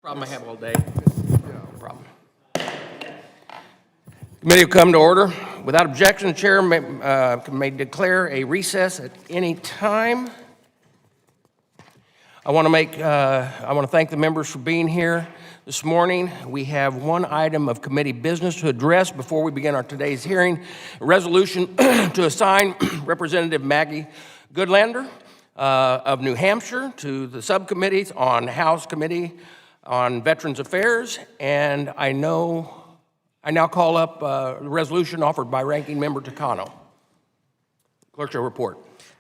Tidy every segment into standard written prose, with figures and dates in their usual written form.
Problem I have all day. No problem. Committee will come to order. Without objection, the chair may declare a recess at any time. I want to thank the members for being here this morning. We have one item of committee business to address before we begin our today's hearing: a resolution to assign Representative Maggie Goodlander of New Hampshire to the subcommittees on House Committee on Veterans Affairs, and I now call up the resolution offered by Ranking Member Takano. Clerk shall report.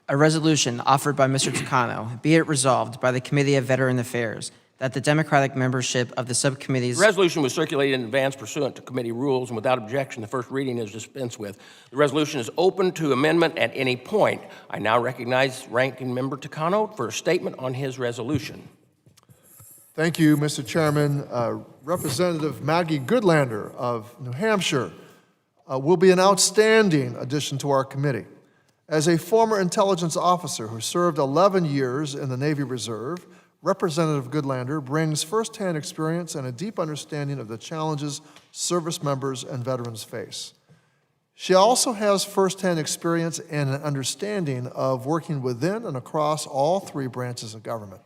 A resolution offered by Mr. Takano, be it resolved by the Committee of Veteran Affairs that the Democratic membership of the subcommittees... The resolution was circulated in advance pursuant to committee rules, and without objection, the first reading is dispensed with. The resolution is open to amendment at any point. I now recognize Ranking Member Takano for a statement on his resolution. Thank you, Mr. Chairman. Representative Maggie Goodlander of New Hampshire will be an outstanding addition to our committee. As a former intelligence officer who served 11 years in the Navy Reserve, Representative Goodlander brings firsthand experience and a deep understanding of the challenges service members and veterans face. She also has firsthand experience and an understanding of working within and across all three branches of government.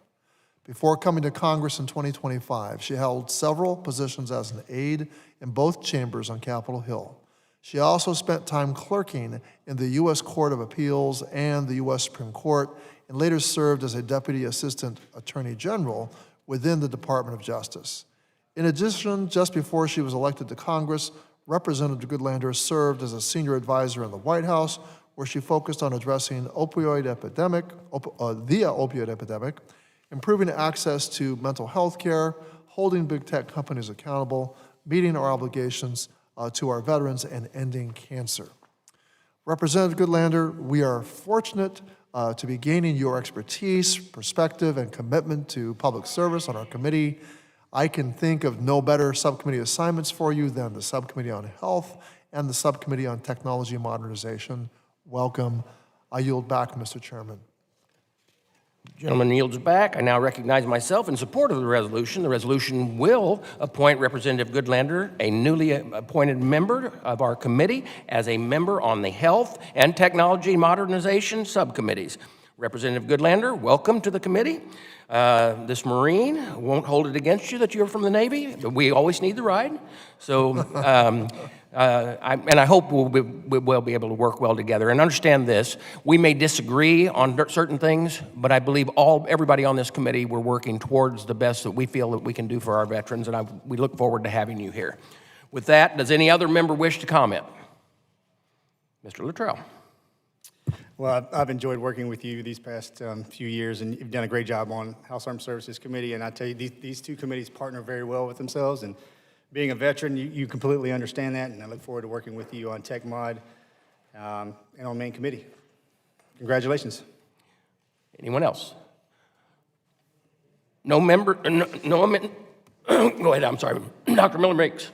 Before coming to Congress in 2025, she held several positions as an aide in both chambers on Capitol Hill. She also spent time clerking in the U.S. Court of Appeals and the U.S. Supreme Court, and later served as a Deputy Assistant Attorney General within the Department of Justice. In addition, just before she was elected to Congress, Representative Goodlander served as a senior advisor in the White House, where she focused on addressing the opioid epidemic, improving access to mental health care, holding big tech companies accountable, meeting our obligations to our veterans, and ending cancer. Representative Goodlander, we are fortunate to be gaining your expertise, perspective, and commitment to public service on our committee. I can think of no better subcommittee assignments for you than the Subcommittee on Health and the Subcommittee on Technology and Modernization. Welcome. I yield back, Mr. Chairman. Gentleman yields back. I now recognize myself in support of the resolution. The resolution will appoint Representative Goodlander, a newly appointed member of our committee, as a member on the Health and Technology Modernization subcommittees. Representative Goodlander, welcome to the committee. This Marine won't hold it against you that you're from the Navy, but we always need the ride. So, I hope we'll be able to work well together. And understand this, we may disagree on certain things, but I believe everybody on this committee, we're working towards the best that we feel that we can do for our veterans, and we look forward to having you here. With that, does any other member wish to comment? Mr. Luttrell. Well, I've enjoyed working with you these past few years, and you've done a great job on House Armed Services Committee, and I tell you, these two committees partner very well with themselves, and being a veteran, you completely understand that, and I look forward to working with you on Tech Mod and on Main Committee. Congratulations. Anyone else? No member, go ahead, I'm sorry. Dr. Miller-Meeks.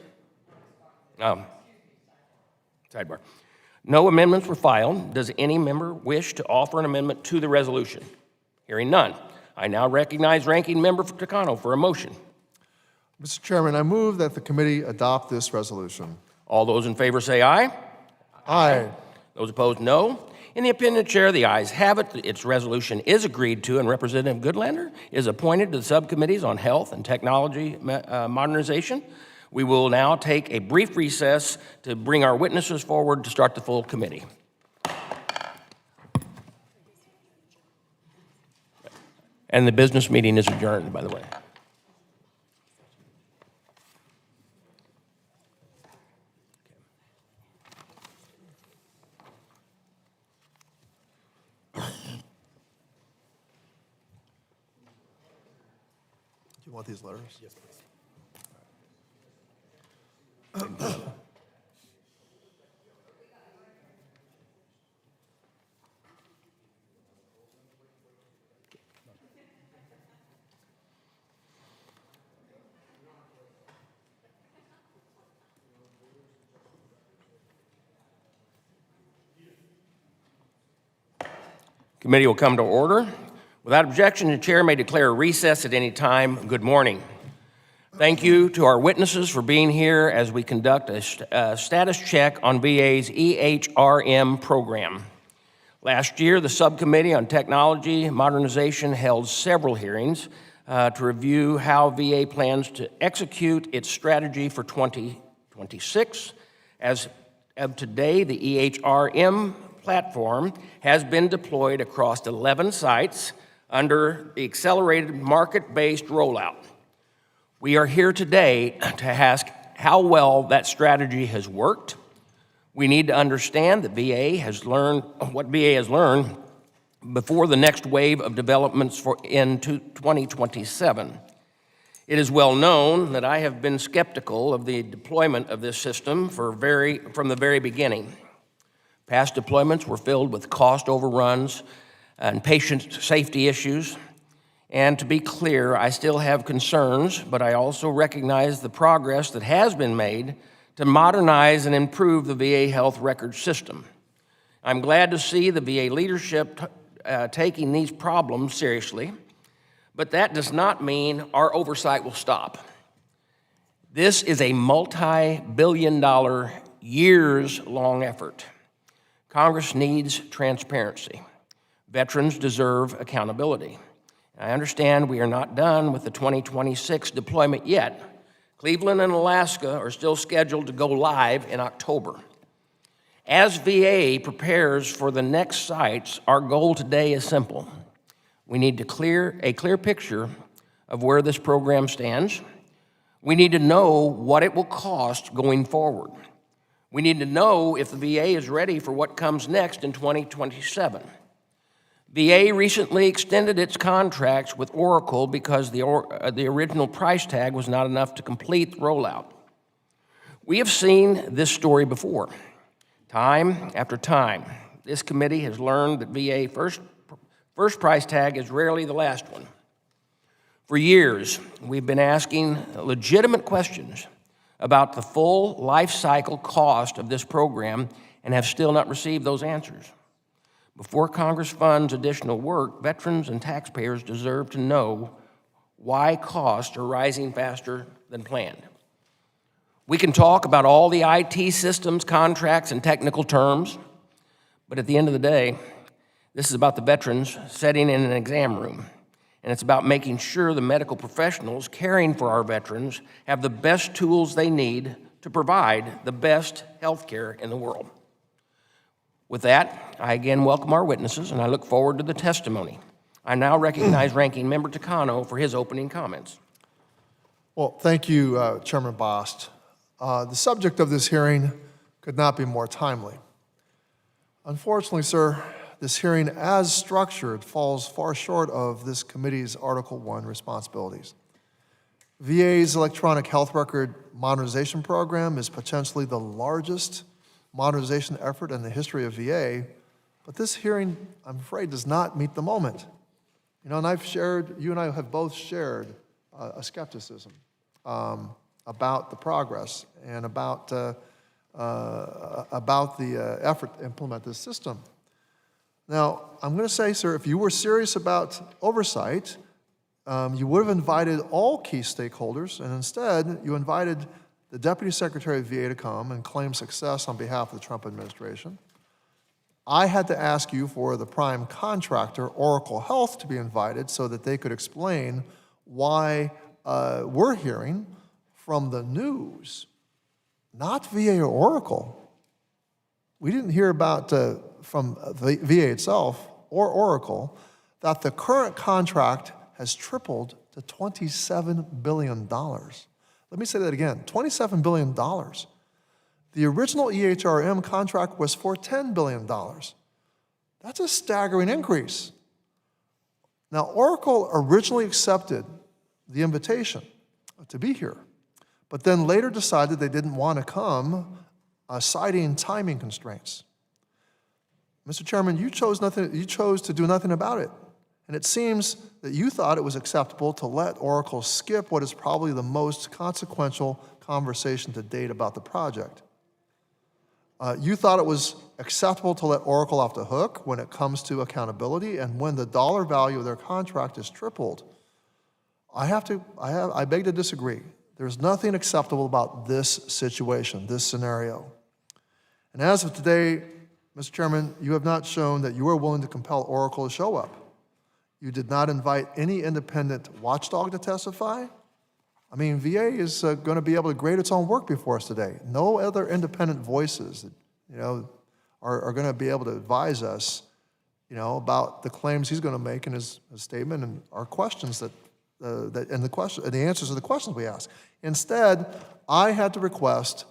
Sidebar. No amendments were filed. Does any member wish to offer an amendment to the resolution? Hearing none, I now recognize Ranking Member Takano for a motion. Mr. Chairman, I move that the committee adopt this resolution. All those in favor say aye. Aye. Those opposed, no. In the opinion of the chair, the ayes have it. Its resolution is agreed to, and Representative Goodlander is appointed to the subcommittees on Health and Technology Modernization. We will now take a brief recess to bring our witnesses forward to start the full committee. And the business meeting is adjourned, by the way. Do you want these letters? Yes, please. Committee will come to order. Without objection, the chair may declare a recess at any time. Good morning. Thank you to our witnesses for being here as we conduct a status check on VA's EHRM program. Last year, the Subcommittee on Technology Modernization held several hearings to review how VA plans to execute its strategy for 2026. As of today, the EHRM platform has been deployed across 11 sites under the accelerated market-based rollout. We are here today to ask how well that strategy has worked. We need to understand that what VA has learned before the next wave of developments into 2027. It is well known that I have been skeptical of the deployment of this system from the very beginning. Past deployments were filled with cost overruns and patient safety issues. And to be clear, I still have concerns, but I also recognize the progress that has been made to modernize and improve the VA health record system. I'm glad to see the VA leadership taking these problems seriously, but that does not mean our oversight will stop. This is a multi-billion-dollar, years-long effort. Congress needs transparency. Veterans deserve accountability. I understand we are not done with the 2026 deployment yet. Cleveland and Alaska are still scheduled to go live in October. As VA prepares for the next sites, our goal today is simple. We need a clear picture of where this program stands. We need to know what it will cost going forward. We need to know if the VA is ready for what comes next in 2027. VA recently extended its contracts with Oracle because the original price tag was not enough to complete the rollout. We have seen this story before, time after time. This committee has learned that VA first price tag is rarely the last one. For years, we've been asking legitimate questions about the full life cycle cost of this program and have still not received those answers. Before Congress funds additional work, veterans and taxpayers deserve to know why costs are rising faster than planned. We can talk about all the IT systems, contracts, and technical terms, but at the end of the day, this is about the veterans sitting in an exam room, and it's about making sure the medical professionals caring for our veterans have the best tools they need to provide the best health care in the world. With that, I again welcome our witnesses, and I look forward to the testimony. I now recognize Ranking Member Takano for his opening comments. Well, thank you, Chairman Bost. The subject of this hearing could not be more timely. Unfortunately, sir, this hearing as structured falls far short of this committee's Article 1 responsibilities. VA's electronic health record modernization program is potentially the largest modernization effort in the history of VA, but this hearing, I'm afraid, does not meet the moment. You know, and you and I have both shared a skepticism about the progress and about the effort to implement this system. Now, I'm going to say, sir, if you were serious about oversight, you would have invited all key stakeholders, and instead, you invited the Deputy Secretary of VA to come and claim success on behalf of the Trump administration. I had to ask you for the prime contractor, Oracle Health, to be invited so that they could explain why we're hearing from the news, not VA or Oracle. We didn't hear about from the VA itself or Oracle that the current contract has tripled to $27 billion. Let me say that again, $27 billion. The original EHRM contract was for $10 billion. That's a staggering increase. Now, Oracle originally accepted the invitation to be here, but then later decided they didn't want to come, citing timing constraints. Mr. Chairman, you chose to do nothing about it. And it seems that you thought it was acceptable to let Oracle skip what is probably the most consequential conversation to date about the project. You thought it was acceptable to let Oracle off the hook when it comes to accountability, and when the dollar value of their contract is tripled. I beg to disagree. There's nothing acceptable about this situation, this scenario. And as of today, Mr. Chairman, you have not shown that you are willing to compel Oracle to show up. You did not invite any independent watchdog to testify. I mean, VA is going to be able to grade its own work before us today. No other independent voices, are going to be able to advise us, about the claims he's going to make in his statement and our questions and the answers to the questions we ask. Instead, I had to request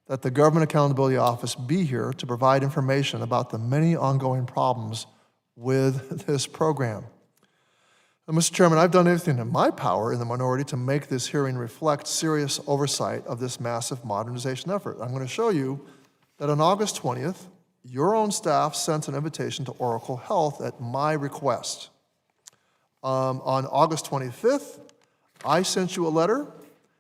that the Government Accountability Office be here to provide information about the many ongoing problems with this program. And Mr. Chairman, I've done everything in my power in the minority to make this hearing reflect serious oversight of this massive modernization effort. I'm going to show you that on August 20th, your own staff sent an invitation to Oracle Health at my request. On August 25th, I sent you a letter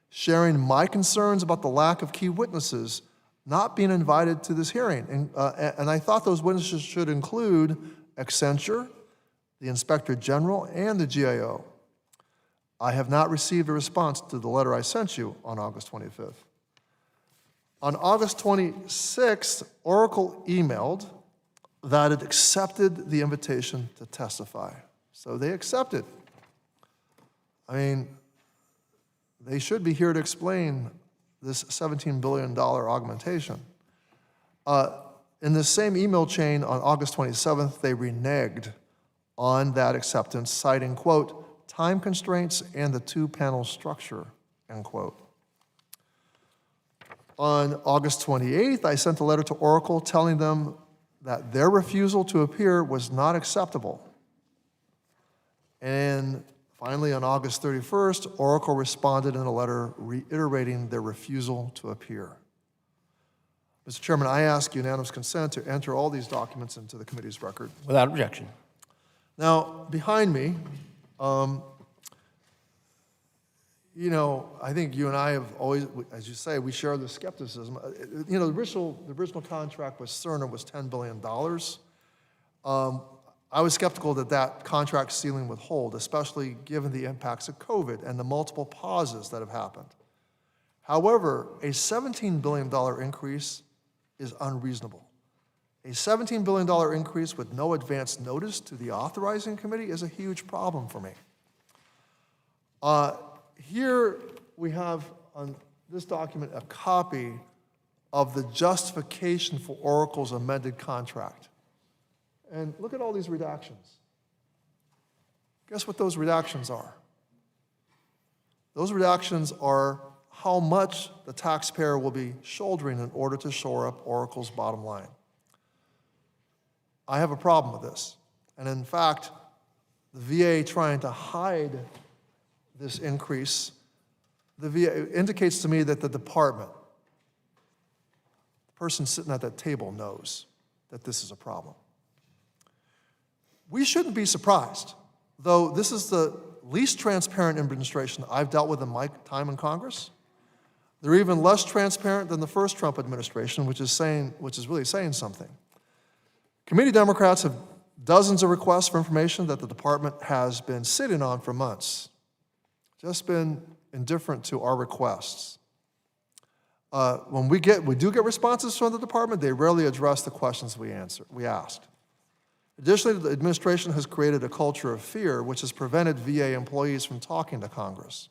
sharing my concerns about the lack of key witnesses not being invited to this hearing. And I thought those witnesses should include Accenture, the Inspector General, and the GAO. I have not received a response to the letter I sent you on August 25th. On August 26th, Oracle emailed that it accepted the invitation to testify. So they accepted. I mean, they should be here to explain this $17 billion augmentation. In the same email chain on August 27th, they reneged on that acceptance, citing, quote, time constraints and the two-panel structure, end quote. On August 28th, I sent a letter to Oracle telling them that their refusal to appear was not acceptable. And finally, on August 31st, Oracle responded in a letter reiterating their refusal to appear. Mr. Chairman, I ask unanimous consent to enter all these documents into the committee's record. Without objection. Now, behind me, I think you and I have always, as you say, we share the skepticism. The original contract with Cerner was $10 billion. I was skeptical that contract ceiling would hold, especially given the impacts of COVID and the multiple pauses that have happened. However, a $17 billion increase is unreasonable. A $17 billion increase with no advance notice to the authorizing committee is a huge problem for me. Here we have on this document a copy of the justification for Oracle's amended contract. And look at all these redactions. Guess what those redactions are? Those redactions are how much the taxpayer will be shouldering in order to shore up Oracle's bottom line. I have a problem with this. And in fact, the VA trying to hide this increase, the VA indicates to me that the department, the person sitting at that table knows that this is a problem. We shouldn't be surprised, though this is the least transparent administration I've dealt with in my time in Congress. They're even less transparent than the first Trump administration, which is really saying something. Committee Democrats have dozens of requests for information that the department has been sitting on for months, just been indifferent to our requests. When we do get responses from the department, they rarely address the questions we asked. Additionally, the administration has created a culture of fear, which has prevented VA employees from talking to Congress,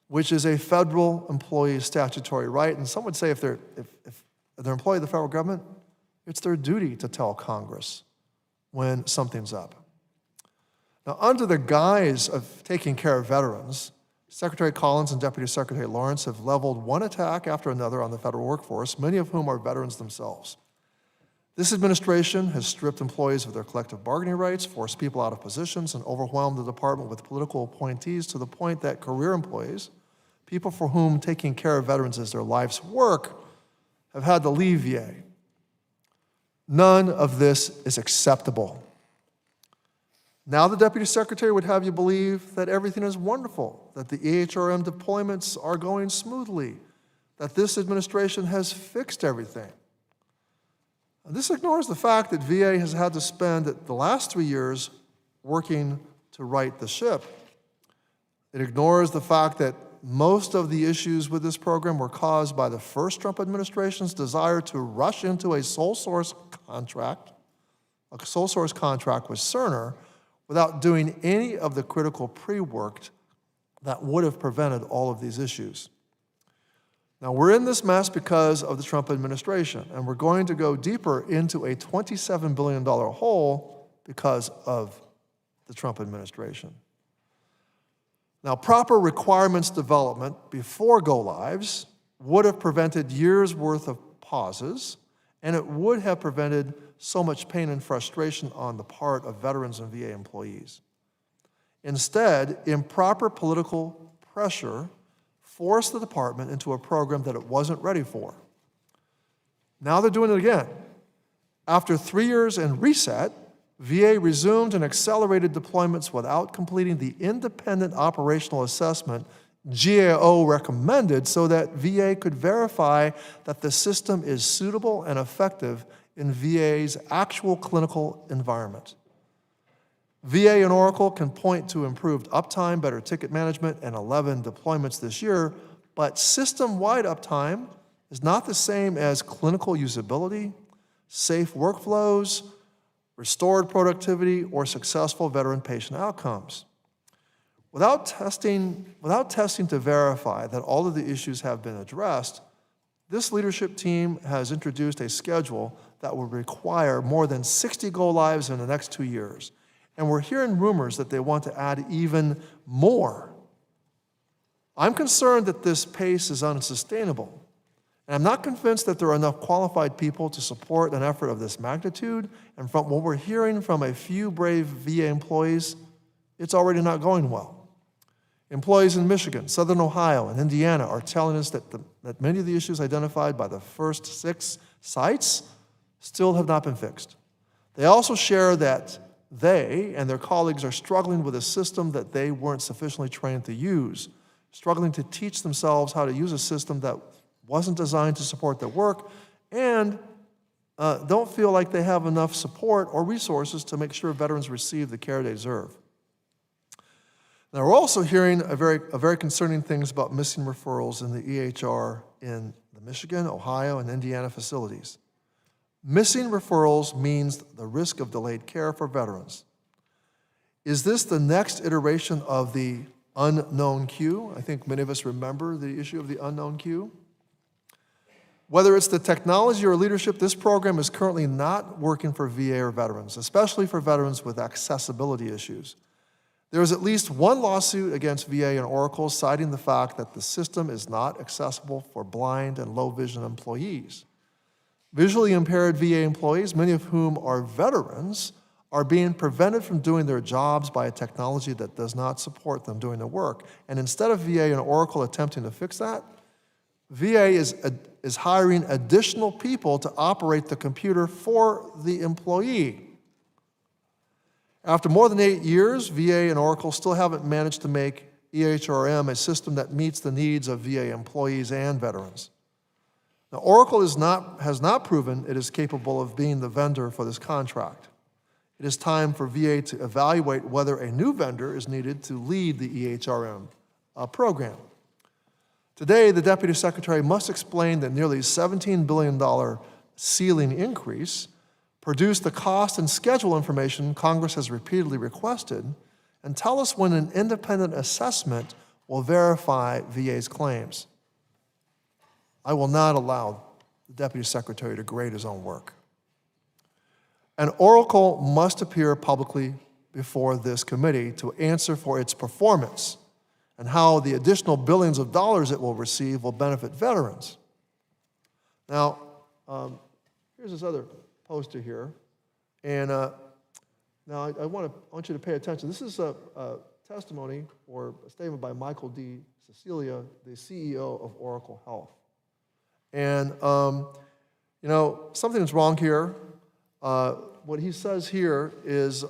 which is a federal employee's statutory right. And some would say if they're an employee of the federal government, it's their duty to tell Congress when something's up. Now, under the guise of taking care of veterans, Secretary Collins and Deputy Secretary Lawrence have leveled one attack after another on the federal workforce, many of whom are veterans themselves. This administration has stripped employees of their collective bargaining rights, forced people out of positions, and overwhelmed the department with political appointees to the point that career employees, people for whom taking care of veterans is their life's work, have had to leave VA. None of this is acceptable. Now the Deputy Secretary would have you believe that everything is wonderful, that the EHRM deployments are going smoothly, that this administration has fixed everything. And this ignores the fact that VA has had to spend the last 3 years working to right the ship. It ignores the fact that most of the issues with this program were caused by the first Trump administration's desire to rush into a sole source contract with Cerner without doing any of the critical pre-work that would have prevented all of these issues. Now, we're in this mess because of the Trump administration, and we're going to go deeper into a $27 billion hole because of the Trump administration. Now, proper requirements development before go-lives would have prevented years' worth of pauses, and it would have prevented so much pain and frustration on the part of veterans and VA employees. Instead, improper political pressure forced the department into a program that it wasn't ready for. Now they're doing it again. After 3 years in reset, VA resumed and accelerated deployments without completing the independent operational assessment GAO recommended so that VA could verify that the system is suitable and effective in VA's actual clinical environment. VA and Oracle can point to improved uptime, better ticket management, and 11 deployments this year, but system-wide uptime is not the same as clinical usability, safe workflows, restored productivity, or successful veteran-patient outcomes. Without testing to verify that all of the issues have been addressed, this leadership team has introduced a schedule that will require more than 60 go-lives in the next 2 years. And we're hearing rumors that they want to add even more. I'm concerned that this pace is unsustainable. And I'm not convinced that there are enough qualified people to support an effort of this magnitude. And from what we're hearing from a few brave VA employees, it's already not going well. Employees in Michigan, Southern Ohio, and Indiana are telling us that many of the issues identified by the first 6 sites still have not been fixed. They also share that they and their colleagues are struggling with a system that they weren't sufficiently trained to use, struggling to teach themselves how to use a system that wasn't designed to support their work, and don't feel like they have enough support or resources to make sure veterans receive the care they deserve. Now, we're also hearing a very concerning things about missing referrals in the EHR in the Michigan, Ohio, and Indiana facilities. Missing referrals means the risk of delayed care for veterans. Is this the next iteration of the unknown queue? I think many of us remember the issue of the unknown queue. Whether it's the technology or leadership, this program is currently not working for VA or veterans, especially for veterans with accessibility issues. There is at least one lawsuit against VA and Oracle citing the fact that the system is not accessible for blind and low vision employees. Visually impaired VA employees, many of whom are veterans, are being prevented from doing their jobs by a technology that does not support them doing their work. And instead of VA and Oracle attempting to fix that, VA is hiring additional people to operate the computer for the employee. After more than 8 years, VA and Oracle still haven't managed to make EHRM a system that meets the needs of VA employees and veterans. Now, Oracle has not proven it is capable of being the vendor for this contract. It is time for VA to evaluate whether a new vendor is needed to lead the EHRM program. Today, the Deputy Secretary must explain the nearly $17 billion ceiling increase, produce the cost and schedule information Congress has repeatedly requested, and tell us when an independent assessment will verify VA's claims. I will not allow the Deputy Secretary to grade his own work. And Oracle must appear publicly before this committee to answer for its performance and how the additional billions of dollars it will receive will benefit veterans. Now, here's this other poster here. And now I want you to pay attention. This is a testimony or a statement by Michael D. Cecilia, the CEO of Oracle Health. And, something is wrong here. What he says here is,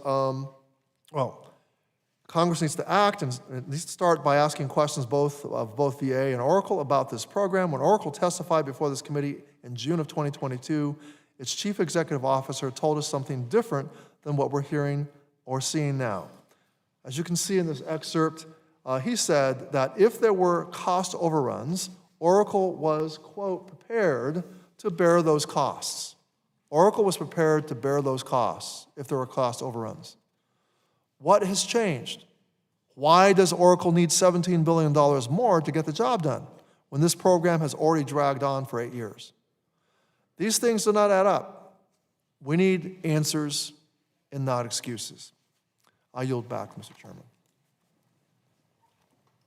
Congress needs to act and it needs to start by asking questions of both VA and Oracle about this program. When Oracle testified before this committee in June of 2022, its chief executive officer told us something different than what we're hearing or seeing now. As you can see in this excerpt, he said that if there were cost overruns, Oracle was, quote, prepared to bear those costs. Oracle was prepared to bear those costs if there were cost overruns. What has changed? Why does Oracle need $17 billion more to get the job done when this program has already dragged on for 8 years? These things do not add up. We need answers and not excuses. I yield back, Mr. Chairman.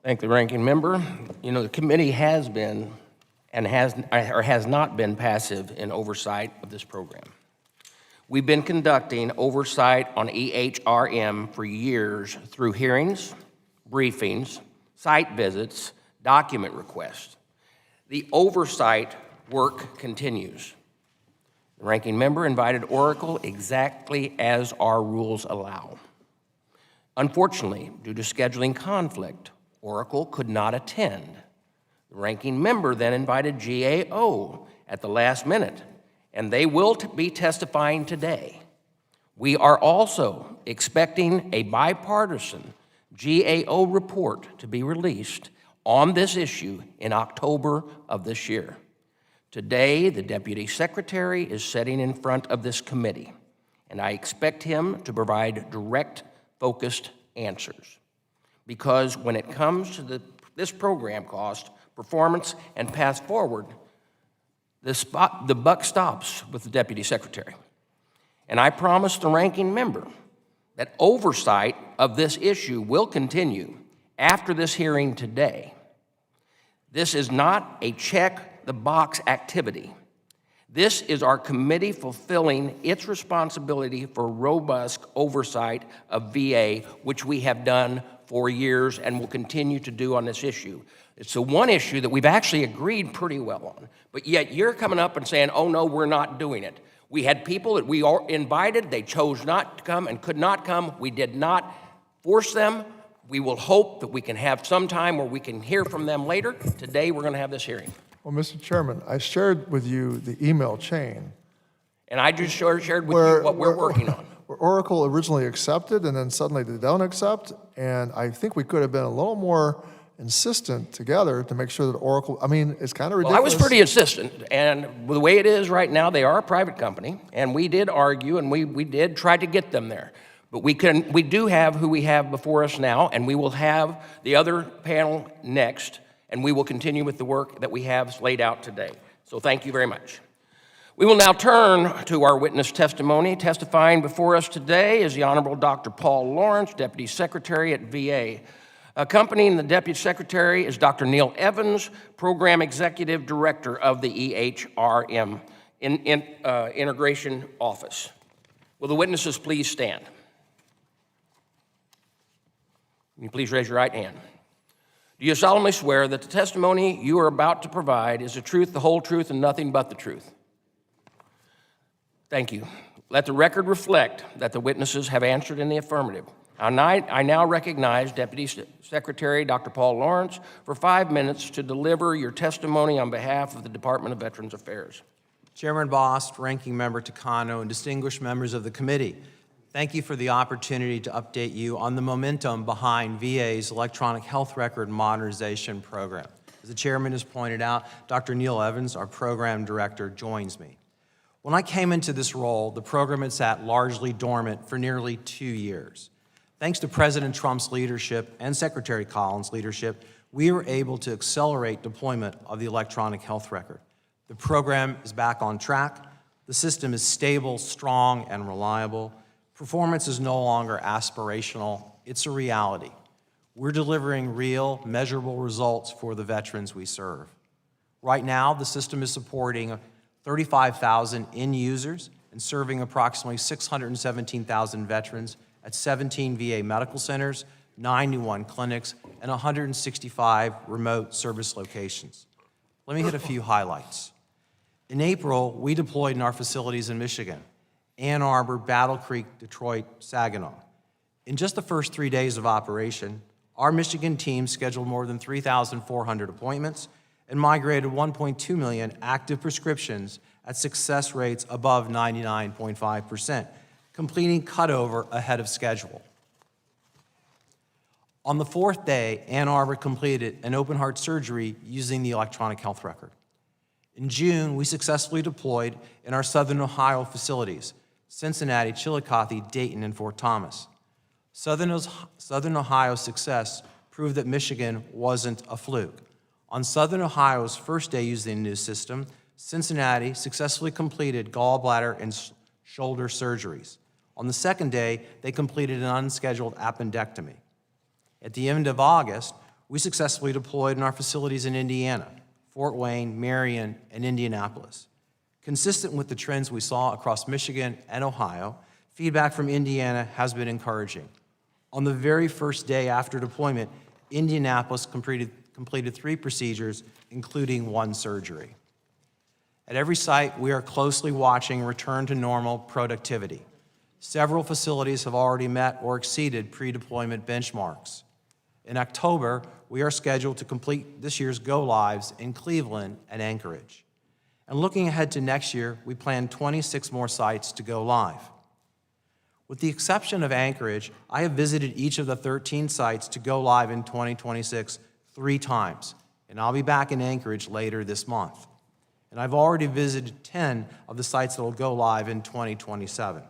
Thank the ranking member. You know, the committee has been and has not been passive in oversight of this program. We've been conducting oversight on EHRM for years through hearings, briefings, site visits, document requests. The oversight work continues. The ranking member invited Oracle exactly as our rules allow. Unfortunately, due to scheduling conflict, Oracle could not attend. The ranking member then invited GAO at the last minute, and they will be testifying today. We are also expecting a bipartisan GAO report to be released on this issue in October of this year. Today, the Deputy Secretary is sitting in front of this committee, and I expect him to provide direct, focused answers. Because when it comes to this program cost, performance, and path forward, the buck stops with the Deputy Secretary. And I promise the ranking member that oversight of this issue will continue after this hearing today. This is not a check-the-box activity. This is our committee fulfilling its responsibility for robust oversight of VA, which we have done for years and will continue to do on this issue. It's the one issue that we've actually agreed pretty well on, but yet you're coming up and saying, oh no, we're not doing it. We had people that we invited, they chose not to come and could not come. We did not force them. We will hope that we can have some time where we can hear from them later. Today, we're going to have this hearing. Well, Mr. Chairman, I shared with you the email chain. And I just shared with you what we're working on. Where Oracle originally accepted and then suddenly they don't accept. And I think we could have been a little more insistent together to make sure that Oracle, I mean, it's kind of ridiculous. Well, I was pretty insistent, and the way it is right now, they are a private company, and we did argue, and we did try to get them there. But we do have who we have before us now, and we will have the other panel next, and we will continue with the work that we have laid out today. So thank you very much. We will now turn to our witness testimony. Testifying before us today is the Honorable Dr. Paul Lawrence, Deputy Secretary at VA. Accompanying the Deputy Secretary is Dr. Neil Evans, Program Executive Director of the EHRM Integration Office. Will the witnesses please stand? Can you please raise your right hand? Do you solemnly swear that the testimony you are about to provide is the truth, the whole truth, and nothing but the truth? Thank you. Let the record reflect that the witnesses have answered in the affirmative. I now recognize Deputy Secretary Dr. Paul Lawrence for 5 minutes to deliver your testimony on behalf of the Department of Veterans Affairs. Chairman Bost, Ranking Member Takano, and distinguished members of the committee, thank you for the opportunity to update you on the momentum behind VA's electronic health record modernization program. As the chairman has pointed out, Dr. Neil Evans, our program director, joins me. When I came into this role, the program had sat largely dormant for nearly 2 years. Thanks to President Trump's leadership and Secretary Collins' leadership, we were able to accelerate deployment of the electronic health record. The program is back on track. The system is stable, strong, and reliable. Performance is no longer aspirational. It's a reality. We're delivering real, measurable results for the veterans we serve. Right now, the system is supporting 35,000 end users and serving approximately 617,000 veterans at 17 VA medical centers, 91 clinics, and 165 remote service locations. Let me hit a few highlights. In April, we deployed in our facilities in Michigan, Ann Arbor, Battle Creek, Detroit, Saginaw. In just the first 3 days of operation, our Michigan team scheduled more than 3,400 appointments and migrated 1.2 million active prescriptions at success rates above 99.5%, completing cutover ahead of schedule. On the fourth day, Ann Arbor completed an open heart surgery using the electronic health record. In June, we successfully deployed in our Southern Ohio facilities, Cincinnati, Chillicothe, Dayton, and Fort Thomas. Southern Ohio's success proved that Michigan wasn't a fluke. On Southern Ohio's first day using the new system, Cincinnati successfully completed gallbladder and shoulder surgeries. On the second day, they completed an unscheduled appendectomy. At the end of August, we successfully deployed in our facilities in Indiana, Fort Wayne, Marion, and Indianapolis. Consistent with the trends we saw across Michigan and Ohio, feedback from Indiana has been encouraging. On the very first day after deployment, Indianapolis completed 3 procedures, including 1 surgery. At every site, we are closely watching return to normal productivity. Several facilities have already met or exceeded pre-deployment benchmarks. In October, we are scheduled to complete this year's go-lives in Cleveland and Anchorage. And looking ahead to next year, we plan 26 more sites to go live. With the exception of Anchorage, I have visited each of the 13 sites to go live in 2026 3 times, and I'll be back in Anchorage later this month. And I've already visited 10 of the sites that will go live in 2027.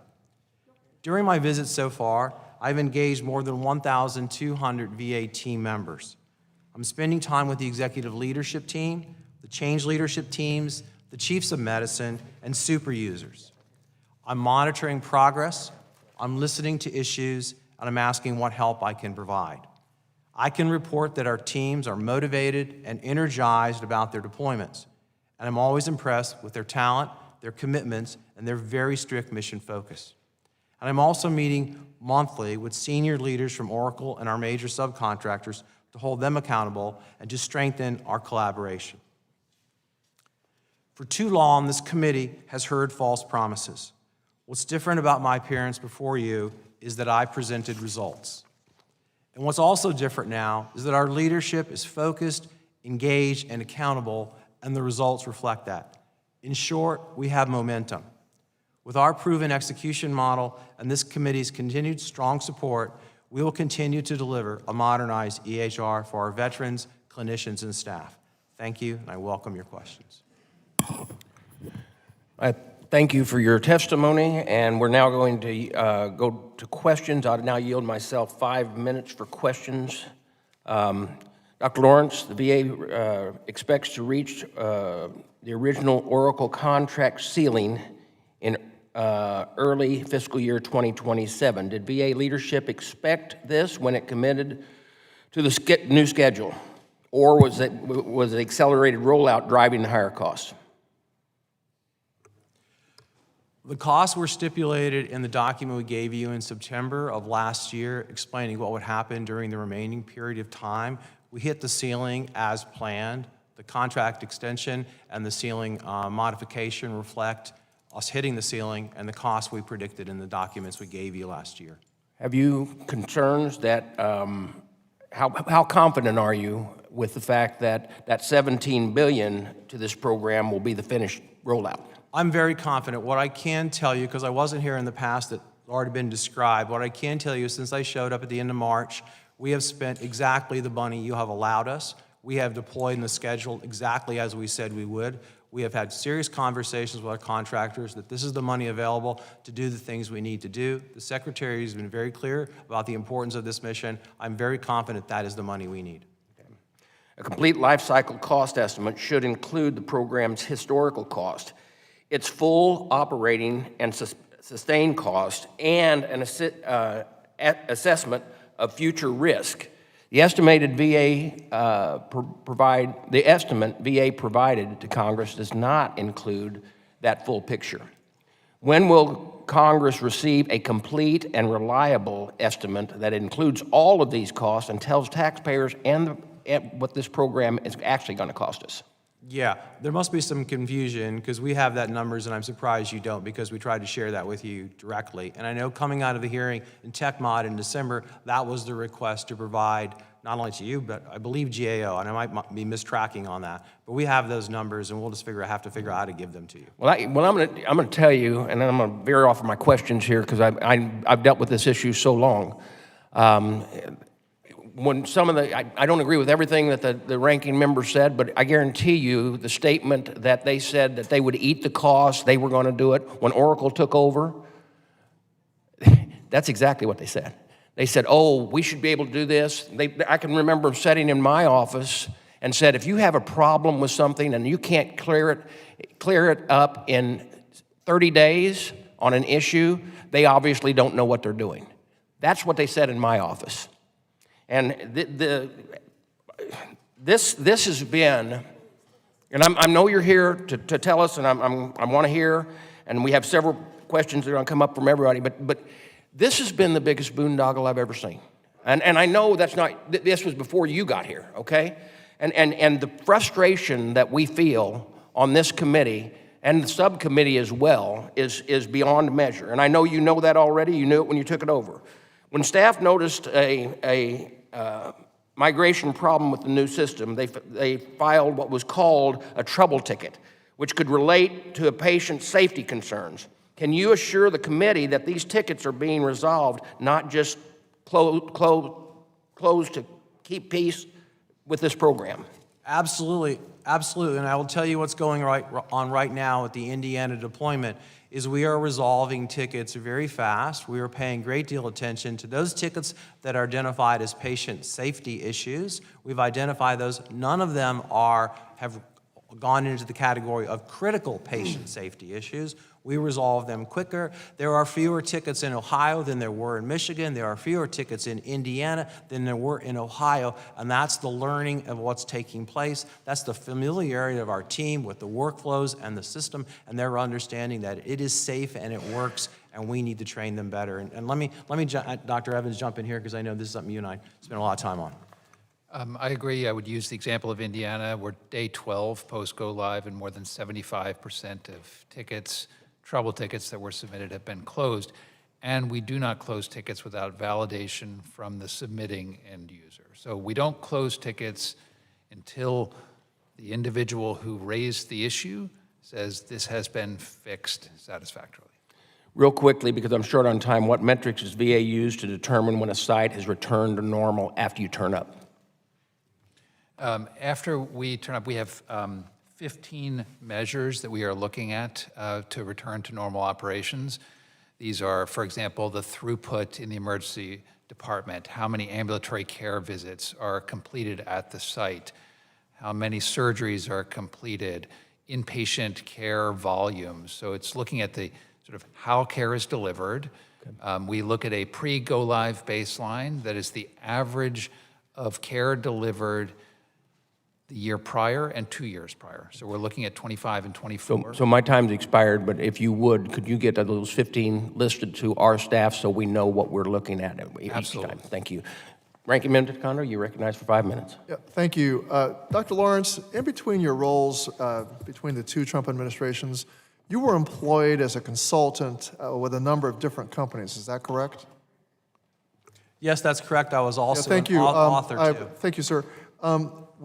During my visits so far, I've engaged more than 1,200 VA team members. I'm spending time with the executive leadership team, the change leadership teams, the chiefs of medicine, and super users. I'm monitoring progress, I'm listening to issues, and I'm asking what help I can provide. I can report that our teams are motivated and energized about their deployments, and I'm always impressed with their talent, their commitments, and their very strict mission focus. And I'm also meeting monthly with senior leaders from Oracle and our major subcontractors to hold them accountable and to strengthen our collaboration. For too long, this committee has heard false promises. What's different about my appearance before you is that I presented results. And what's also different now is that our leadership is focused, engaged, and accountable, and the results reflect that. In short, we have momentum. With our proven execution model and this committee's continued strong support, we will continue to deliver a modernized EHR for our veterans, clinicians, and staff. Thank you, and I welcome your questions. I thank you for your testimony, and we're now going to go to questions. I'll now yield myself 5 minutes for questions. Dr. Lawrence, the VA expects to reach the original Oracle contract ceiling in early fiscal year 2027. Did VA leadership expect this when it committed to the new schedule, or was it accelerated rollout driving the higher costs? The costs were stipulated in the document we gave you in September of last year, explaining what would happen during the remaining period of time. We hit the ceiling as planned. The contract extension and the ceiling modification reflect us hitting the ceiling and the costs we predicted in the documents we gave you last year. Have you concerns that, how confident are you with the fact that that $17 billion to this program will be the finished rollout? I'm very confident. What I can tell you, because I wasn't here in the past, that's already been described, what I can tell you is since I showed up at the end of March, we have spent exactly the money you have allowed us. We have deployed in the schedule exactly as we said we would. We have had serious conversations with our contractors that this is the money available to do the things we need to do. The Secretary has been very clear about the importance of this mission. I'm very confident that is the money we need. A complete life cycle cost estimate should include the program's historical cost, its full operating and sustained cost, and an assessment of future risk. The estimated the estimate VA provided to Congress does not include that full picture. When will Congress receive a complete and reliable estimate that includes all of these costs and tells taxpayers and what this program is actually going to cost us? Yeah, there must be some confusion because we have that numbers, and I'm surprised you don't because we tried to share that with you directly. And I know coming out of the hearing in TechMod in December, that was the request to provide not only to you, but I believe GAO, and I might be mistracking on that. But we have those numbers, and we'll just have to figure out how to give them to you. Well, I'm going to tell you, and then I'm going to veer off of my questions here because I've dealt with this issue so long. when some of the, I don't agree with everything that the ranking member said, but I guarantee you the statement that they said that they would eat the cost, they were going to do it when Oracle took over, that's exactly what they said. They said, oh, we should be able to do this. I can remember sitting in my office and said, if you have a problem with something and you can't clear it up in 30 days on an issue, they obviously don't know what they're doing. That's what they said in my office. And this has been, and I know you're here to tell us, and I want to hear, and we have several questions that are going to come up from everybody, but this has been the biggest boondoggle I've ever seen. And I know that's not, this was before you got here, okay? And the frustration that we feel on this committee and the subcommittee as well is beyond measure. And I know you know that already. You knew it when you took it over. When staff noticed a migration problem with the new system, they filed what was called a trouble ticket, which could relate to a patient's safety concerns. Can you assure the committee that these tickets are being resolved, not just closed to keep peace with this program? Absolutely, absolutely. And I will tell you what's going on right now at the Indiana deployment is we are resolving tickets very fast. We are paying a great deal of attention to those tickets that are identified as patient safety issues. We've identified those. None of them have gone into the category of critical patient safety issues. We resolve them quicker. There are fewer tickets in Ohio than there were in Michigan. There are fewer tickets in Indiana than there were in Ohio, and that's the learning of what's taking place. That's the familiarity of our team with the workflows and the system, and their understanding that it is safe and it works, and we need to train them better. And let me, Dr. Evans, jump in here because I know this is something you and I spend a lot of time on. I agree. I would use the example of Indiana. We're day 12 post-go live, and more than 75% of tickets, trouble tickets that were submitted have been closed. And we do not close tickets without validation from the submitting end user. So we don't close tickets until the individual who raised the issue says this has been fixed satisfactorily. Real quickly, because I'm short on time, what metrics does VA use to determine when a site has returned to normal after you turn up? After we turn up, we have 15 measures that we are looking at to return to normal operations. These are, for example, the throughput in the emergency department, how many ambulatory care visits are completed at the site, how many surgeries are completed, inpatient care volumes. So it's looking at the sort of how care is delivered. We look at a pre-go-live baseline that is the average of care delivered the year prior and 2 years prior. So we're looking at 25 and 24. So my time's expired, but if you would, could you get those 15 listed to our staff so we know what we're looking at each Absolutely. time? Thank you. Ranking Member Condo, you're recognized for 5 minutes. Yeah, thank you. Dr. Lawrence, in between your roles, between the two Trump administrations, you were employed as a consultant with a number of different companies. Is that correct? Yes, that's correct. I was also Thank an you. author, too. Thank you, sir.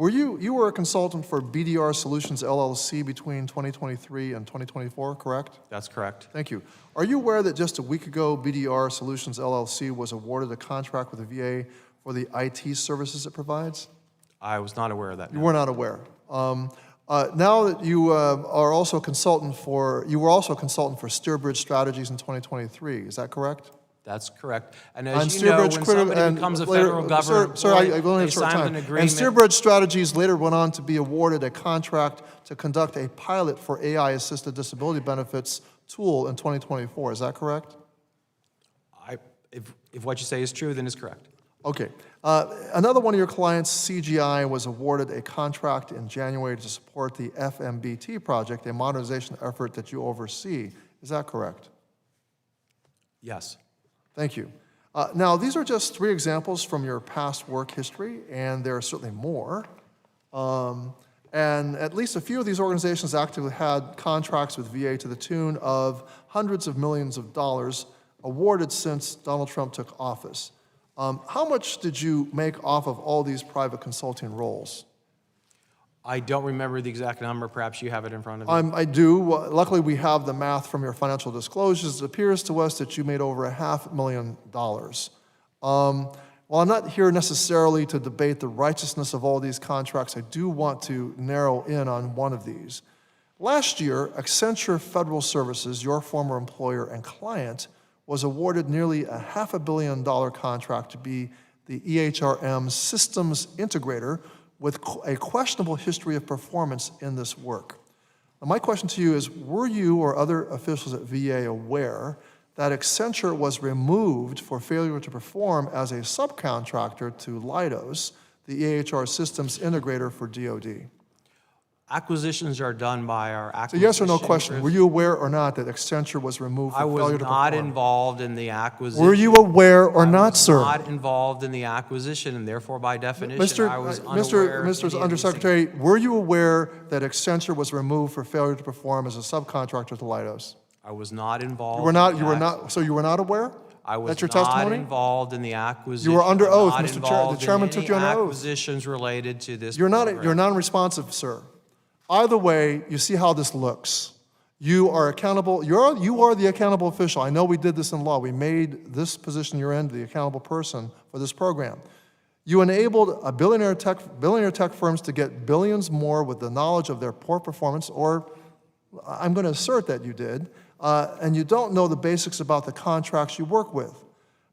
You were a consultant for BDR Solutions LLC between 2023 and 2024, correct? That's correct. Thank you. Are you aware that just a week ago, BDR Solutions LLC was awarded a contract with the VA for the IT services it provides? I was not aware of that. You were not aware. Now that you are also consultant for, you were also a consultant for Steerbridge Strategies in 2023, is that correct? That's correct. And On as you know, when Steerbridge somebody becomes a federal government sir, I employee, only they have short sign time. an agreement. And Steerbridge Strategies later went on to be awarded a contract to conduct a pilot for AI-assisted disability benefits tool in 2024. Is that correct? If what you say is true, then it's correct. Okay. Another one of your clients, CGI, was awarded a contract in January to support the FMBT project, a modernization effort that you oversee. Is that correct? Yes. Thank you. Now, these are just 3 examples from your past work history, and there are certainly more. And at least a few of these organizations actively had contracts with VA to the tune of hundreds of millions of dollars awarded since Donald Trump took office. How much did you make off of all these private consulting roles? I don't remember the exact number. Perhaps you have it in front of you. I do. Luckily, we have the math from your financial disclosures. It appears to us that you made over $500,000. While I'm not here necessarily to debate the righteousness of all these contracts, I do want to narrow in on one of these. Last year, Accenture Federal Services, your former employer and client, was awarded nearly a $500 million contract to be the EHRM systems integrator with a questionable history of performance in this work. Now, my question to you is, were you or other officials at VA aware that Accenture was removed for failure to perform as a subcontractor to Leidos, the EHR systems integrator for DoD? Acquisitions are done by our So acquisition. yes or no question, were you aware or not that Accenture was removed I for failure was to not perform? involved in the acquisition. Were you aware or I not, was sir? not involved in the acquisition, and therefore, by definition, Mr. I was unaware of any of these Undersecretary, were you aware that Accenture was removed for failure to perform as a subcontractor to Leidos? I was not involved. You were not, in you the were not, so you were not aware? I was That's your not testimony? involved in the acquisition. You were under I'm oath, not Mr. Chair. The involved chairman in took any you under oath. acquisitions related to this You're program. non-responsive, sir. Either way, you see how this looks. You are accountable, you are the accountable official. I know we did this in law. We made this position you're in the accountable person for this program. You enabled a billionaire tech firms to get billions more with the knowledge of their poor performance, or I'm going to assert that you did, and you don't know the basics about the contracts you work with.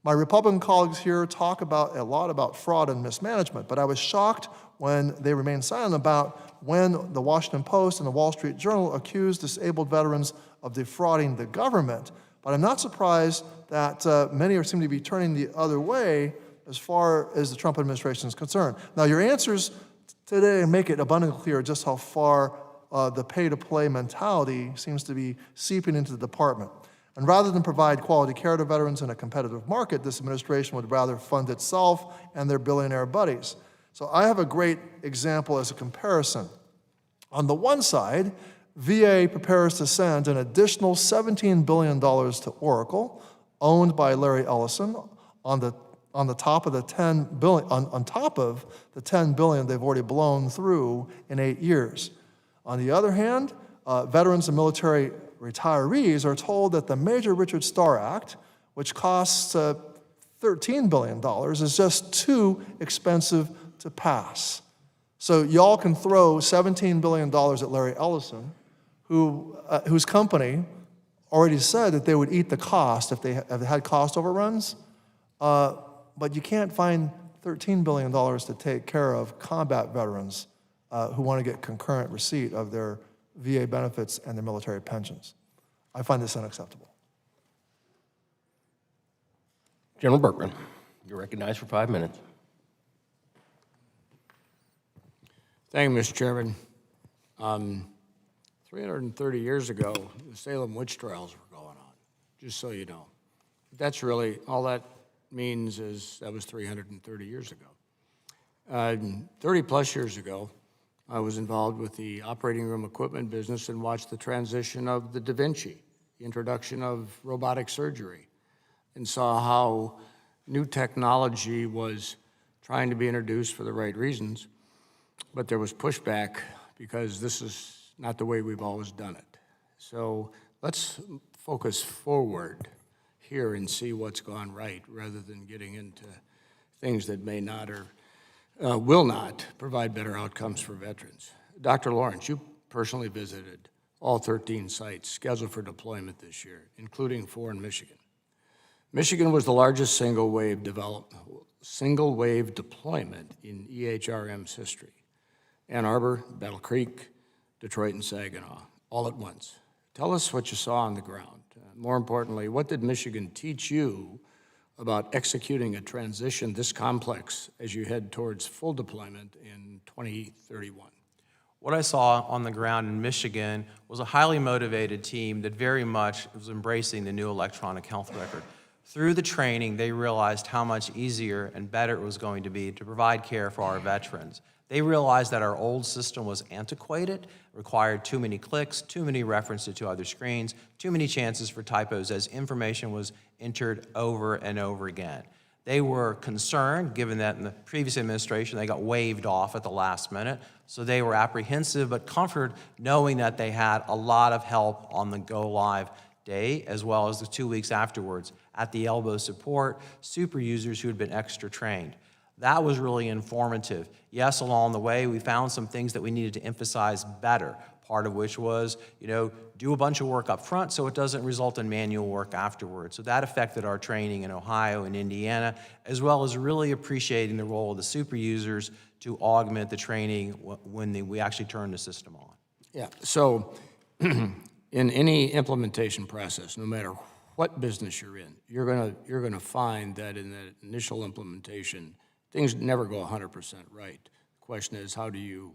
My Republican colleagues here talk a lot about fraud and mismanagement, but I was shocked when they remained silent about when the Washington Post and the Wall Street Journal accused disabled veterans of defrauding the government. But I'm not surprised that many seem to be turning the other way as far as the Trump administration is concerned. Now, your answers today make it abundantly clear just how far the pay-to-play mentality seems to be seeping into the department. And rather than provide quality care to veterans in a competitive market, this administration would rather fund itself and their billionaire buddies. So I have a great example as a comparison. On the one side, VA prepares to send an additional $17 billion to Oracle, owned by Larry Ellison, on top of the $10 billion, on top of the $10 billion they've already blown through in 8 years. On the other hand, veterans and military retirees are told that the Major Richard Starr Act, which costs $13 billion, is just too expensive to pass. So y'all can throw $17 billion at Larry Ellison, whose company already said that they would eat the cost if they had cost overruns, but you can't find $13 billion to take care of combat veterans who want to get concurrent receipt of their VA benefits and their military pensions. I find this unacceptable. General Berkman, you're recognized for 5 minutes. Thank you, Mr. Chairman. 330 years ago, the Salem witch trials were going on, just so you know. That's really, all that means is that was 330 years ago. 30 plus years ago, I was involved with the operating room equipment business and watched the transition of the Da Vinci, the introduction of robotic surgery, and saw how new technology was trying to be introduced for the right reasons, but there was pushback because this is not the way we've always done it. So let's focus forward here and see what's gone right rather than getting into things that may not or will not provide better outcomes for veterans. Dr. Lawrence, you personally visited all 13 sites scheduled for deployment this year, including 4 in Michigan. Michigan was the largest single wave deployment in EHRM's history. Ann Arbor, Battle Creek, Detroit, and Saginaw, all at once. Tell us what you saw on the ground. More importantly, what did Michigan teach you about executing a transition this complex as you head towards full deployment in 2031? What I saw on the ground in Michigan was a highly motivated team that very much was embracing the new electronic health record. Through the training, they realized how much easier and better it was going to be to provide care for our veterans. They realized that our old system was antiquated, required too many clicks, too many references to other screens, too many chances for typos as information was entered over and over again. They were concerned, given that in the previous administration they got waived off at the last minute, so they were apprehensive but comforted knowing that they had a lot of help on the go-live day as well as the 2 weeks afterwards. at the elbow support, super users who had been extra trained. That was really informative. Yes, along the way, we found some things that we needed to emphasize better, part of which was, do a bunch of work up front so it doesn't result in manual work afterwards. So that affected our training in Ohio and Indiana, as well as really appreciating the role of the super users to augment the training when we actually turn the system on. Yeah, so in any implementation process, no matter what business you're in, you're gonna find that in that initial implementation, things never go 100% right. The question is, how do you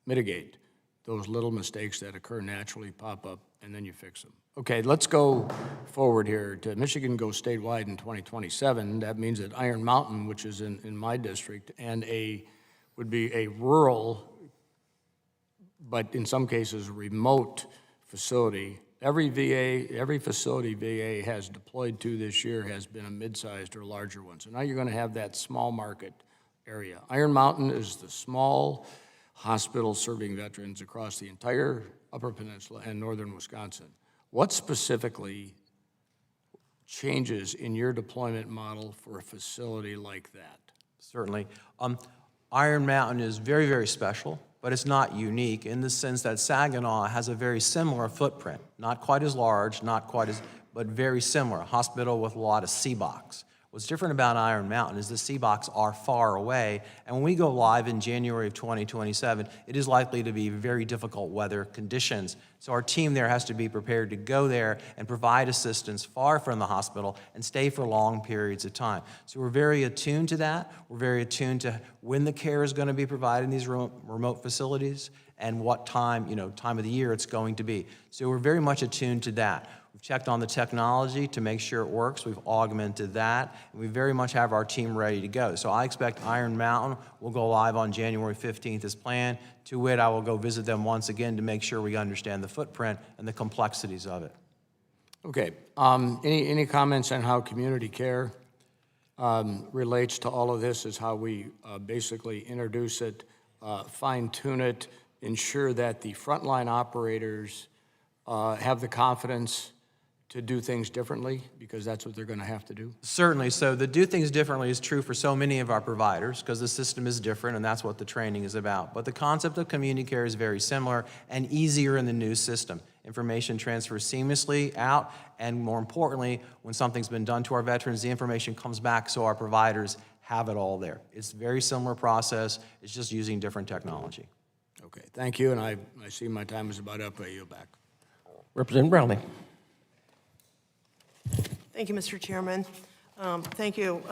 mitigate those little mistakes that occur naturally, pop up, and then you fix them? Okay, let's go forward here to Michigan goes statewide in 2027. That means that Iron Mountain, which is in my district, and would be a rural, but in some cases remote facility. Every facility VA has deployed to this year has been a mid-sized or larger one. So now you're going to have that small market area. Iron Mountain is the small hospital serving veterans across the entire Upper Peninsula and northern Wisconsin. What specifically changes in your deployment model for a facility like that? Certainly. Iron Mountain is very, very special, but it's not unique in the sense that Saginaw has a very similar footprint. Not quite as large, but very similar. A hospital with a lot of CBOCs. What's different about Iron Mountain is the CBOCs are far away, and when we go live in January of 2027, it is likely to be very difficult weather conditions. So our team there has to be prepared to go there and provide assistance far from the hospital and stay for long periods of time. So we're very attuned to that. We're very attuned to when the care is going to be provided in these remote facilities and what time, time of the year it's going to be. So we're very much attuned to that. We've checked on the technology to make sure it works. We've augmented that, and we very much have our team ready to go. So I expect Iron Mountain will go live on January 15th as planned. To wit, I will go visit them once again to make sure we understand the footprint and the complexities of it. Okay, any comments on how community care relates to all of this, is how we basically introduce it, fine-tune it, ensure that the frontline operators have the confidence to do things differently, because that's what they're going to have to do? Certainly. So the do things differently is true for so many of our providers because the system is different, and that's what the training is about. But the concept of community care is very similar and easier in the new system. Information transfers seamlessly out, and more importantly, when something's been done to our veterans, the information comes back so our providers have it all there. It's a very similar process. It's just using different technology. Okay, thank you, and I see my time is about up. I yield back. Representative Brownlee. Thank you, Mr. Chairman. Thank you,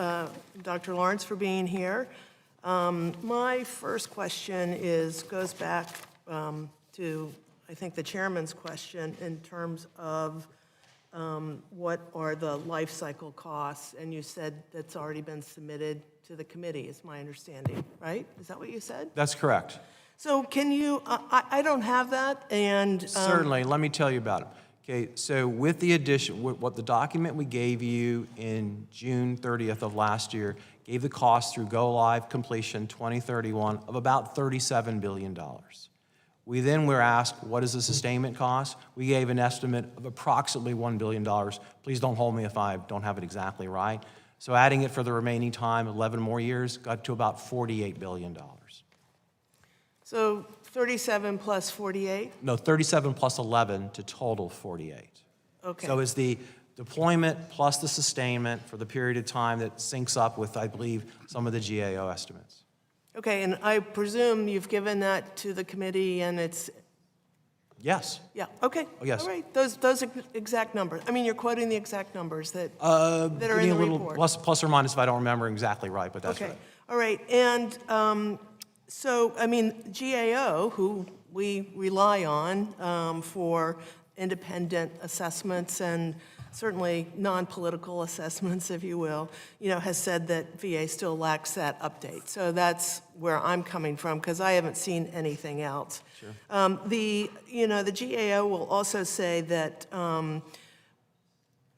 Dr. Lawrence, for being here. My first question goes back to, I think, the chairman's question in terms of what are the life cycle costs, and you said that's already been submitted to the committee, is my understanding, right? Is that what you said? That's correct. So can you, I don't have that, and Certainly, let me tell you about it. Okay, so with the addition, what the document we gave you in June 30th of last year gave the cost through go live completion 2031 of about $37 billion. We then were asked, what is the sustainment cost? We gave an estimate of approximately $1 billion. Please don't hold me if I don't have it exactly right. So adding it for the remaining time, 11 more years, got to about $48 billion. so 37 plus 48? No, 37 plus 11 to total 48. Okay. So it's the deployment plus the sustainment for the period of time that syncs up with, I believe, some of the GAO estimates. Okay, and I presume you've given that to the committee and it's, Yes. yeah, okay. Oh, yes. All right, those exact numbers. I mean, you're quoting the exact numbers that that are in Give me the a little report. plus or minus if I don't remember exactly right, but that's Okay, right. all right, and so, I mean, GAO, who we rely on for independent assessments and certainly non-political assessments, if you will, has said that VA still lacks that update. So that's where I'm coming from, because I haven't seen anything else. Sure. The GAO will also say that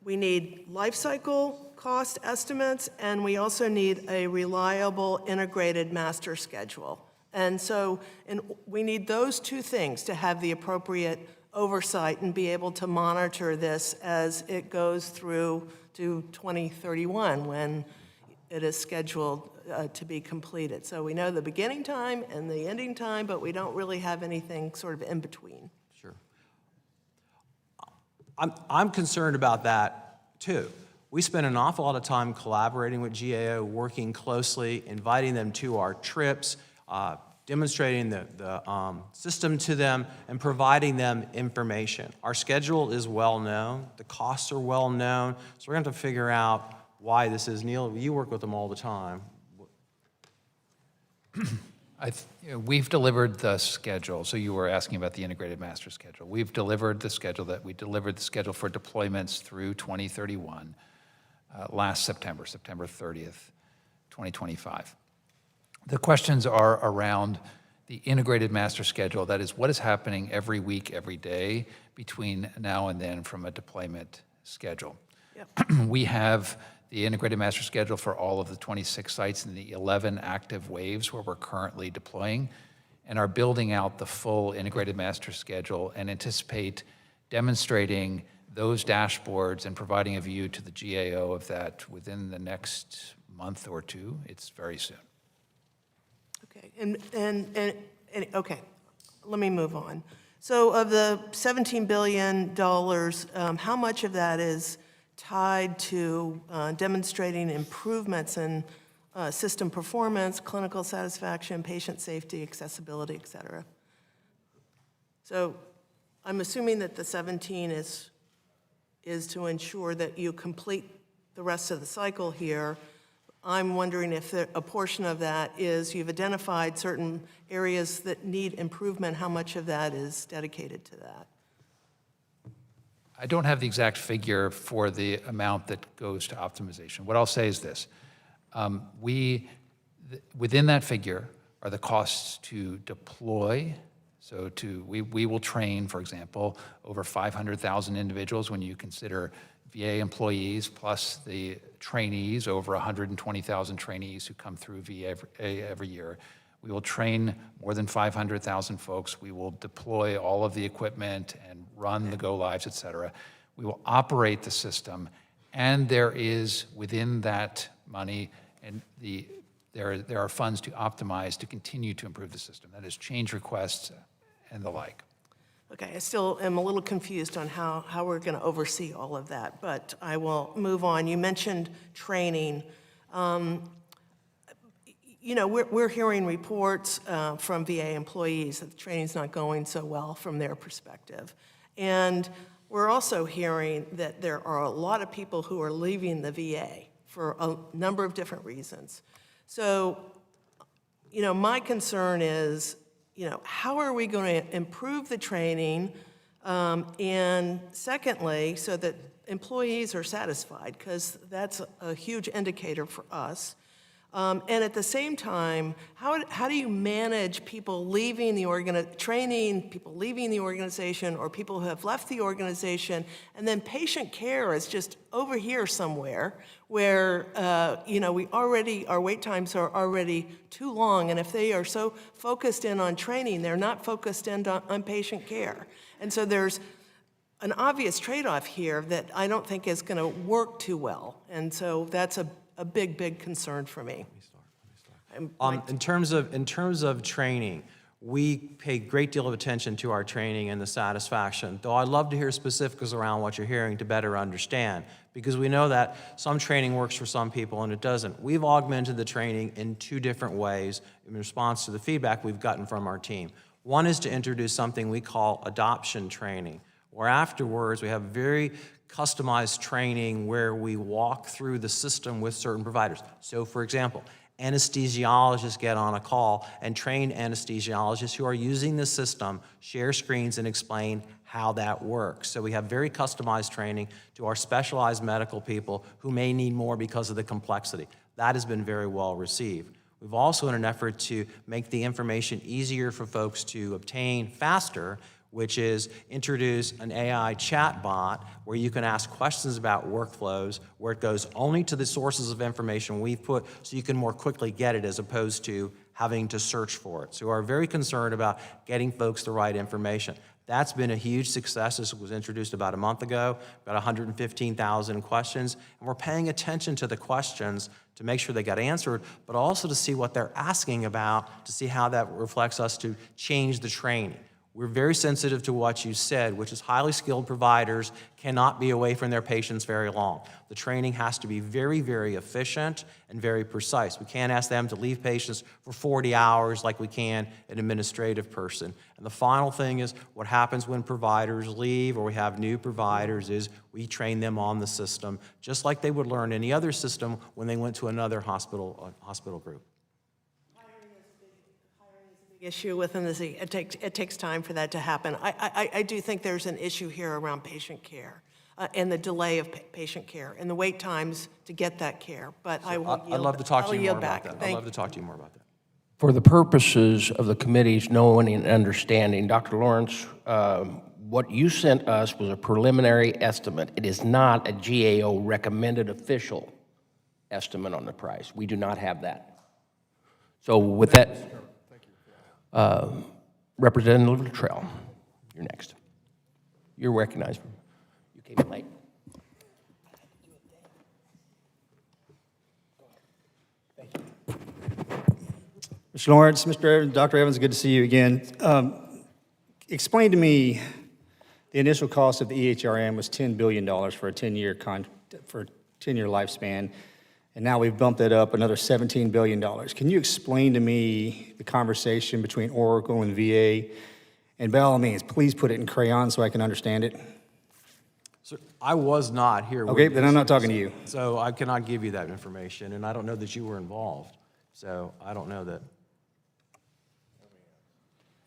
we need life cycle cost estimates, and we also need a reliable integrated master schedule. And so we need those two things to have the appropriate oversight and be able to monitor this as it goes through to 2031 when it is scheduled to be completed. So we know the beginning time and the ending time, but we don't really have anything sort of in between. Sure. I'm concerned about that too. We spend an awful lot of time collaborating with GAO, working closely, inviting them to our trips, demonstrating the system to them, and providing them information. Our schedule is well known, the costs are well known, so we're going to have to figure out why this is. Neil, you work with them all the time. We've delivered the schedule. So you were asking about the integrated master schedule. We've delivered the schedule for deployments through 2031 last September 30th, 2025. The questions are around the integrated master schedule. That is, what is happening every week, every day between now and then from a deployment schedule. Yep. We have the integrated master schedule for all of the 26 sites in the 11 active waves where we're currently deploying, and are building out the full integrated master schedule and anticipate demonstrating those dashboards and providing a view to the GAO of that within the next month or two. It's very soon. Okay, and okay, let me move on. So of the $17 billion, how much of that is tied to demonstrating improvements in system performance, clinical satisfaction, patient safety, accessibility, et cetera? So I'm assuming that the 17 is to ensure that you complete the rest of the cycle here. I'm wondering if a portion of that is you've identified certain areas that need improvement, how much of that is dedicated to that? I don't have the exact figure for the amount that goes to optimization. What I'll say is this. Within that figure are the costs to deploy. So we will train, for example, over 500,000 individuals when you consider VA employees plus the trainees, over 120,000 trainees who come through VA every year. We will train more than 500,000 folks. We will deploy all of the equipment and run the go-lives, et cetera. We will operate the system, and there is, within that money, and there are funds to optimize, to continue to improve the system. That is change requests and the like. Okay, I still am a little confused on how we're going to oversee all of that, but I will move on. You mentioned training. You know, we're hearing reports from VA employees that the training's not going so well from their perspective. And we're also hearing that there are a lot of people who are leaving the VA for a number of different reasons. So, you know, my concern is, you know, how are we going to improve the training? And secondly, so that employees are satisfied, because that's a huge indicator for us. And at the same time, how do you manage people leaving the training, people leaving the organization, or people who have left the organization, and then patient care is just over here somewhere where, you know, our wait times are already too long, and if they are so focused in on training, they're not focused in on patient care. And so there's an obvious trade-off here that I don't think is going to work too well. And so that's a big, big concern for me. In terms of training, we pay a great deal of attention to our training and the satisfaction, though I'd love to hear specifics around what you're hearing to better understand, because we know that some training works for some people and it doesn't. We've augmented the training in two different ways in response to the feedback we've gotten from our team. One is to introduce something we call adoption training, where afterwards we have very customized training where we walk through the system with certain providers. So, for example, anesthesiologists get on a call, and trained anesthesiologists who are using the system share screens and explain how that works. So we have very customized training to our specialized medical people who may need more because of the complexity. That has been very well received. We've also, in an effort to make the information easier for folks to obtain faster, which is introduce an AI chatbot where you can ask questions about workflows, where it goes only to the sources of information we've put so you can more quickly get it as opposed to having to search for it. So we're very concerned about getting folks the right information. That's been a huge success. This was introduced about a month ago, about 115,000 questions, and we're paying attention to the questions to make sure they got answered, but also to see what they're asking about, to see how that reflects us to change the training. We're very sensitive to what you said, which is highly skilled providers cannot be away from their patients very long. The training has to be very, very efficient and very precise. We can't ask them to leave patients for 40 hours like we can an administrative person. And the final thing is what happens when providers leave or we have new providers is we train them on the system, just like they would learn any other system when they went to another hospital group. Issue within the city. It takes time for that to happen. I do think there's an issue here around patient care and the delay of patient care and the wait times to get that care. But I will yield. I'd love to talk to I'll you more yield about back. that. I'd love to talk to you more about that. For the purposes of the committee's knowing and understanding, Dr. Lawrence, what you sent us was a preliminary estimate. It is not a GAO recommended official estimate on the price. We do not have that. So with that, Representative Luttrell, you're next. You're recognized. You came in late. Mr. Lawrence, Mr. Evans, Dr. Evans, good to see you again. Explain to me, the initial cost of the EHRM was $10 billion for a 10-year lifespan, and now we've bumped it up another $17 billion. Can you explain to me the conversation between Oracle and VA? And by all means, please put it in crayon so I can understand it. So I was not here. Okay, with then this, I'm not talking to you. So I cannot give you that information, and I don't know that you were involved. So I don't know that.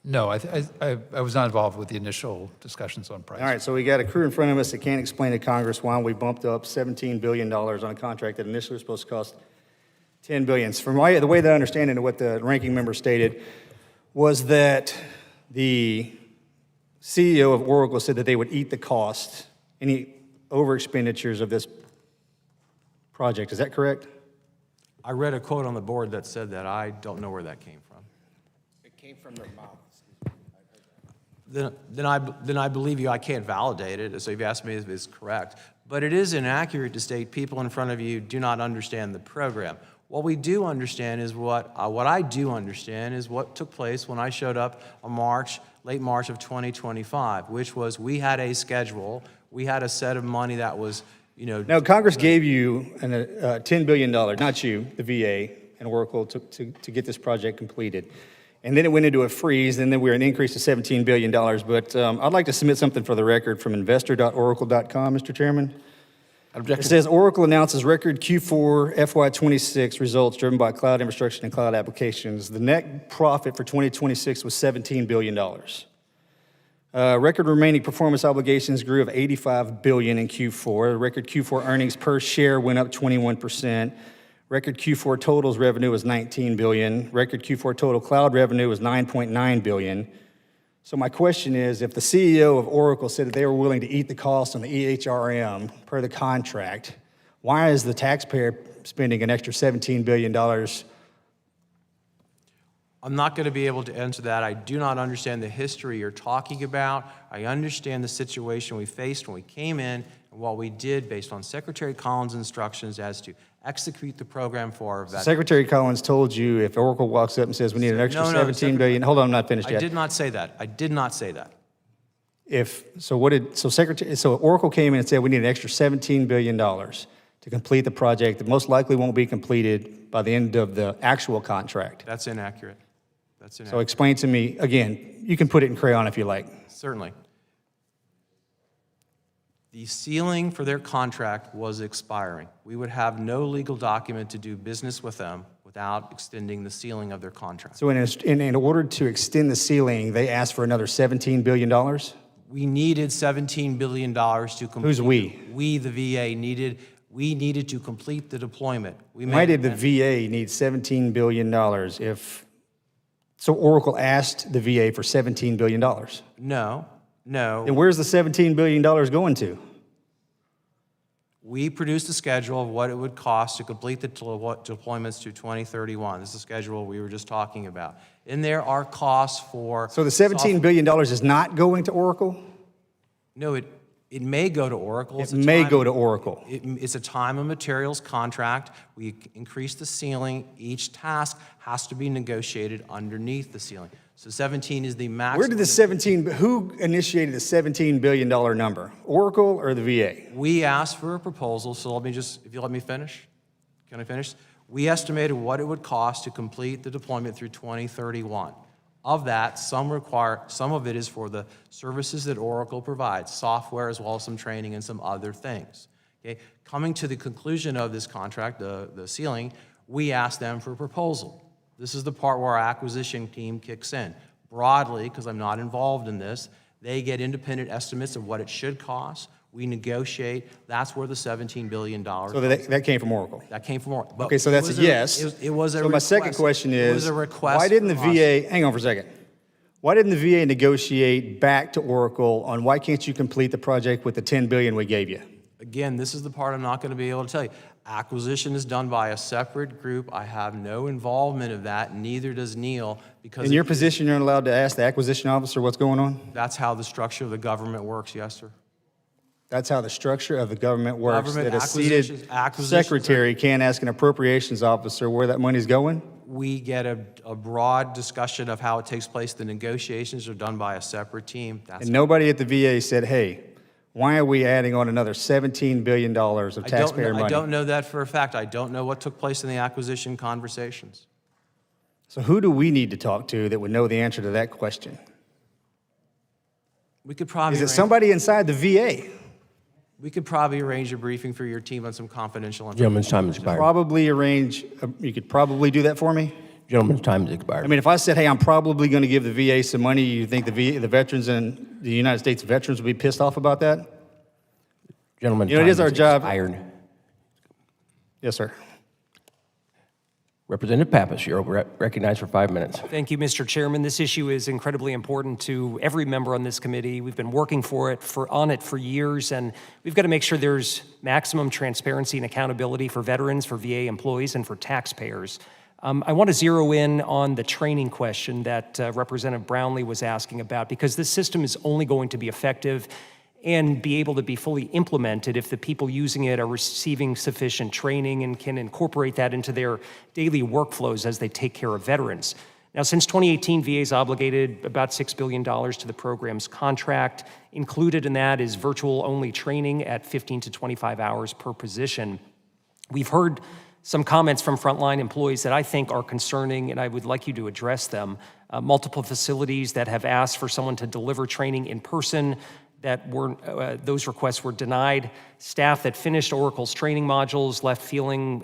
No, I was not involved with the initial discussions on price. All right, so we got a crew in front of us that can't explain to Congress why we bumped up $17 billion on a contract that initially was supposed to cost $10 billion. From the way that I understand it and what the ranking member stated was that the CEO of Oracle said that they would eat the cost, any over expenditures of this project. Is that correct? I read a quote on the board that said that. I don't know where that came from. It came from their mouth. Then I believe you. I can't validate it, so if you ask me if it's correct. But it is inaccurate to state people in front of you do not understand the program. What we do understand is what I do understand is what took place when I showed up on late March of 2025, which was we had a schedule, we had a set of money that was, Now, Congress gave you $10 billion, not you, the VA and Oracle, to get this project completed. And then it went into a freeze, and then we were an increase of $17 billion. But I'd like to submit something for the record from investor.oracle.com, Mr. Chairman. It says Oracle announces record Q4 FY26 results driven by cloud infrastructure and cloud applications. The net profit for 2026 was $17 billion. Record remaining performance obligations grew of $85 billion in Q4. Record Q4 earnings per share went up 21%. Record Q4 totals revenue was $19 billion. Record Q4 total cloud revenue was $9.9 billion. So my question is, if the CEO of Oracle said that they were willing to eat the cost on the EHRM per the contract, why is the taxpayer spending an extra $17 billion? I'm not going to be able to answer that. I do not understand the history you're talking about. I understand the situation we faced when we came in and what we did based on Secretary Collins' instructions as to execute the program for our veterans. Secretary Collins told you if Oracle walks up and says we need an extra $17 billion. Hold on, I'm not finished yet. I did not say that. I did not say that. So Oracle came in and said we need an extra $17 billion to complete the project that most likely won't be completed by the end of the actual contract. That's inaccurate. So explain to me, again, you can put it in crayon if you like. Certainly. The ceiling for their contract was expiring. We would have no legal document to do business with them without extending the ceiling of their contract. So in order to extend the ceiling, they asked for another $17 billion? We needed $17 billion to complete. Who's we? We, the VA, needed to complete the deployment. Why did the VA need $17 billion so Oracle asked the VA for $17 billion? No. And where's the $17 billion going to? We produced a schedule of what it would cost to complete the deployments to 2031. This is the schedule we were just talking about. In there are costs for. So the $17 billion is not going to Oracle? No, it may go to Oracle. It may go to Oracle. It's a time and materials contract. We increase the ceiling. Each task has to be negotiated underneath the ceiling. So 17 is the maximum. Where did who initiated the $17 billion number? Oracle or the VA? We asked for a proposal, so if you let me finish. Can I finish? We estimated what it would cost to complete the deployment through 2031. Of that, some of it is for the services that Oracle provides, software as well as some training and some other things. Okay? Coming to the conclusion of this contract, the ceiling, we asked them for a proposal. This is the part where our acquisition team kicks in. Broadly, because I'm not involved in this, they get independent estimates of what it should cost. We negotiate. That's where the $17 billion. So that came from Oracle? That came from Oracle. But Okay, so that's a yes. It was a So my second request. question It was is, a request why didn't the from us. VA, hang on for a second, why didn't the VA negotiate back to Oracle on why can't you complete the project with the $10 billion we gave you? Again, this is the part I'm not going to be able to tell you. Acquisition is done by a separate group. I have no involvement of that, neither does Neil, because In your position, you're not allowed to ask the acquisition officer what's going on? that's how the structure of the government works, yes, sir. That's how the structure of the government works, Government that a seated acquisitions secretary can't ask an appropriations officer where that money's going? We get a broad discussion of how it takes place. The negotiations are done by a separate team. That's And nobody at the VA said, hey, why are we adding on another $17 billion of taxpayer money? I don't know that for a fact. I don't know what took place in the acquisition conversations. So who do we need to talk to that would know the answer to that question? We could probably Is it somebody inside the VA? We could probably arrange a briefing for your team on some confidential information. Gentleman's time has expired. You could probably do that for me? Gentleman's time has expired. I mean, if I said, hey, I'm probably going to give the VA some money, you think the veterans and the United States veterans would be pissed off about that? Gentleman's You know, it time is our has job. expired. Yes, sir. Representative Pappas, you're recognized for 5 minutes. Thank you, Mr. Chairman. This issue is incredibly important to every member on this committee. We've been working on it for years, and we've got to make sure there's maximum transparency and accountability for veterans, for VA employees, and for taxpayers. I want to zero in on the training question that Representative Brownlee was asking about, because this system is only going to be effective and be able to be fully implemented if the people using it are receiving sufficient training and can incorporate that into their daily workflows as they take care of veterans. Now, since 2018, VA's obligated about $6 billion to the program's contract. Included in that is virtual-only training at 15 to 25 hours per position. We've heard some comments from frontline employees that I think are concerning, and I would like you to address them. Multiple facilities that have asked for someone to deliver training in person, those requests were denied. Staff that finished Oracle's training modules left feeling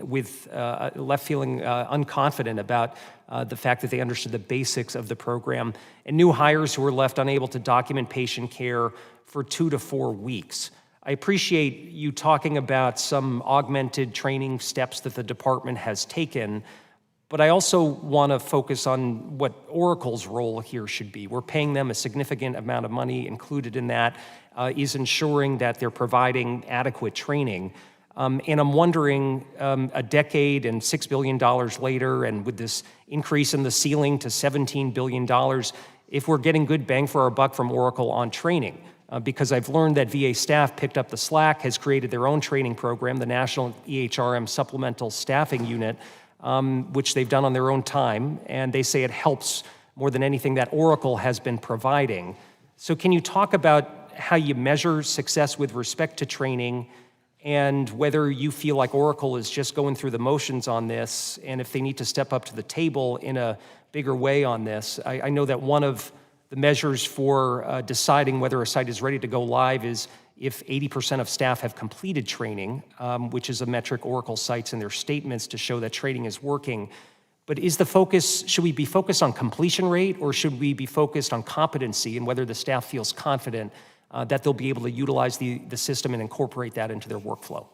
unconfident about the fact that they understood the basics of the program, and new hires who were left unable to document patient care for 2 to 4 weeks. I appreciate you talking about some augmented training steps that the department has taken, but I also want to focus on what Oracle's role here should be. We're paying them a significant amount of money. Included in that is ensuring that they're providing adequate training. And I'm wondering, a decade and $6 billion later, and with this increase in the ceiling to $17 billion, if we're getting good bang for our buck from Oracle on training. Because I've learned that VA staff picked up the slack, has created their own training program, the National EHRM Supplemental Staffing Unit, which they've done on their own time, and they say it helps more than anything that Oracle has been providing. So can you talk about how you measure success with respect to training, and whether you feel like Oracle is just going through the motions on this, and if they need to step up to the table in a bigger way on this? I know that one of the measures for deciding whether a site is ready to go live is if 80% of staff have completed training, which is a metric Oracle cites in their statements to show that training is working. But is the focus, should we be focused on completion rate, or should we be focused on competency and whether the staff feels confident that they'll be able to utilize the system and incorporate that into their workflow?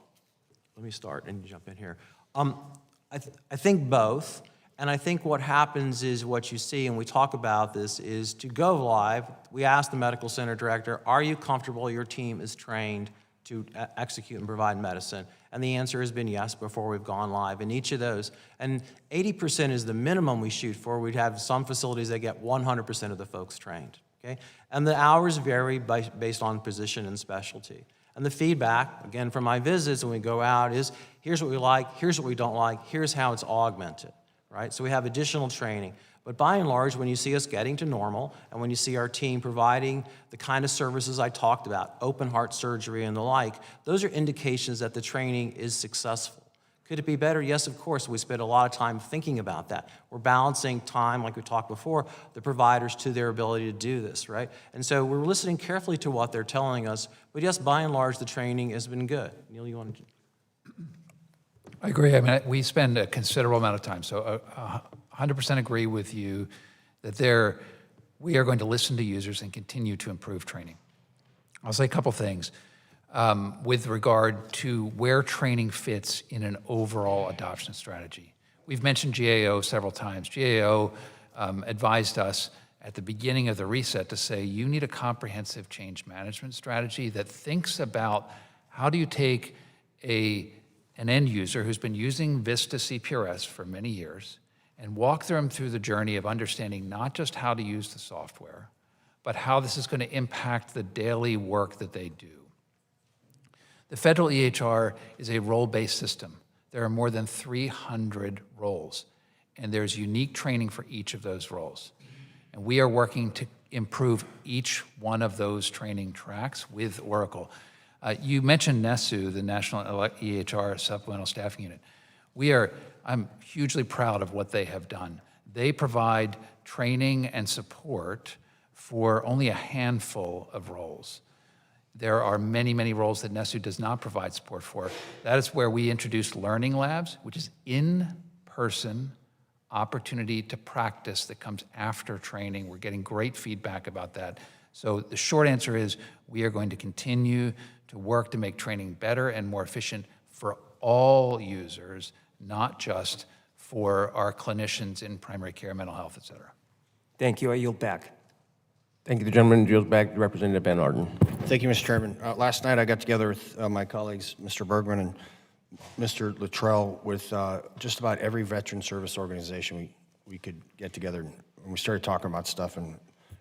Let me start and jump in here. I think both. And I think what happens is what you see, and we talk about this, is to go live, we ask the medical center director, are you comfortable your team is trained to execute and provide medicine? And the answer has been yes before we've gone live in each of those. And 80% is the minimum we shoot for. We'd have some facilities that get 100% of the folks trained, okay? And the hours vary based on position and specialty. And the feedback, again, from my visits when we go out is, here's what we like, here's what we don't like, here's how it's augmented, right? So we have additional training. But by and large, when you see us getting to normal, and when you see our team providing the kind of services I talked about, open heart surgery and the like, those are indications that the training is successful. Could it be better? Yes, of course. We spend a lot of time thinking about that. We're balancing time, like we talked before, the providers to their ability to do this, right? And so we're listening carefully to what they're telling us. But yes, by and large, the training has been good. Neil, you want to? I agree. I mean, we spend a considerable amount of time, so 100% agree with you that we are going to listen to users and continue to improve training. I'll say a couple things with regard to where training fits in an overall adoption strategy. We've mentioned GAO several times. GAO advised us at the beginning of the reset to say, you need a comprehensive change management strategy that thinks about how do you take an end user who's been using Vista CPRS for many years and walk them through the journey of understanding not just how to use the software, but how this is going to impact the daily work that they do. The federal EHR is a role-based system. There are more than 300 roles, and there's unique training for each of those roles. And we are working to improve each one of those training tracks with Oracle. You mentioned NESU, the National EHR Supplemental Staffing Unit. I'm hugely proud of what they have done. They provide training and support for only a handful of roles. There are many, many roles that NESU does not provide support for. That is where we introduced Learning Labs, which is in-person opportunity to practice that comes after training. We're getting great feedback about that. So the short answer is we are going to continue to work to make training better and more efficient for all users, not just for our clinicians in primary care, mental health, et cetera. Thank you. I yield back. Thank you. The gentleman yields back to Representative Van Arden. Thank you, Mr. Chairman. Last night I got together with my colleagues, Mr. Bergman and Mr. Luttrell, with just about every veteran service organization we could get together, and we started talking about stuff and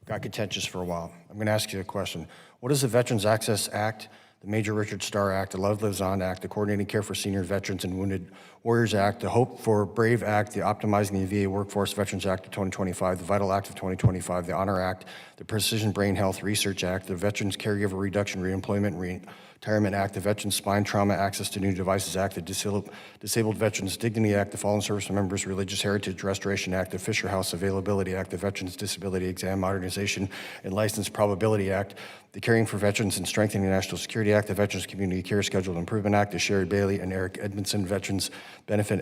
got contentious for a while. I'm going to ask you a question. What is the Veterans Access Act, the Major Richard Starr Act, the Love Lives On Act, the Coordinating Care for Senior Veterans and Wounded Warriors Act, the Hope for Brave Act, the Optimizing the VA Workforce Veterans Act of 2025, the Vital Act of 2025, the Honor Act, the Precision Brain Health Research Act, the Veterans Caregiver Reduction, Reemployment, Retirement Act, the Veterans Spine Trauma Access to New Devices Act, the Disabled Veterans Dignity Act, the Fallen Service Members Religious Heritage Restoration Act, the Fisher House Availability Act, the Veterans Disability Exam Modernization and License Probability Act, the Caring for Veterans and Strengthening National Security Act, the Veterans Community Care Schedule Improvement Act, the Sherry Bailey and Eric Edmondson Veterans Benefit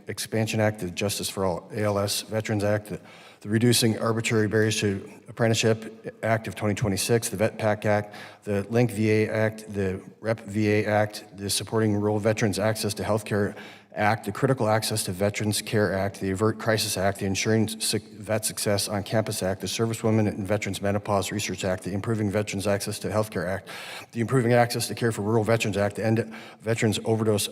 Expansion Act, the Justice for All ALS Veterans Act, the Reducing Arbitrary Barriers to Apprenticeship Act of 2026, the Vet PAC Act, the Link VA Act, the Rep VA Act, the Supporting Rural Veterans Access to Healthcare Act, the Critical Access to Veterans Care Act, the Avert Crisis Act, the Ensuring Vet Success on Campus Act, the Servicewomen and Veterans Menopause Research Act, the Improving Veterans Access to Healthcare Act, the Improving Access to Care for Rural Veterans Act, the End Veterans Overdose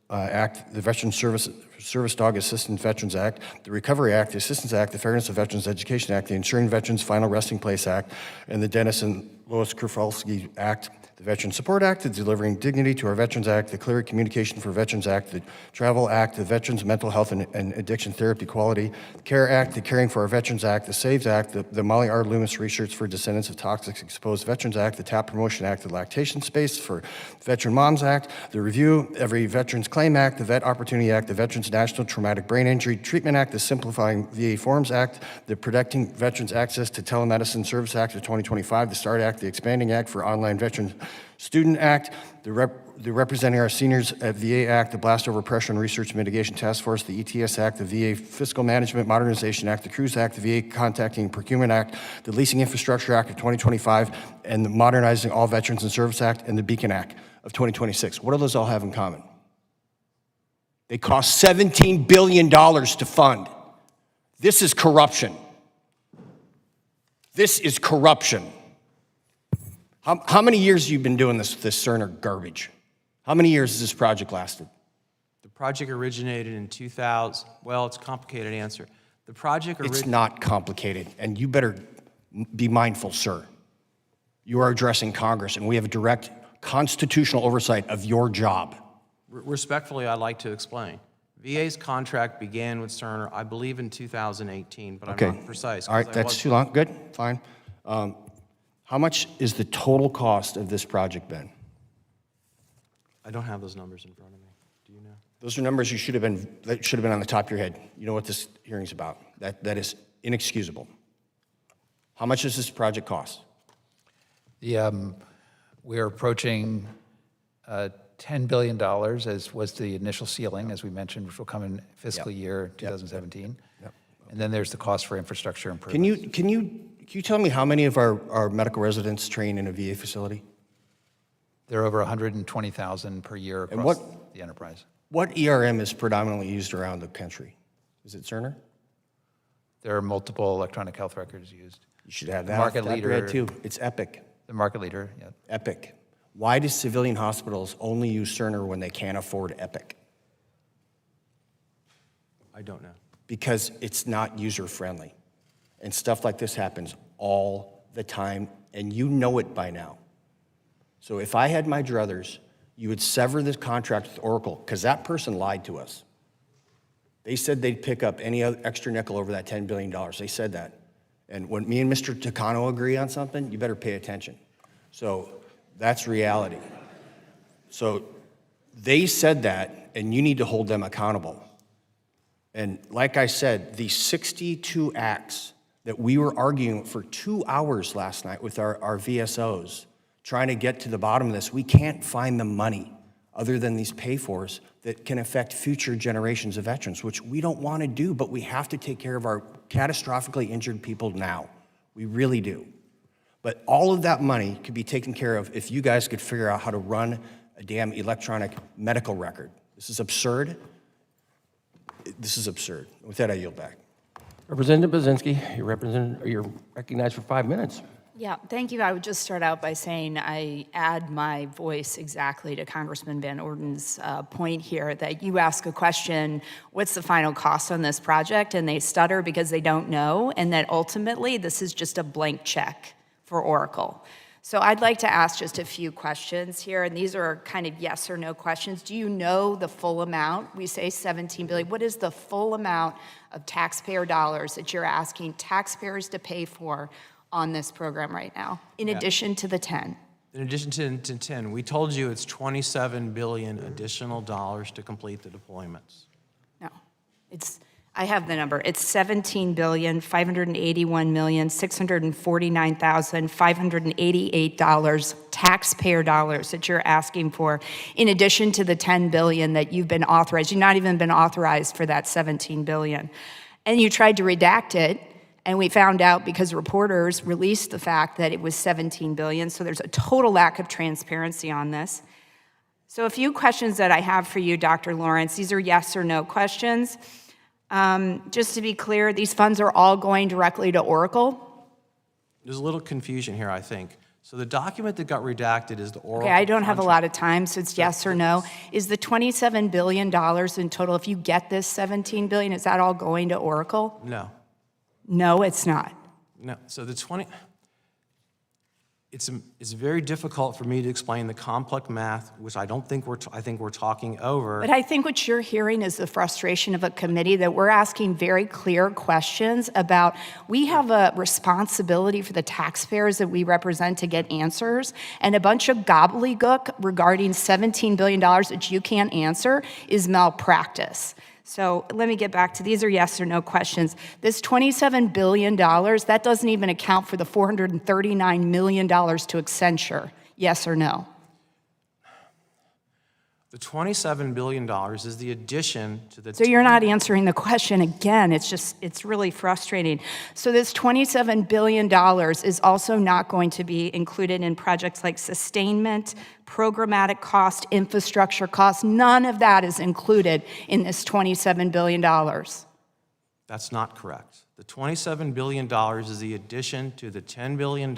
Act, the Veterans Service Dog Assistance Veterans Act, the Recovery Act, the Assistance Act, the Fairness of Veterans Education Act, the Ensuring Veterans Final Resting Place Act, and the Dennis and Lois Krafalski Act, the Veteran Support Act, the Delivering Dignity to Our Veterans Act, the Clear Communication for Veterans Act, the Travel Act, the Veterans Mental Health and Addiction Therapy Quality Care Act, the Caring for Our Veterans Act, the SAVES Act, the Molly R. Loomis Research for Descendants of Toxic Exposed Veterans Act, the TAP Promotion Act, the Lactation Space for Veteran Moms Act, the Review Every Veterans Claim Act, the Vet Opportunity Act, the Veterans National Traumatic Brain Injury Treatment Act, the Simplifying VA Forms Act, the Protecting Veterans Access to Telemedicine Service Act of 2025, the START Act, the Expanding Act for Online Veterans Student Act, the Representing Our Seniors at VA Act, the Blast Over Pressure and Research Mitigation Task Force, the ETS Act, the VA Fiscal Management Modernization Act, the CRUISE Act, the VA Contacting and Procurement Act, the Leasing Infrastructure Act of 2025, and the Modernizing All Veterans and Service Act, and the Beacon Act of 2026. What do those all have in common? They cost $17 billion to fund. This is corruption. This is corruption. How many years have you been doing this Cerner garbage? How many years has this project lasted? The project originated in 2000, well, it's a complicated answer. The project It's not complicated, and you better be mindful, sir. You are addressing Congress, and we have a direct constitutional oversight of your job. Respectfully, I'd like to explain. VA's contract began with Cerner, I believe, in 2018, but Okay. I'm not precise. All right, 'cause I that's was- too long. Good, fine. How much is the total cost of this project been? I don't have those numbers in front of me. Do you know? Those are numbers that should have been on the top of your head. You know what this hearing's about. That is inexcusable. How much does this project cost? We're approaching $10 billion, as was the initial ceiling, as we mentioned, which will come in fiscal year 2017. And then there's the cost for infrastructure improvements. Can you tell me how many of our medical residents train in a VA facility? There are over 120,000 per year And across the enterprise. What ERM is predominantly used around the country? Is it Cerner? There are multiple electronic health records used. You should have The that. market off the top of your leader- head, too. It's Epic. The market leader, yeah. Epic. Why do civilian hospitals only use Cerner when they can't afford Epic? I don't know. Because it's not user-friendly. And stuff like this happens all the time, and you know it by now. So if I had my druthers, you would sever this contract with Oracle, because that person lied to us. They said they'd pick up any other extra nickel over that $10 billion. They said that. And when me and Mr. Takano agree on something, you better pay attention. So that's reality. So they said that, and you need to hold them accountable. And like I said, the 62 acts that we were arguing for 2 hours last night with our VSOs, trying to get to the bottom of this, we can't find the money other than these pay-fors that can affect future generations of veterans, which we don't want to do, but we have to take care of our catastrophically injured people now. We really do. But all of that money could be taken care of if you guys could figure out how to run a damn electronic medical record. This is absurd. This is absurd. With that, I yield back. Representative Bazinski, you're recognized for 5 minutes. Yeah, thank you. I would just start out by saying I add my voice exactly to Congressman Van Orden's point here that you ask a question, what's the final cost on this project? And they stutter because they don't know, and that ultimately this is just a blank check for Oracle. So I'd like to ask just a few questions here, and these are kind of yes or no questions. Do you know the full amount? We say $17 billion. What is the full amount of taxpayer dollars that you're asking taxpayers to pay for on this program right now, in addition to the 10? In addition to 10, we told you it's $27 billion additional dollars to complete the deployments. No, I have the number. It's $17,581,649,588 taxpayer dollars that you're asking for, in addition to the $10 billion that you've been authorized. You've not even been authorized for that $17 billion. And you tried to redact it, and we found out because reporters released the fact that it was $17 billion, so there's a total lack of transparency on this. So a few questions that I have for you, Dr. Lawrence. These are yes or no questions. Just to be clear, these funds are all going directly to Oracle? There's a little confusion here, I think. So the document that got redacted is the Oracle Okay, I don't have a contract. lot of time, so it's yes or no. Is the $27 billion in total, if you get this $17 billion, is that all going to Oracle? No. No, it's not. No, so it's very difficult for me to explain the complex math, which I think we're talking over. But I think what you're hearing is the frustration of a committee that we're asking very clear questions about. We have a responsibility for the taxpayers that we represent to get answers, and a bunch of gobbledygook regarding $17 billion that you can't answer is malpractice. So let me get back to these are yes or no questions. This $27 billion, that doesn't even account for the $439 million to Accenture. Yes or no? The $27 billion is the addition to the... So you're not answering the question again. It's really frustrating. So this $27 billion is also not going to be included in projects like sustainment, programmatic cost, infrastructure cost. None of that is included in this $27 billion. That's not correct. The $27 billion is the addition to the $10 billion.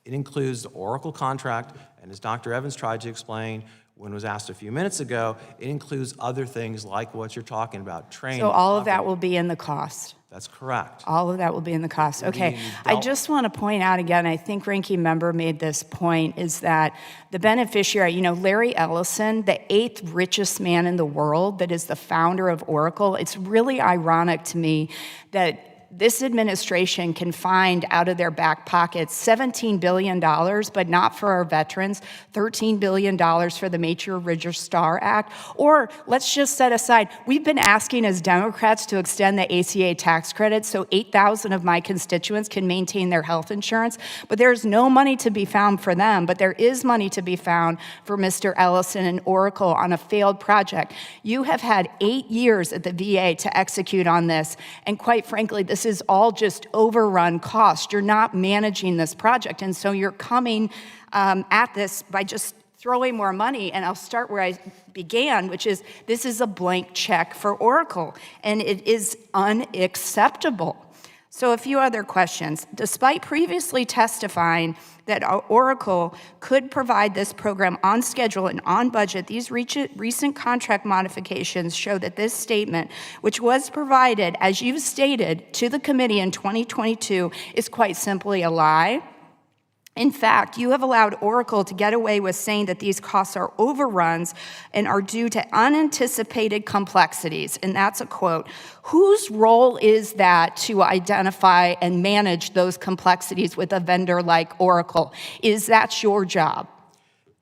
It includes the Oracle contract, and as Dr. Evans tried to explain when was asked a few minutes ago, it includes other things like what you're talking about, training. So all of that will be in the cost? That's correct. All of that will be in the cost. Okay. Indeed. I just want to point out again, I think Ranking Member made this point, is that the beneficiary, Larry Ellison, the 8th richest man in the world that is the founder of Oracle, it's really ironic to me that this administration can find out of their back pockets $17 billion, but not for our veterans, $13 billion for the Major Ridger Star Act. Or let's just set aside, we've been asking as Democrats to extend the ACA tax credit so 8,000 of my constituents can maintain their health insurance, but there's no money to be found for them, but there is money to be found for Mr. Ellison and Oracle on a failed project. You have had 8 years at the VA to execute on this, and quite frankly, this is all just overrun cost. You're not managing this project, and so you're coming at this by just throwing more money, and I'll start where I began, which is this is a blank check for Oracle, and it is unacceptable. So a few other questions. Despite previously testifying that Oracle could provide this program on schedule and on budget, these recent contract modifications show that this statement, which was provided, as you've stated, to the committee in 2022, is quite simply a lie. In fact, you have allowed Oracle to get away with saying that these costs are overruns and are due to unanticipated complexities, and that's a quote. Whose role is that to identify and manage those complexities with a vendor like Oracle? Is that your job?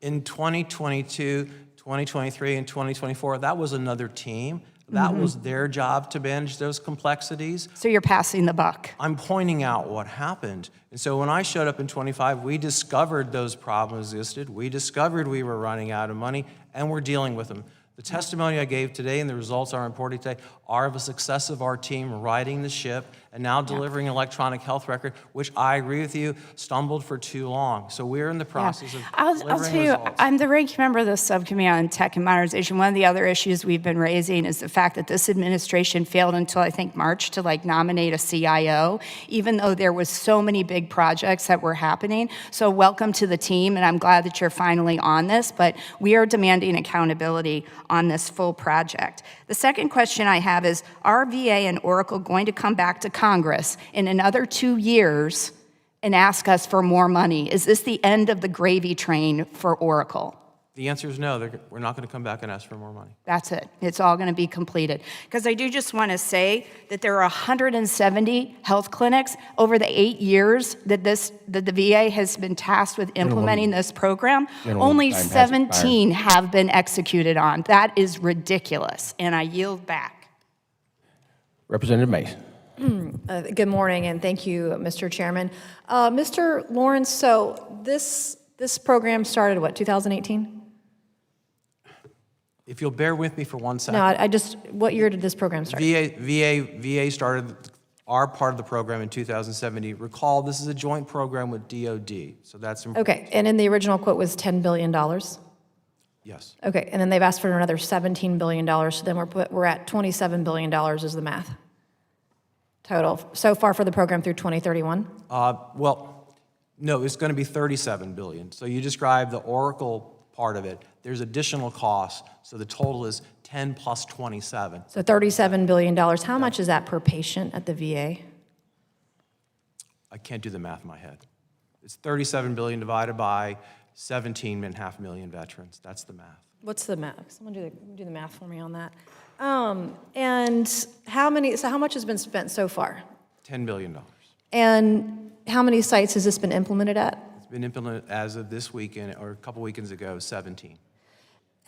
In 2022, 2023, and 2024, that was another team. That was their job to manage those complexities. So you're passing the buck. I'm pointing out what happened. And so when I showed up in 25, we discovered those problems existed. We discovered we were running out of money, and we're dealing with them. The testimony I gave today and the results I'm reporting today are of a success of our team riding the ship and now delivering an electronic health record, which I agree with you, stumbled for too long. So we're in the process of delivering I'll tell you, results. I'm the ranking member of the subcommittee on tech and modernization. One of the other issues we've been raising is the fact that this administration failed until I think March to nominate a CIO, even though there was so many big projects that were happening. So welcome to the team, and I'm glad that you're finally on this, but we are demanding accountability on this full project. The second question I have is, are VA and Oracle going to come back to Congress in another 2 years and ask us for more money? Is this the end of the gravy train for Oracle? The answer is no. We're not going to come back and ask for more money. That's it. It's all going to be completed. Because I do just want to say that there are 170 health clinics over the 8 years that the VA has been tasked with implementing this program. Only 17 have been executed on. That is ridiculous. And I yield back. Representative Mace. Good morning, and thank you, Mr. Chairman. Mr. Lawrence, so this program started, 2018? If you'll bear with me for 1 second. No, what year did this program start? VA started our part of the program in 2017. Recall, this is a joint program with DOD, so that's important. Okay, and in the original quote was $10 billion? Yes. Okay, and then they've asked for another $17 billion, so then we're at $27 billion is the math total so far for the program through 2031? Well, no, it's going to be $37 billion. So you described the Oracle part of it. There's additional costs, so the total is 10 plus 27. So $37 billion. How much is that per patient at the VA? I can't do the math in my head. It's $37 billion divided by 17.5 million veterans. That's the math. What's the math? Someone do the math for me on that. And how much has been spent so far? $10 billion. And how many sites has this been implemented at? It's been implemented as of this weekend, or a couple weekends ago, 17.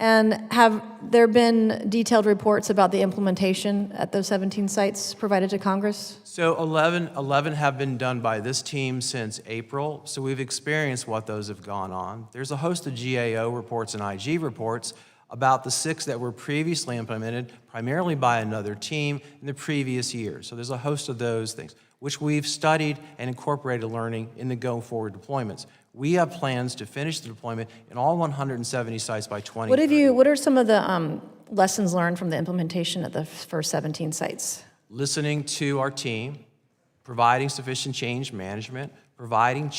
And have there been detailed reports about the implementation at those 17 sites provided to Congress? So 11 have been done by this team since April, so we've experienced what those have gone on. There's a host of GAO reports and IG reports about the 6 that were previously implemented, primarily by another team in the previous year. So there's a host of those things, which we've studied and incorporated learning in the go-forward deployments. We have plans to finish the deployment in all 170 sites by 2030. What are some of the lessons learned from the implementation at the first 17 sites? Listening to our team, providing sufficient change management, providing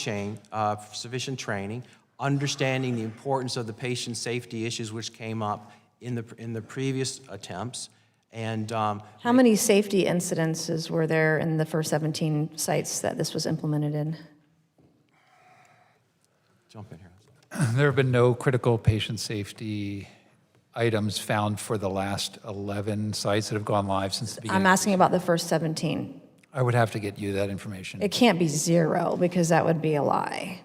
sufficient training, understanding the importance of the patient safety issues which came up in the previous attempts, and How many safety incidences were there in the first 17 sites that this was implemented in? jump in here. There have been no critical patient safety items found for the last 11 sites that have gone live since the beginning. I'm asking about the first 17. I would have to get you that information. It can't be 0 because that would be a lie.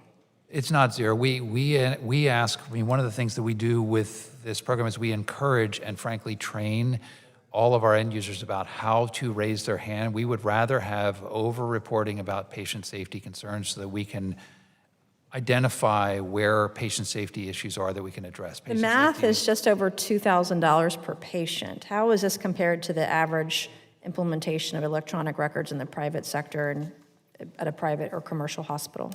It's not 0. We ask, one of the things that we do with this program is we encourage and frankly train all of our end users about how to raise their hand. We would rather have over-reporting about patient safety concerns so that we can identify where patient safety issues are that we can address. The math is just over $2,000 per patient. How is this compared to the average implementation of electronic records in the private sector and at a private or commercial hospital?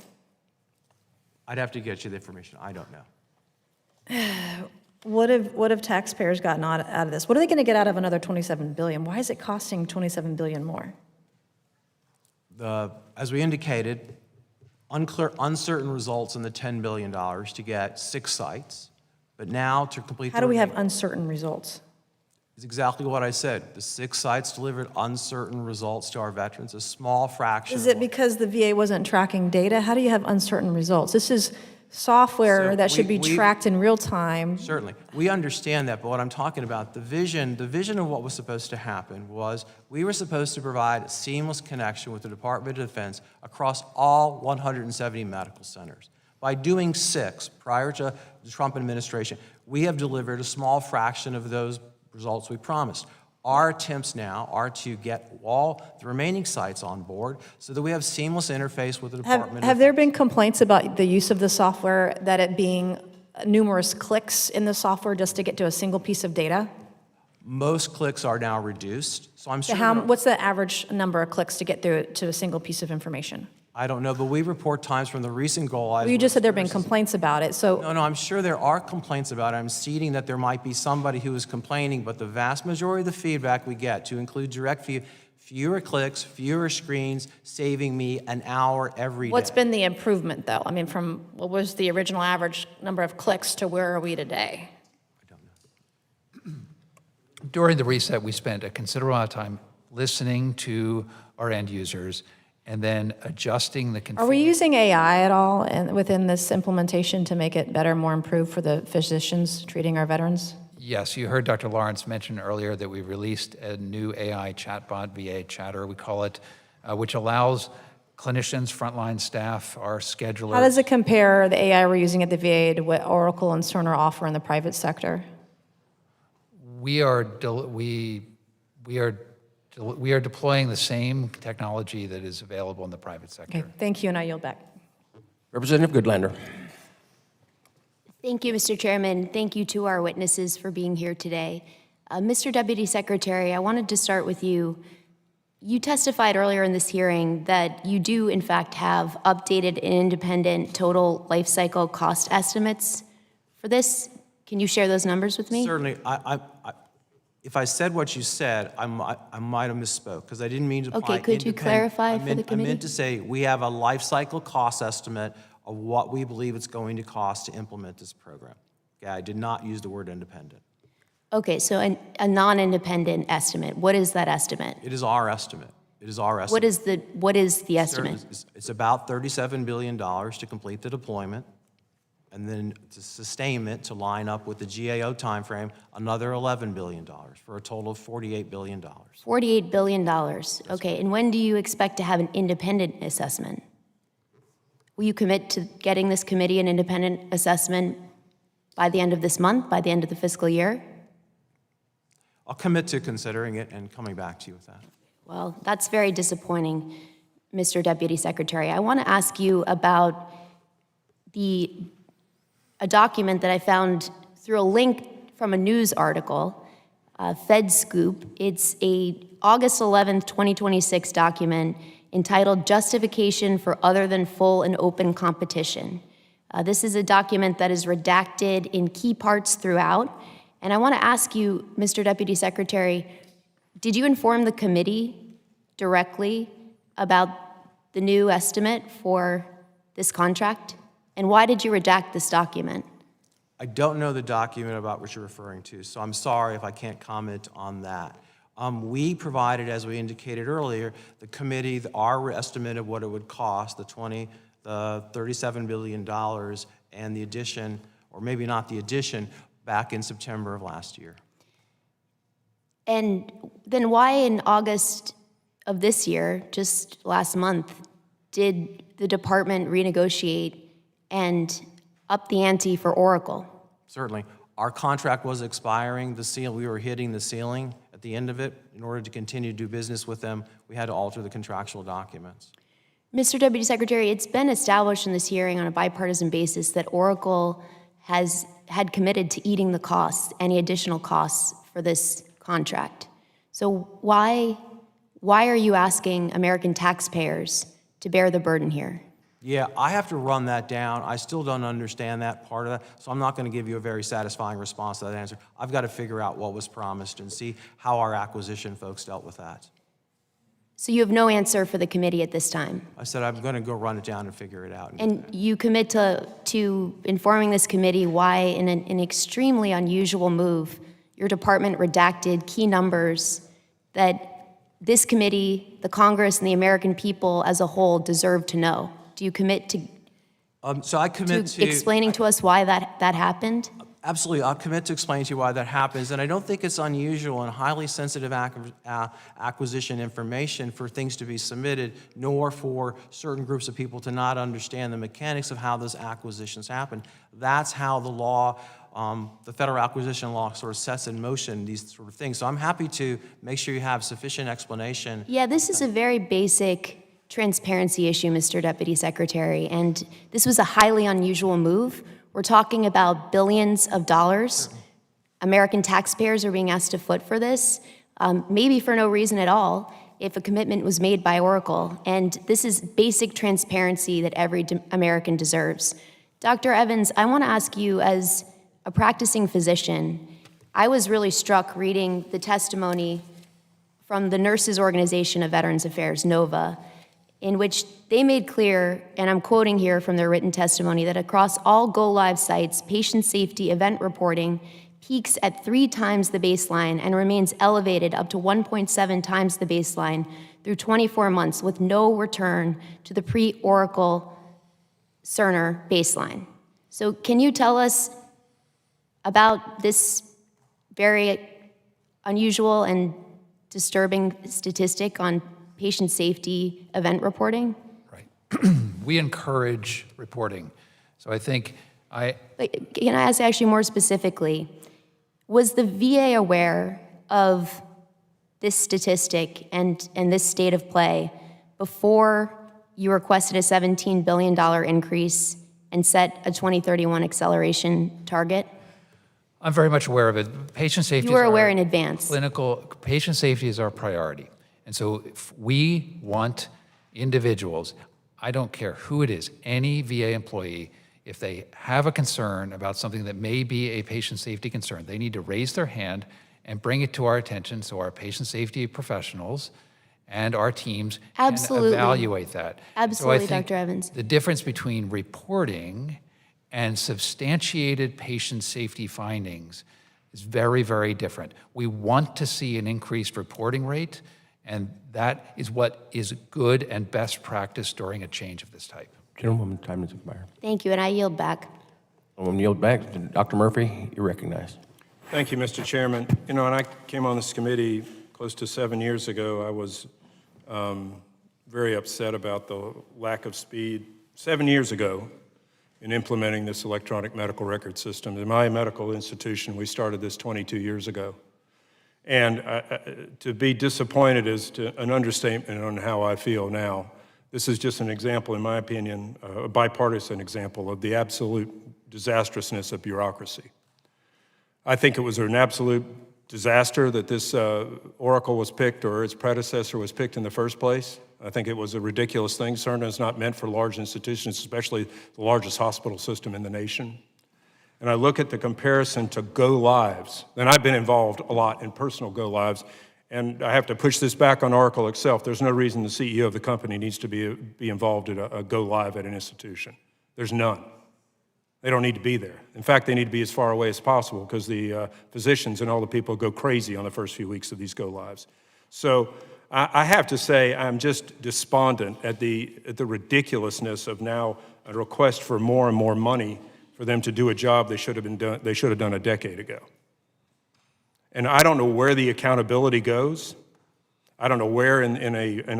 I'd have to get you the information. I don't know. What have taxpayers gotten out of this? What are they going to get out of another $27 billion? Why is it costing $27 billion more? As we indicated, uncertain results in the $10 billion to get 6 sites, but now to complete How do we have uncertain results? It's exactly what I said. The 6 sites delivered uncertain results to our veterans, a small fraction. Is it because the VA wasn't tracking data? How do you have uncertain results? This is software So that should be we- tracked in real time. Certainly. We understand that, but what I'm talking about, the vision of what was supposed to happen was we were supposed to provide a seamless connection with the Department of Defense across all 170 medical centers. By doing 6 prior to the Trump administration, we have delivered a small fraction of those results we promised. Our attempts now are to get all the remaining sites on board so that we have seamless interface with the Department Have of there been complaints about the use of the software, that it being numerous clicks in the software just to get to a single piece of data? Most clicks are now reduced, so I'm So sure. what's the average number of clicks to get through to a single piece of information? I don't know, but we report times from the recent goal. Well, you just said there have been complaints about it, so No, I'm sure there are complaints about it. I'm seeding that there might be somebody who is complaining, but the vast majority of the feedback we get to include direct fewer clicks, fewer screens, saving me an hour every day. what's been the improvement, though? I mean, from what was the original average number of clicks to where are we today? During the reset, we spent a considerable amount of time listening to our end users and then adjusting the Are we using AI at all within this implementation to make it better, more improved for the physicians treating our veterans? Yes, you heard Dr. Lawrence mention earlier that we released a new AI chatbot, VA Chatter, we call it, which allows clinicians, frontline staff, our schedulers. How does it compare, the AI we're using at the VA, to what Oracle and Cerner offer in the private sector? We are deploying the same technology that is available in the private sector. Okay, thank you, and I yield back. Representative Goodlander. Thank you, Mr. Chairman. Thank you to our witnesses for being here today. Mr. Deputy Secretary, I wanted to start with you. You testified earlier in this hearing that you do, in fact, have updated and independent total life cycle cost estimates for this. Can you share those numbers with me? Certainly. If I said what you said, I might have misspoke, because I didn't mean to imply Okay, could you clarify for the committee? I meant to say we have a life cycle cost estimate of what we believe it's going to cost to implement this program. Okay, I did not use the word independent. Okay, so a non-independent estimate. What is that estimate? It is our estimate. It is our estimate. What is the estimate? It's about $37 billion to complete the deployment, and then to sustain it, to line up with the GAO timeframe, another $11 billion, for a total of $48 billion. $48 billion. Okay, and when do you expect to have an independent assessment? Will you commit to getting this committee an independent assessment by the end of this month, by the end of the fiscal year? I'll commit to considering it and coming back to you with that. Well, that's very disappointing, Mr. Deputy Secretary. I want to ask you about a document that I found through a link from a news article, FedScoop. It's a August 11th, 2026 document entitled Justification for Other Than Full and Open Competition. This is a document that is redacted in key parts throughout. And I want to ask you, Mr. Deputy Secretary, did you inform the committee directly about the new estimate for this contract? And why did you redact this document? I don't know the document about what you're referring to, so I'm sorry if I can't comment on that. We provided, as we indicated earlier, the committee our estimate of what it would cost, the $37 billion, and the addition, or maybe not the addition, back in September of last year. And then why in August of this year, just last month, did the department renegotiate and up the ante for Oracle? Certainly. Our contract was expiring. We were hitting the ceiling at the end of it. In order to continue to do business with them, we had to alter the contractual documents. Mr. Deputy Secretary, it's been established in this hearing on a bipartisan basis that Oracle had committed to eating the costs, any additional costs for this contract. So why are you asking American taxpayers to bear the burden here? Yeah, I have to run that down. I still don't understand that part of that, so I'm not going to give you a very satisfying response to that answer. I've got to figure out what was promised and see how our acquisition folks dealt with that. So you have no answer for the committee at this time? I said I'm going to go run it down and figure it out. And you commit to informing this committee why, in an extremely unusual move, your department redacted key numbers that this committee, the Congress, and the American people as a whole deserve to know? Do you commit to explaining to us why that happened? Absolutely. I'll commit to explaining to you why that happens. And I don't think it's unusual and highly sensitive acquisition information for things to be submitted, nor for certain groups of people to not understand the mechanics of how those acquisitions happen. That's how the law, the federal acquisition law, sort of sets in motion these sort of things. So I'm happy to make sure you have sufficient explanation. Yeah, this is a very basic transparency issue, Mr. Deputy Secretary, and this was a highly unusual move. We're talking about billions of dollars. American taxpayers are being asked to foot for this, maybe for no reason at all, if a commitment was made by Oracle. And this is basic transparency that every American deserves. Dr. Evans, I want to ask you, as a practicing physician, I was really struck reading the testimony from the Nurses Organization of Veterans Affairs, NOVA, in which they made clear, and I'm quoting here from their written testimony, that across all go-live sites, patient safety event reporting peaks at 3 times the baseline and remains elevated up to 1.7 times the baseline through 24 months with no return to the pre-Oracle Cerner baseline. So can you tell us about this very unusual and disturbing statistic on patient safety event reporting? Right. We encourage reporting. So I think Can I ask actually more specifically, was the VA aware of this statistic and this state of play before you requested a $17 billion increase and set a 2031 acceleration target? I'm very much aware of it. Patient safety. You were aware in advance. Patient safety is our priority. And so if we want individuals, I don't care who it is, any VA employee, if they have a concern about something that may be a patient safety concern, they need to raise their hand and bring it to our attention so our patient safety professionals and our teams can evaluate that. Absolutely, so I think Dr. Evans. the difference between reporting and substantiated patient safety findings is very, very different. We want to see an increased reporting rate, and that is what is good and best practice during a change of this type. Gentlewoman, time has expired. Thank you, and I yield back. Gentlewoman, yield back. Dr. Murphy, you're recognized. Thank you, Mr. Chairman. You know, when I came on this committee close to 7 years ago, I was very upset about the lack of speed 7 years ago in implementing this electronic medical record system. In my medical institution, we started this 22 years ago. And to be disappointed is an understatement on how I feel now. This is just an example, in my opinion, a bipartisan example of the absolute disastrousness of bureaucracy. I think it was an absolute disaster that this Oracle was picked or its predecessor was picked in the first place. I think it was a ridiculous thing. Cerner is not meant for large institutions, especially the largest hospital system in the nation. And I look at the comparison to go-lives, and I've been involved a lot in personal go-lives, and I have to push this back on Oracle itself, there's no reason the CEO of the company needs to be involved in a go live at an institution. There's none. They don't need to be there. In fact, they need to be as far away as possible because the physicians and all the people go crazy on the first few weeks of these go lives. So I have to say I'm just despondent at the ridiculousness of now a request for more and more money for them to do a job they should have done a decade ago. And I don't know where the accountability goes. I don't know where in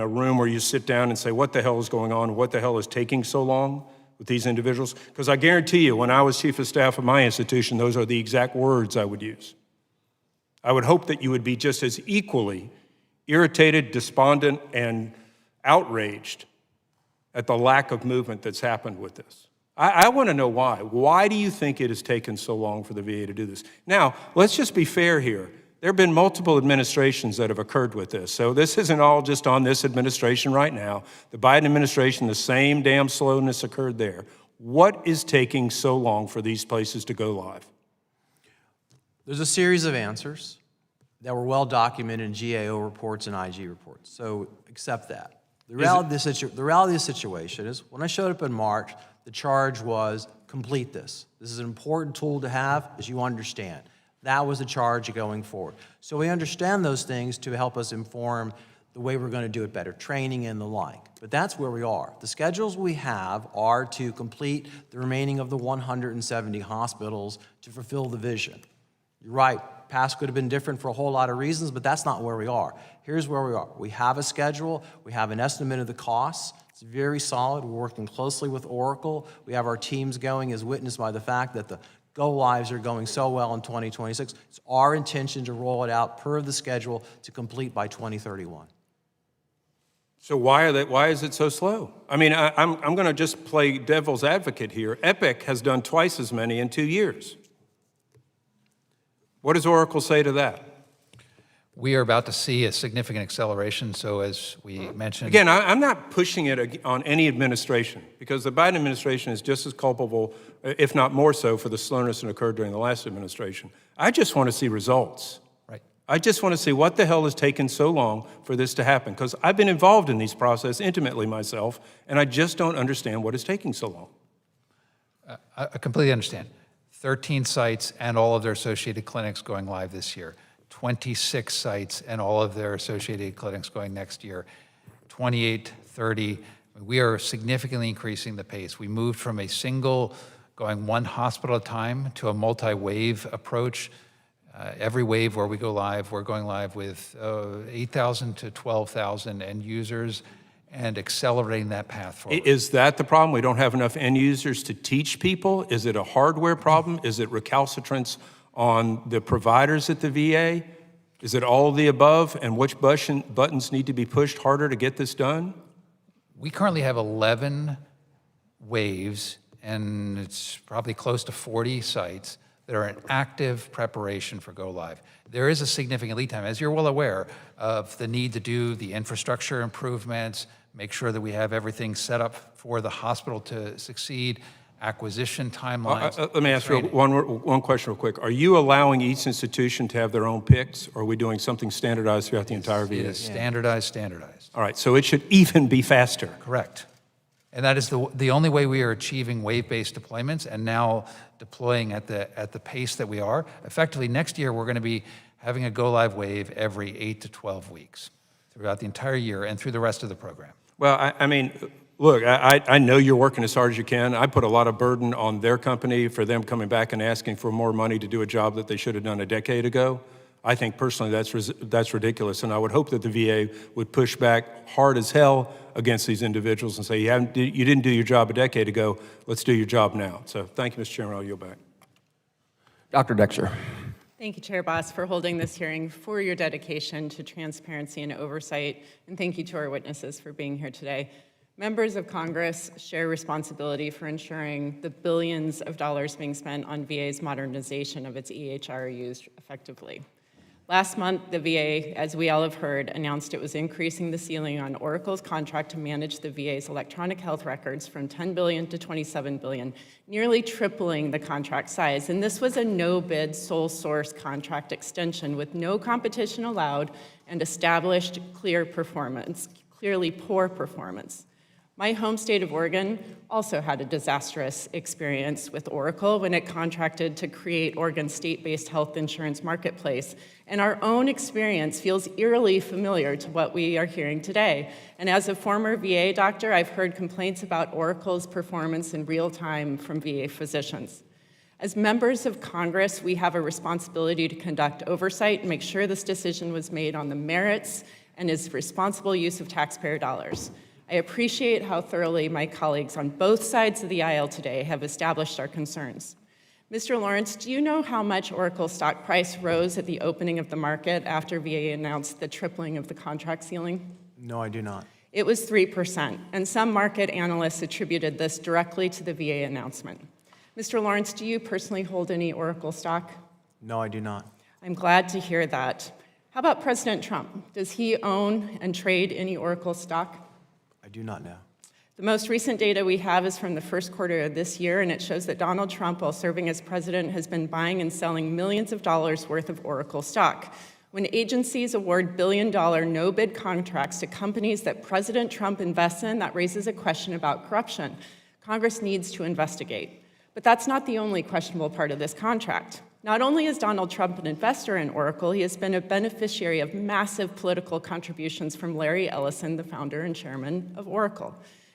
a room where you sit down and say, what the hell is going on? What the hell is taking so long with these individuals? Because I guarantee you, when I was chief of staff of my institution, those are the exact words I would use. I would hope that you would be just as equally irritated, despondent, and outraged at the lack of movement that's happened with this. I want to know why. Why do you think it has taken so long for the VA to do this? Now, let's just be fair here. There have been multiple administrations that have occurred with this. So this isn't all just on this administration right now. The Biden administration, the same damn slowness occurred there. What is taking so long for these places to go live? There's a series of answers that were well documented in GAO reports and IG reports. So accept that. The reality of the situation is when I showed up in March, the charge was complete this. This is an important tool to have, as you understand. That was the charge going forward. So we understand those things to help us inform the way we're going to do it better, training and the like. But that's where we are. The schedules we have are to complete the remaining of the 170 hospitals to fulfill the vision. You're right, past could have been different for a whole lot of reasons, but that's not where we are. Here's where we are. We have a schedule. We have an estimate of the costs. It's very solid. We're working closely with Oracle. We have our teams going, as witnessed by the fact that the go-lives are going so well in 2026. It's our intention to roll it out per the schedule to complete by 2031. So why is it so slow? I mean, I'm going to just play devil's advocate here. Epic has done twice as many in 2 years. What does Oracle say to that? We are about to see a significant acceleration, so as we mentioned... Again, I'm not pushing it on any administration, because the Biden administration is just as culpable, if not more so, for the slowness that occurred during the last administration. I just want to see results. Right. I just want to see what the hell has taken so long for this to happen, because I've been involved in these processes intimately myself, and I just don't understand what is taking so long. I completely understand. 13 sites and all of their associated clinics going live this year. 26 sites and all of their associated clinics going next year. 28, 30. We are significantly increasing the pace. We moved from a single, going one hospital at a time, to a multi-wave approach. Every wave where we go live, we're going live with 8,000 to 12,000 end users and accelerating that path forward. Is that the problem? We don't have enough end users to teach people? Is it a hardware problem? Is it recalcitrance on the providers at the VA? Is it all of the above? And which buttons need to be pushed harder to get this done? We currently have 11 waves, and it's probably close to 40 sites that are in active preparation for go live. There is a significant lead time, as you're well aware, of the need to do the infrastructure improvements, make sure that we have everything set up for the hospital to succeed, acquisition timelines. Let me ask you one question real quick. Are you allowing each institution to have their own picks, or are we doing something standardized throughout the entire VA? It is standardized. All right, so it should even be faster. Correct. And that is the only way we are achieving wave-based deployments and now deploying at the pace that we are. Effectively, next year, we're going to be having a go-live wave every 8 to 12 weeks throughout the entire year and through the rest of the program. Well, I mean, look, I know you're working as hard as you can. I put a lot of burden on their company for them coming back and asking for more money to do a job that they should have done a decade ago. I think personally that's ridiculous, and I would hope that the VA would push back hard as hell against these individuals and say, you didn't do your job a decade ago, let's do your job now. So thank you, Mr. Chairman, I'll yield back. Dr. Dexter. Thank you, Chair Boss, for holding this hearing, for your dedication to transparency and oversight, and thank you to our witnesses for being here today. Members of Congress share responsibility for ensuring the billions of dollars being spent on VA's modernization of its EHR are used effectively. Last month, the VA, as we all have heard, announced it was increasing the ceiling on Oracle's contract to manage the VA's electronic health records from $10 billion to $27 billion, nearly tripling the contract size. And this was a no-bid, sole source contract extension with no competition allowed and established clearly poor performance. My home state of Oregon also had a disastrous experience with Oracle when it contracted to create Oregon's state-based health insurance marketplace. And our own experience feels eerily familiar to what we are hearing today. And as a former VA doctor, I've heard complaints about Oracle's performance in real time from VA physicians. As members of Congress, we have a responsibility to conduct oversight and make sure this decision was made on the merits and is responsible use of taxpayer dollars. I appreciate how thoroughly my colleagues on both sides of the aisle today have established our concerns. Mr. Lawrence, do you know how much Oracle's stock price rose at the opening of the market after VA announced the tripling of the contract ceiling? No, I do not. It was 3%, and some market analysts attributed this directly to the VA announcement. Mr. Lawrence, do you personally hold any Oracle stock? No, I do not. I'm glad to hear that. How about President Trump? Does he own and trade any Oracle stock? I do not know. The most recent data we have is from the first quarter of this year, and it shows that Donald Trump, while serving as president, has been buying and selling millions of dollars worth of Oracle stock. When agencies award billion-dollar no-bid contracts to companies that President Trump invests in, that raises a question about corruption. Congress needs to investigate. But that's not the only questionable part of this contract. Not only is Donald Trump an investor in Oracle, he has been a beneficiary of massive political contributions from Larry Ellison, the founder and chairman of Oracle.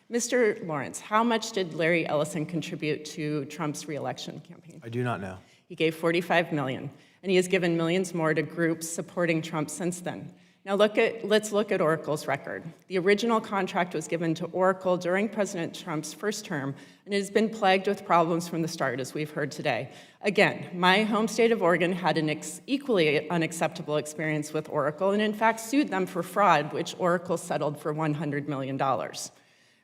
Mr. Lawrence, how much did Larry Ellison contribute to Trump's reelection campaign? I do not know. He gave $45 million, and he has given millions more to groups supporting Trump since then. Now let's look at Oracle's record. The original contract was given to Oracle during President Trump's first term, and it has been plagued with problems from the start, as we've heard today. Again, my home state of Oregon had an equally unacceptable experience with Oracle, and in fact sued them for fraud, which Oracle settled for $100 million.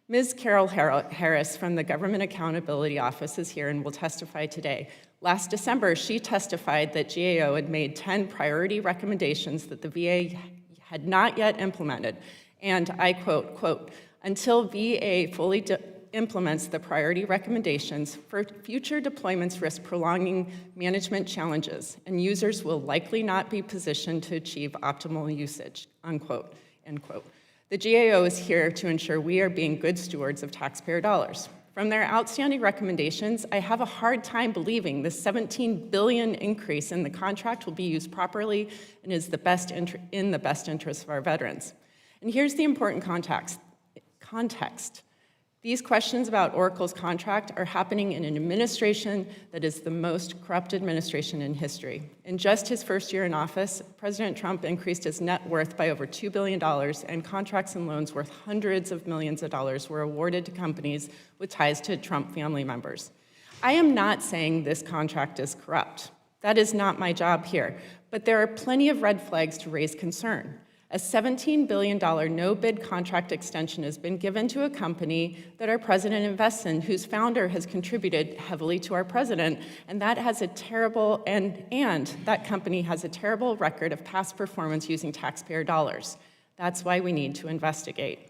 Ms. Carol Harris from the Government Accountability Office is here and will testify today. Last December, she testified that GAO had made 10 priority recommendations that the VA had not yet implemented, and I quote, until VA fully implements the priority recommendations, for future deployments risk prolonging management challenges, and users will likely not be positioned to achieve optimal usage, unquote, end quote. The GAO is here to ensure we are being good stewards of taxpayer dollars. From their outstanding recommendations, I have a hard time believing the $17 billion increase in the contract will be used properly and is in the best interest of our veterans. And here's the important context. These questions about Oracle's contract are happening in an administration that is the most corrupt administration in history. In just his first year in office, President Trump increased his net worth by over $2 billion, and contracts and loans worth hundreds of millions of dollars were awarded to companies with ties to Trump family members. I am not saying this contract is corrupt. That is not my job here, but there are plenty of red flags to raise concern. A $17 billion no-bid contract extension has been given to a company that our president invests in, whose founder has contributed heavily to our president, and that has a terrible, and that company has a terrible record of past performance using taxpayer dollars. That's why we need to investigate.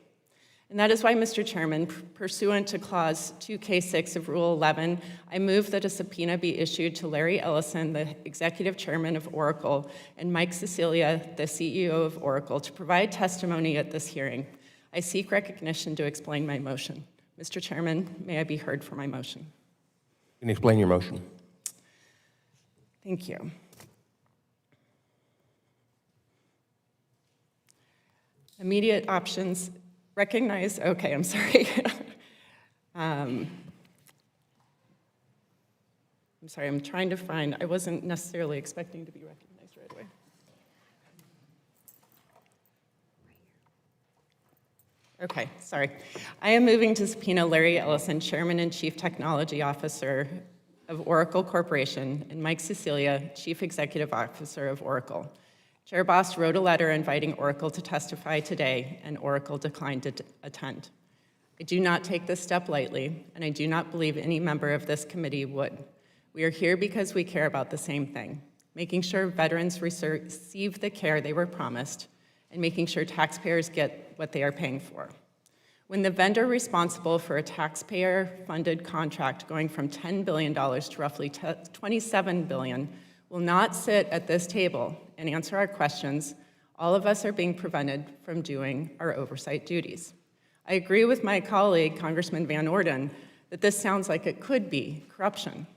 And that is why, Mr. Chairman, pursuant to Clause 2K6 of Rule 11, I move that a subpoena be issued to Larry Ellison, the Executive Chairman of Oracle, and Mike Cecilia, the CEO of Oracle, to provide testimony at this hearing. I seek recognition to explain my motion. Mr. Chairman, may I be heard for my motion? You can explain your motion. Thank you. Immediate options. Recognize, okay, I'm sorry. I'm sorry, I'm trying to find, I wasn't necessarily expecting to be recognized right away. Okay, sorry. I am moving to subpoena Larry Ellison, Chairman and Chief Technology Officer of Oracle Corporation, and Mike Cecilia, Chief Executive Officer of Oracle. Chair Boss wrote a letter inviting Oracle to testify today, and Oracle declined to attend. I do not take this step lightly, and I do not believe any member of this committee would. We are here because we care about the same thing. making sure veterans receive the care they were promised, and making sure taxpayers get what they are paying for. When the vendor responsible for a taxpayer-funded contract going from $10 billion to roughly $27 billion will not sit at this table and answer our questions, all of us are being prevented from doing our oversight duties. I agree with my colleague, Congressman Van Orden, that this sounds like it could be corruption.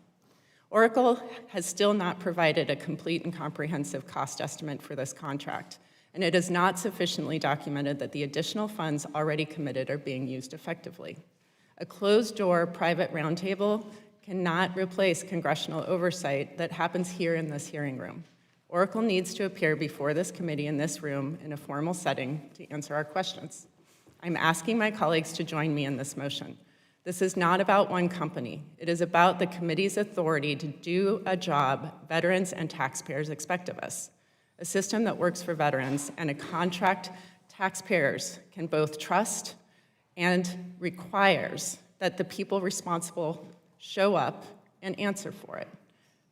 Oracle has still not provided a complete and comprehensive cost estimate for this contract, and it is not sufficiently documented that the additional funds already committed are being used effectively. A closed-door private roundtable cannot replace congressional oversight that happens here in this hearing room. Oracle needs to appear before this committee in this room in a formal setting to answer our questions. I'm asking my colleagues to join me in this motion. This is not about one company. It is about the committee's authority to do a job veterans and taxpayers expect of us. A system that works for veterans and a contract taxpayers can both trust and requires that the people responsible show up and answer for it.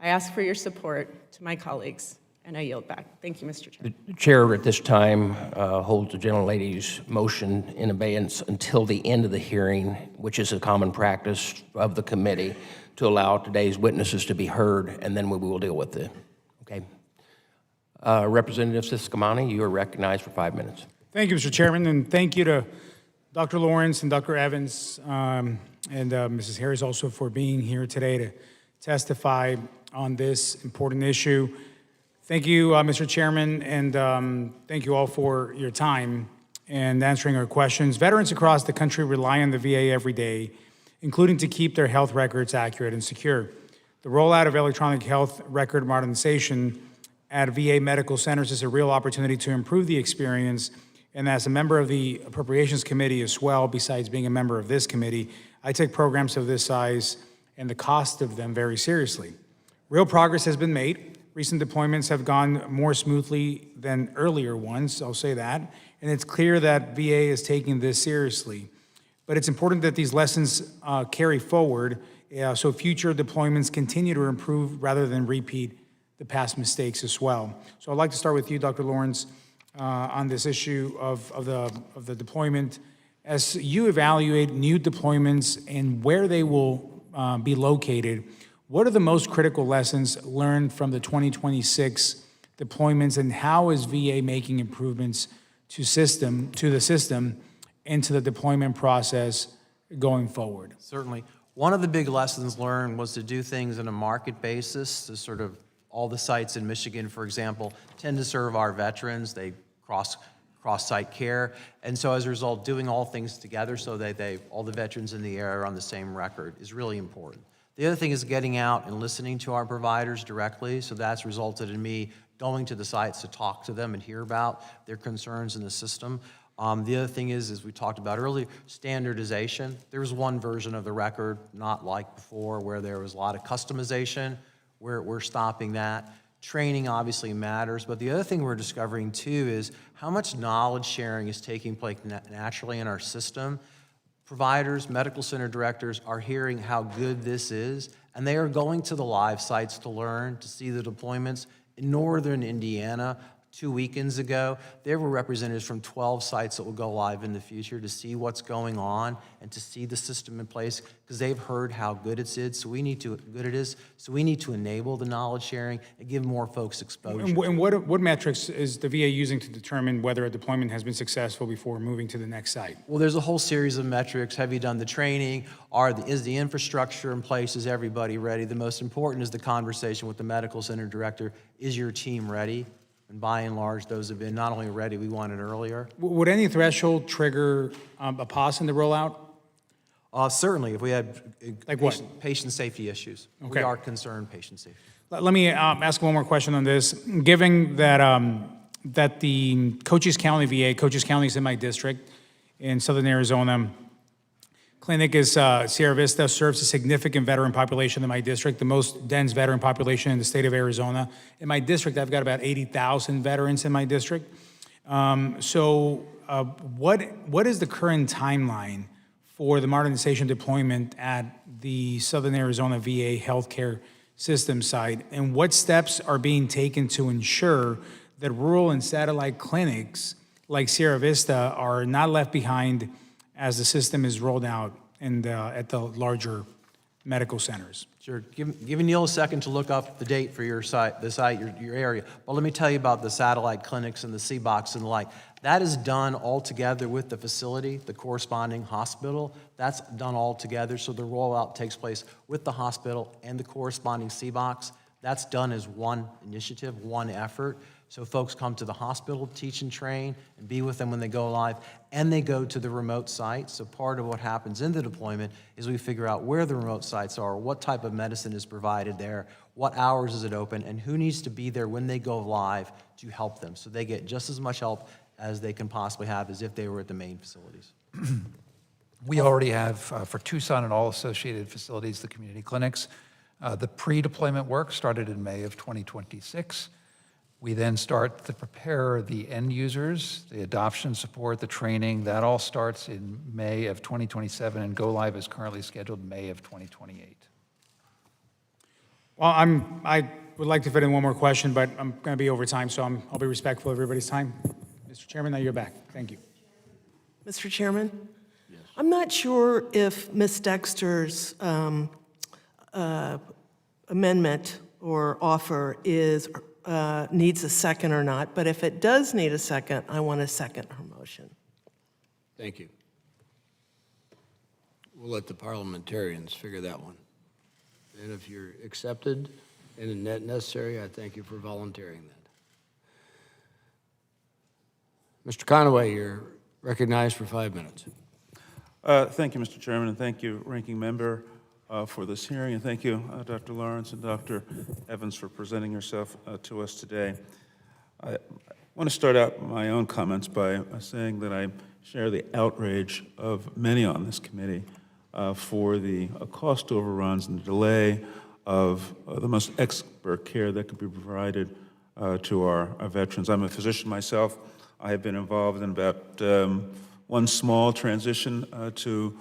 I ask for your support to my colleagues, and I yield back. Thank you, Mr. Chair. The chair at this time holds the gentlelady's motion in abeyance until the end of the hearing, which is a common practice of the committee, to allow today's witnesses to be heard, and then we will deal with it. Okay. Representative Siscomani, you are recognized for 5 minutes. Thank you, Mr. Chairman, and thank you to Dr. Lawrence and Dr. Evans and Mrs. Harris also for being here today to testify on this important issue. Thank you, Mr. Chairman, and thank you all for your time and answering our questions. Veterans across the country rely on the VA every day, including to keep their health records accurate and secure. The rollout of electronic health record modernization at VA medical centers is a real opportunity to improve the experience. And as a member of the Appropriations Committee as well, besides being a member of this committee, I take programs of this size and the cost of them very seriously. Real progress has been made. Recent deployments have gone more smoothly than earlier ones, I'll say that. And it's clear that VA is taking this seriously. But it's important that these lessons carry forward so future deployments continue to improve rather than repeat the past mistakes as well. So I'd like to start with you, Dr. Lawrence, on this issue of the deployment. As you evaluate new deployments and where they will be located, what are the most critical lessons learned from the 2026 deployments, and how is VA making improvements to the system and to the deployment process going forward? Certainly. One of the big lessons learned was to do things on a market basis. To sort of all the sites in Michigan, for example, tend to serve our veterans. They cross-site care. And so as a result, doing all things together so that all the veterans in the area are on the same record is really important. The other thing is getting out and listening to our providers directly. So that's resulted in me going to the sites to talk to them and hear about their concerns in the system. The other thing is, as we talked about earlier, standardization. There's one version of the record, not like before, where there was a lot of customization. We're stopping that. Training obviously matters, but the other thing we're discovering too is how much knowledge sharing is taking place naturally in our system. Providers, medical center directors are hearing how good this is, and they are going to the live sites to learn, to see the deployments. In northern Indiana, 2 weekends ago, there were representatives from 12 sites that will go live in the future to see what's going on and to see the system in place, because they've heard how good it is. So we need to enable the knowledge sharing and give more folks exposure. And what metrics is the VA using to determine whether a deployment has been successful before moving to the next site? Well, there's a whole series of metrics. Have you done the training? Is the infrastructure in place? Is everybody ready? The most important is the conversation with the medical center director. Is your team ready? And by and large, those have been not only ready, we want it earlier. Would any threshold trigger a pause in the rollout? Certainly, if we had Like what? patient safety issues. Okay. We are concerned patient safety. Let me ask one more question on this. Given that that the Cochise County VA, Cochise County is in my district in southern Arizona, clinic is Sierra Vista, serves a significant veteran population in my district, the most dense veteran population in the state of Arizona. In my district, I've got about 80,000 veterans in my district. What is the current timeline for the modernization deployment at the Southern Arizona VA Healthcare system side? And what steps are being taken to ensure that rural and satellite clinics like Sierra Vista are not left behind as the system is rolled out at the larger medical centers? Sure. Giving Neil a second to look up the date for your site, your area. But let me tell you about the satellite clinics and the C-Box and the like. That is done all together with the facility, the corresponding hospital. That's done all together, so the rollout takes place with the hospital and the corresponding C-Box. That's done as one initiative, one effort. So folks come to the hospital, teach and train, and be with them when they go live, and they go to the remote sites. So part of what happens in the deployment is we figure out where the remote sites are, what type of medicine is provided there, what hours is it open, and who needs to be there when they go live to help them. So they get just as much help as they can possibly have as if they were at the main facilities. We already have, for Tucson and all associated facilities, the community clinics. The pre-deployment work started in May of 2026. We then start to prepare the end users, the adoption support, the training. That all starts in May of 2027, and go live is currently scheduled May of 2028. Well, I would like to fit in one more question, but I'm going to be over time, so I'll be respectful of everybody's time. Mr. Chairman, now you're back. Thank you. Mr. Chairman? Yes. I'm not sure if Ms. Dexter's amendment or offer needs a second or not, but if it does need a second, I want to second her motion. Thank you. We'll let the parliamentarians figure that one. And if you're accepted and necessary, I thank you for volunteering that. Mr. Conaway, you're recognized for 5 minutes. Thank you, Mr. Chairman, and thank you, Ranking Member, for this hearing, and thank you, Dr. Lawrence and Dr. Evans, for presenting yourself to us today. I want to start out my own comments by saying that I share the outrage of many on this committee for the cost overruns and the delay of the most expert care that could be provided to our veterans. I'm a physician myself. I have been involved in about one small transition to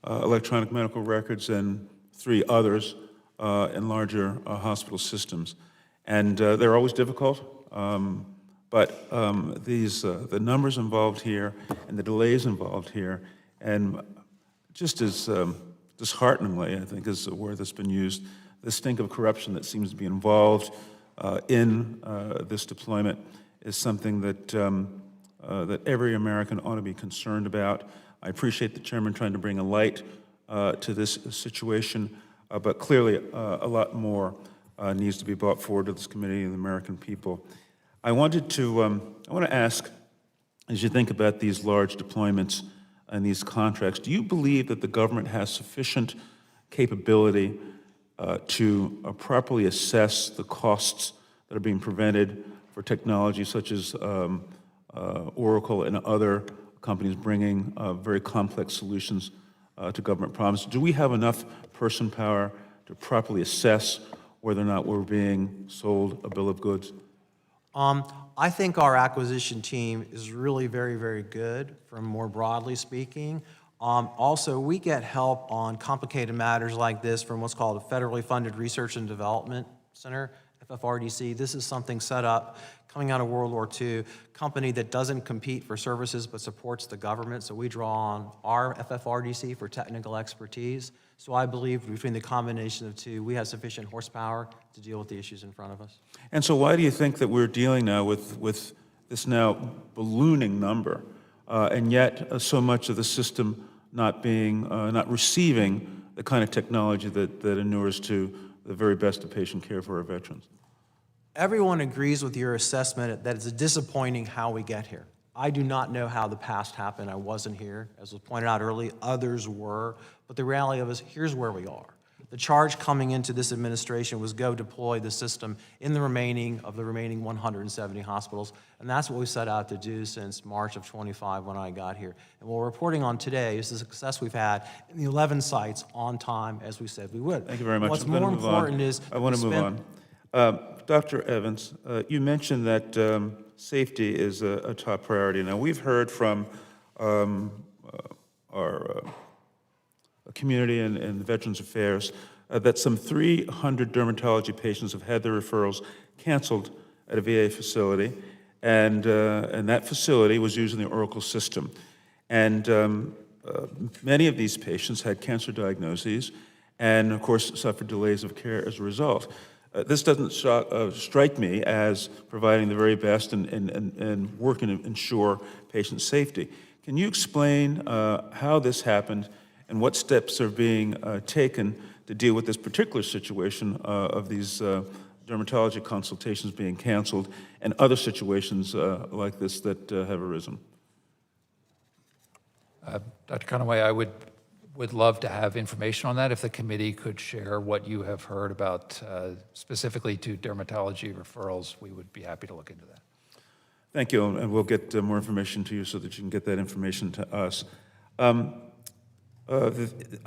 electronic medical records and 3 others in larger hospital systems. And they're always difficult, but the numbers involved here and the delays involved here, and just as dishearteningly, I think is the word that's been used, the stink of corruption that seems to be involved in this deployment is something that, that every American ought to be concerned about. I appreciate the chairman trying to bring a light to this situation, but clearly a lot more needs to be brought forward to this committee and the American people. I want to ask, as you think about these large deployments and these contracts, do you believe that the government has sufficient capability to properly assess the costs that are being prevented for technology such as Oracle and other companies bringing very complex solutions to government problems? Do we have enough person power to properly assess whether or not we're being sold a bill of goods? I think our acquisition team is really very, very good, from more broadly speaking. Also, we get help on complicated matters like this from what's called a Federally Funded Research and Development Center, FFRDC. This is something set up coming out of World War II, company that doesn't compete for services but supports the government. So we draw on our FFRDC for technical expertise. So I believe between the combination of two, we have sufficient horsepower to deal with the issues in front of us. And so why do you think that we're dealing now with this now ballooning number, and yet so much of the system not receiving the kind of technology that inures to the very best of patient care for our veterans? Everyone agrees with your assessment that it's disappointing how we get here. I do not know how the past happened. I wasn't here. As was pointed out early, others were. But the reality of it is, here's where we are. The charge coming into this administration was go deploy the system in the remaining 170 hospitals. And that's what we set out to do since March of 25 when I got here. And what we're reporting on today is the success we've had in the 11 sites on time, as we said we would. Thank you very much. What's more important is I want to move on. Dr. Evans, you mentioned that safety is a top priority. Now, we've heard from our Community and Veterans Affairs that some 300 dermatology patients have had their referrals canceled at a VA facility, and that facility was using the Oracle system. And many of these patients had cancer diagnoses and, of course, suffered delays of care as a result. This doesn't strike me as providing the very best and working to ensure patient safety. Can you explain how this happened and what steps are being taken to deal with this particular situation of these dermatology consultations being canceled and other situations like this that have arisen? Dr. Conaway, I would love to have information on that. If the committee could share what you have heard about specifically to dermatology referrals, we would be happy to look into that. Thank you, and we'll get more information to you so that you can get that information to us.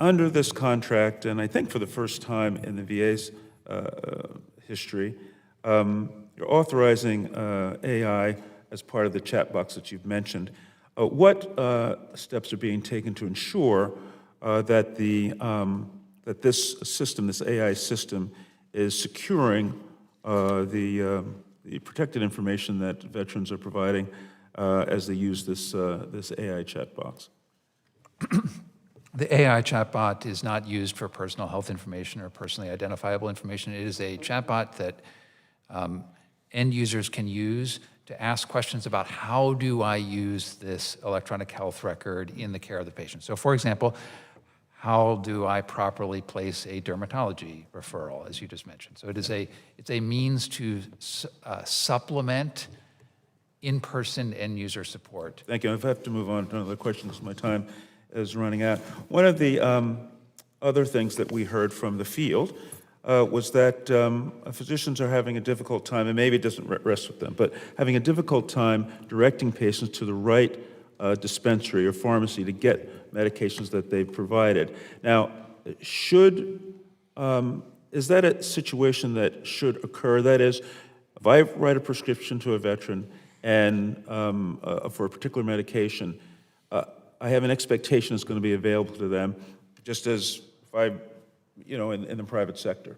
Under this contract, and I think for the first time in the VA's history, you're authorizing AI as part of the chat box that you've mentioned. What steps are being taken to ensure that that this system, this AI system, is securing the protected information that veterans are providing as they use this AI chat box? The AI chatbot is not used for personal health information or personally identifiable information. It is a chatbot that end users can use to ask questions about how do I use this electronic health record in the care of the patient. So for example, how do I properly place a dermatology referral, as you just mentioned? So it's a means to supplement in-person end user support. Thank you. I have to move on to another question because my time is running out. One of the other things that we heard from the field was that physicians are having a difficult time, and maybe it doesn't rest with them, but having a difficult time directing patients to the right dispensary or pharmacy to get medications that they've provided. Now, is that a situation that should occur? That is, if I write a prescription to a veteran and for a particular medication, I have an expectation it's going to be available to them, just as if I, in the private sector.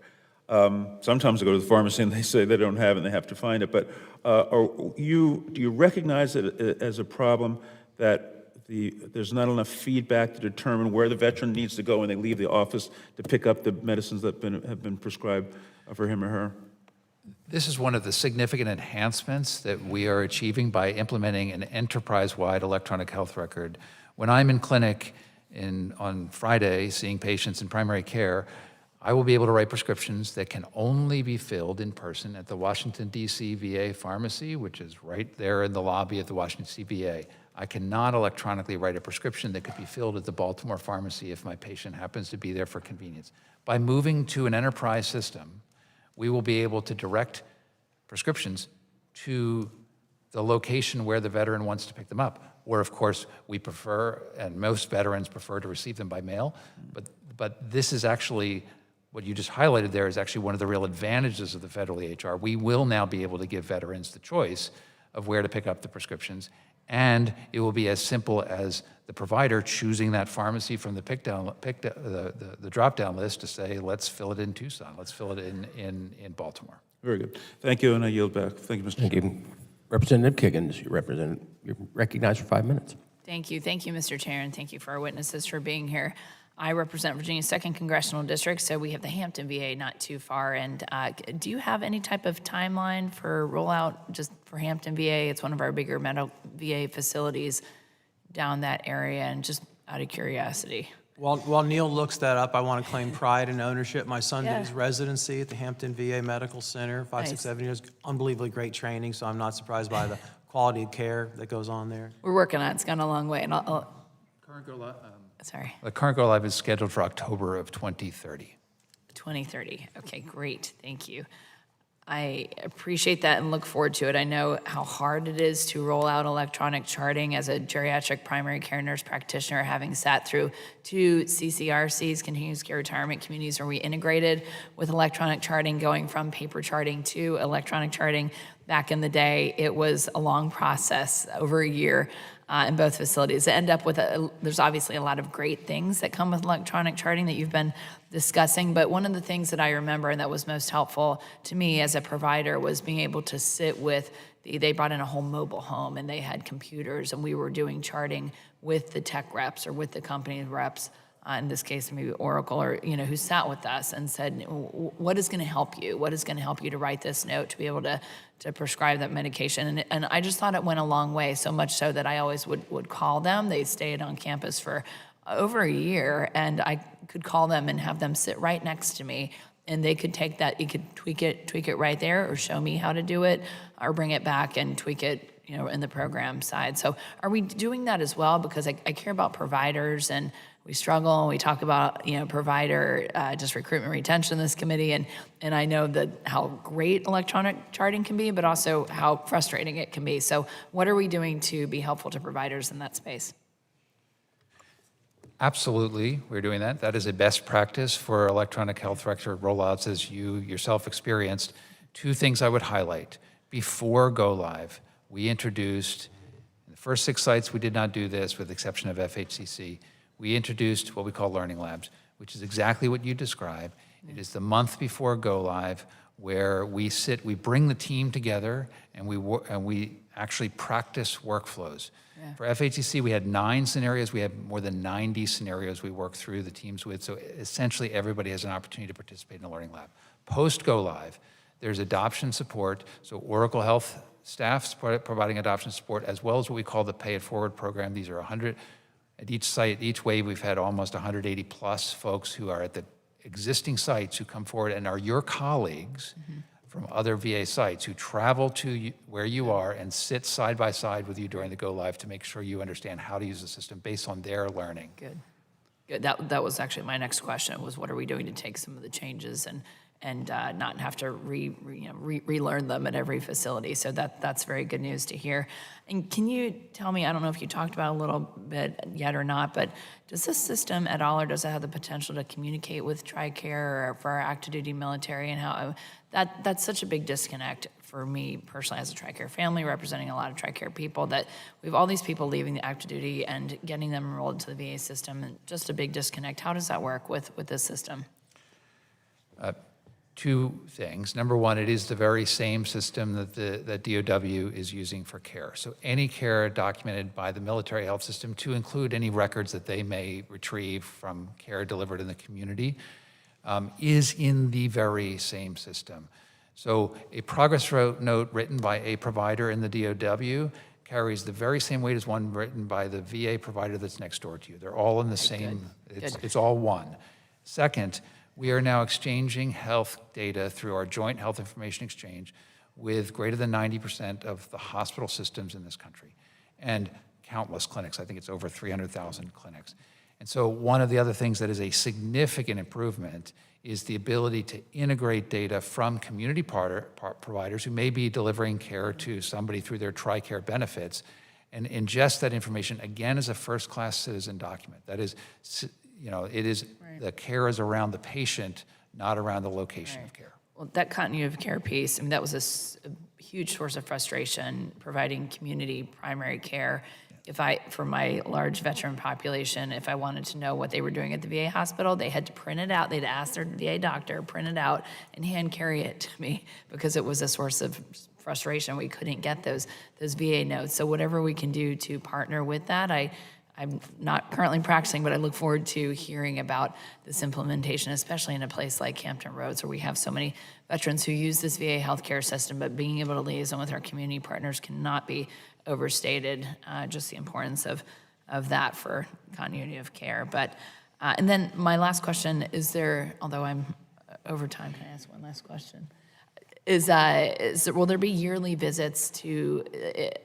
Sometimes I go to the pharmacy and they say they don't have it and they have to find it. But do you recognize it as a problem that there's not enough feedback to determine where the veteran needs to go when they leave the office to pick up the medicines that have been prescribed for him or her? This is one of the significant enhancements that we are achieving by implementing an enterprise-wide electronic health record. When I'm in clinic on Friday seeing patients in primary care, I will be able to write prescriptions that can only be filled in person at the Washington, D.C. VA pharmacy, which is right there in the lobby at the Washington, D.C. VA. I cannot electronically write a prescription that could be filled at the Baltimore pharmacy if my patient happens to be there for convenience. By moving to an enterprise system, we will be able to direct prescriptions to the location where the veteran wants to pick them up, where, of course, we prefer, and most veterans prefer to receive them by mail. But this is actually, what you just highlighted there is actually one of the real advantages of the federal EHR. We will now be able to give veterans the choice of where to pick up the prescriptions, and it will be as simple as the provider choosing that pharmacy from the the drop-down list to say, let's fill it in Tucson, let's fill it in Baltimore. Very good. Thank you, and I yield back. Thank you, Mr. Thank you. Representative Kiggins, you're recognized for 5 minutes. Thank you, Mr. Chair, and thank you for our witnesses for being here. I represent Virginia's 2nd Congressional District, so we have the Hampton VA not too far. And do you have any type of timeline for rollout just for Hampton VA? It's one of our bigger medical VA facilities down that area, and just out of curiosity. While Neil looks that up, I want to claim pride and ownership. My son did his residency at the Hampton VA Medical Center, 5, 6, 7 years. Unbelievably great training, so I'm not surprised by the quality of care that goes on there. We're working on it. It's gone a long way. And The current go live is scheduled for October of 2030. 2030. Okay, great. Thank you. I appreciate that and look forward to it. I know how hard it is to roll out electronic charting as a geriatric primary care nurse practitioner, having sat through 2 CCRCs, continuous care retirement communities, where we integrated with electronic charting, going from paper charting to electronic charting. Back in the day, it was a long process, over a year. in both facilities. They end up with there's obviously a lot of great things that come with electronic charting that you've been discussing, but one of the things that I remember and that was most helpful to me as a provider was being able to sit with they brought in a whole mobile home and they had computers and we were doing charting with the tech reps or with the company reps, in this case maybe Oracle, or who sat with us and said, what is going to help you? What is going to help you to write this note to be able to prescribe that medication? And I just thought it went a long way, so much so that I always would call them. They stayed on campus for over a year, and I could call them and have them sit right next to me, and they could take that, you could tweak it right there, or show me how to do it, or bring it back and tweak it in the program side. So are we doing that as well? Because I care about providers, and we struggle, and we talk about provider just recruitment retention in this committee, and I know that how great electronic charting can be, but also how frustrating it can be. So what are we doing to be helpful to providers in that space? Absolutely, we're doing that. That is a best practice for electronic health record rollouts, as you yourself experienced. Two things I would highlight. Before go live, we introduced, in the first 6 sites, we did not do this with the exception of FHCC. We introduced what we call learning labs, which is exactly what you describe. It is the month before go live where we bring the team together and we actually practice workflows. Yeah. For FHCC, we had 9 scenarios. We had more than 90 scenarios we worked through the teams with. So essentially, everybody has an opportunity to participate in a learning lab. Post go live, there's adoption support. So Oracle Health staff providing adoption support, as well as what we call the Pay It Forward program. These are 100 at each site. Each wave, we've had almost 180 plus folks who are at the existing sites who come forward and are your colleagues from other VA sites who travel to where you are and sit side by side with you during the go live to make sure you understand how to use the system based on their learning. Good. That was actually my next question, was what are we doing to take some of the changes and not have to relearn them at every facility. So that's very good news to hear. And can you tell me, I don't know if you talked about it a little bit yet or not, but does this system at all, or does it have the potential to communicate with TRICARE or for our active duty military, and how that's such a big disconnect for me personally as a TRICARE family, representing a lot of TRICARE people, that we have all these people leaving the active duty and getting them enrolled into the VA system, and just a big disconnect. How does that work with this system? Two things. Number one, it is the very same system that DOW is using for care. So any care documented by the military health system, to include any records that they may retrieve from care delivered in the community, is in the very same system. So a progress note written by a provider in the DOW carries the very same weight as one written by the VA provider that's next door to you. They're all in the same, it's all one. Second, we are now exchanging health data through our joint health information exchange with greater than 90% of the hospital systems in this country and countless clinics. I think it's over 300,000 clinics. And so one of the other things that is a significant improvement is the ability to integrate data from community providers who may be delivering care to somebody through their TRICARE benefits and ingest that information again as a first-class citizen document. That is, it is, the care is around the patient, not around the location of care. Well, that continuity of care piece, I mean, that was a huge source of frustration, providing community primary care. For my large veteran population, if I wanted to know what they were doing at the VA hospital, they had to print it out. They'd ask their VA doctor, print it out, and hand carry it to me because it was a source of frustration. We couldn't get those VA notes. So whatever we can do to partner with that, I'm not currently practicing, but I look forward to hearing about this implementation, especially in a place like Hampton Roads, where we have so many veterans who use this VA healthcare system, but being able to liaison with our community partners cannot be overstated, just the importance of that for continuity of care. But, and then my last question, although I'm over time, can I ask one last question? Will there be yearly visits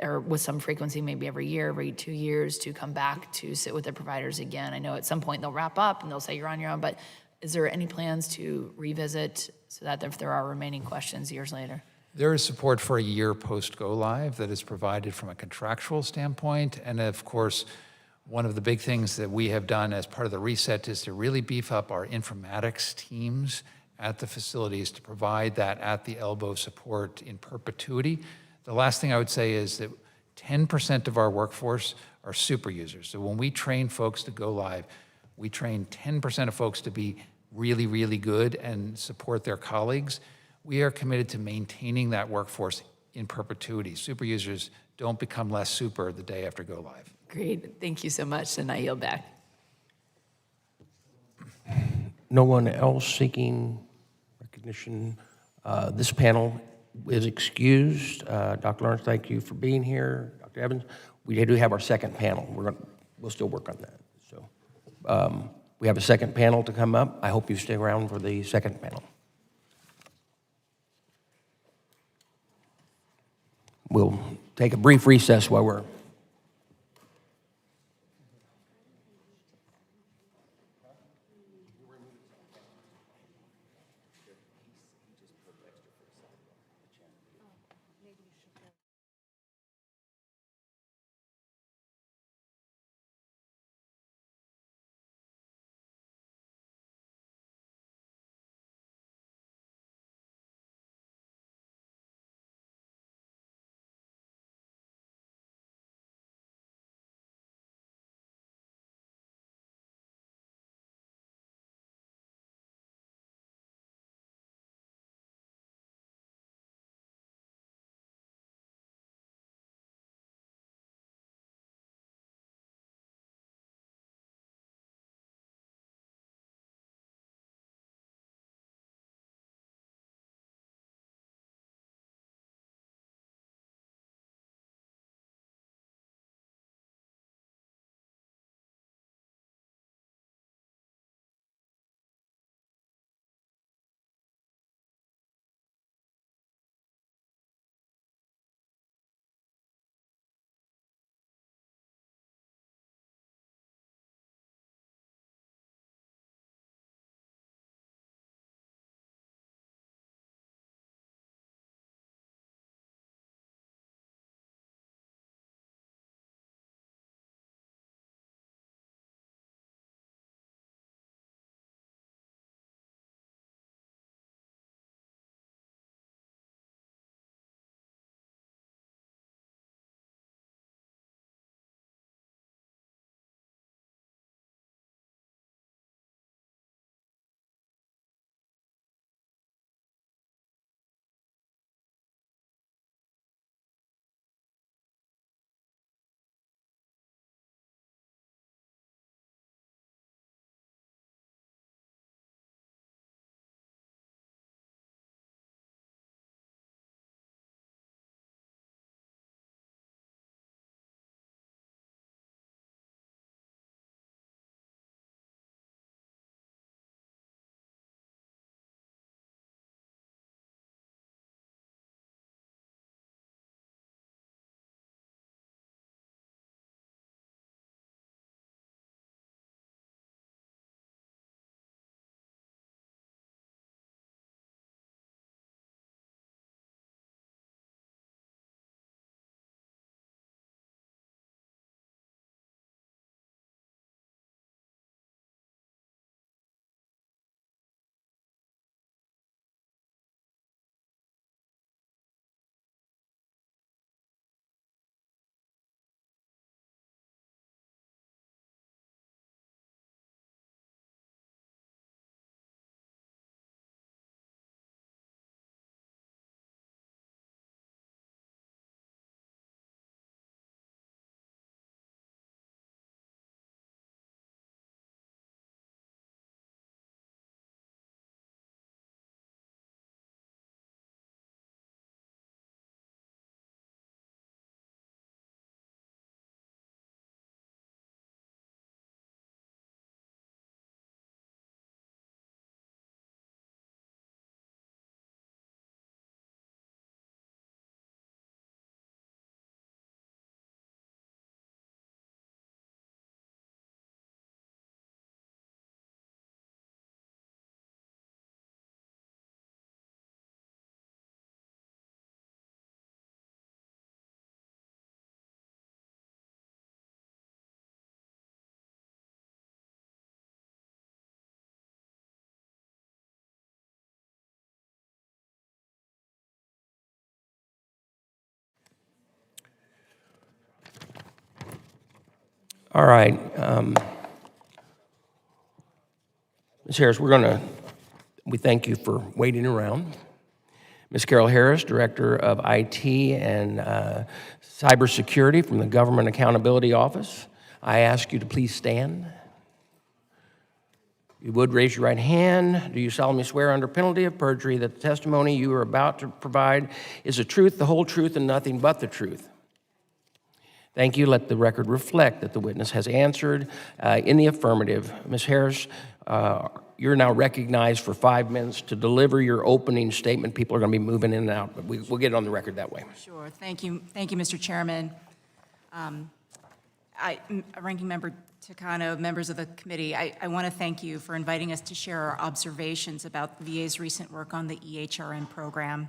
or with some frequency, maybe every year, every 2 years, to come back to sit with the providers again? I know at some point they'll wrap up and they'll say you're on your own, but is there any plans to revisit so that if there are remaining questions years later? There is support for a year post-go-live that is provided from a contractual standpoint. And of course, one of the big things that we have done as part of the reset is to really beef up our informatics teams at the facilities to provide that at-the-elbow support in perpetuity. The last thing I would say is that 10% of our workforce are super users. So when we train folks to go live, we train 10% of folks to be really, really good and support their colleagues. We are committed to maintaining that workforce in perpetuity. Super users don't become less super the day after go live. Great, thank you so much, and I yield back. No one else seeking recognition. This panel is excused. Dr. Lawrence, thank you for being here. Dr. Evans, we do have our second panel. We'll still work on that. So we have a second panel to come up. I hope you stay around for the second panel. We'll take a brief recess while we're All right. Ms. Harris, we thank you for waiting around. Ms. Carol Harris, Director of IT and Cybersecurity from the Government Accountability Office, I ask you to please stand. You would raise your right hand. Do you solemnly swear under penalty of perjury that the testimony you are about to provide is the truth, the whole truth, and nothing but the truth? Thank you. Let the record reflect that the witness has answered in the affirmative. Ms. Harris, you're now recognized for 5 minutes to deliver your opening statement. People are going to be moving in and out, but we'll get it on the record that way. Sure. Thank you, Mr. Chairman. Ranking Member Takano, members of the committee, I want to thank you for inviting us to share our observations about the VA's recent work on the EHRN program.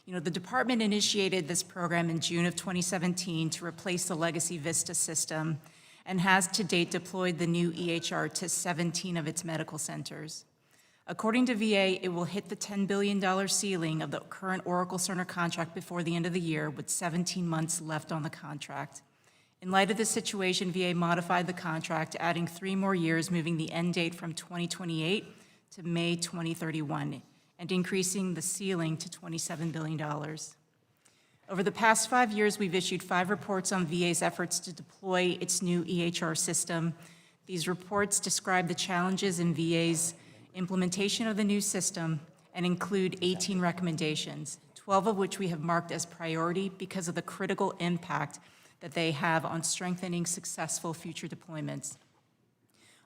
You know, the department initiated this program in June of 2017 to replace the legacy VISTA system and has to date deployed the new EHR to 17 of its medical centers. According to VA, it will hit the $10 billion ceiling of the current Oracle Cerner contract before the end of the year, with 17 months left on the contract. In light of this situation, VA modified the contract, adding 3 more years, moving the end date from 2028 to May 2031, and increasing the ceiling to $27 billion. Over the past 5 years, we've issued 5 reports on VA's efforts to deploy its new EHR system. These reports describe the challenges in VA's implementation of the new system and include 18 recommendations, 12 of which we have marked as priority because of the critical impact that they have on strengthening successful future deployments.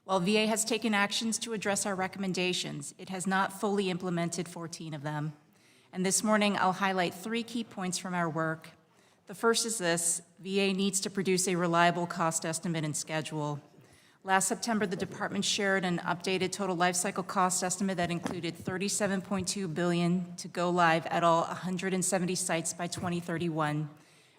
While VA has taken actions to address our recommendations, it has not fully implemented 14 of them. And this morning, I'll highlight 3 key points from our work. The first is this: VA needs to produce a reliable cost estimate and schedule. Last September, the department shared an updated total lifecycle cost estimate that included $37.2 billion to go live at all 170 sites by 2031,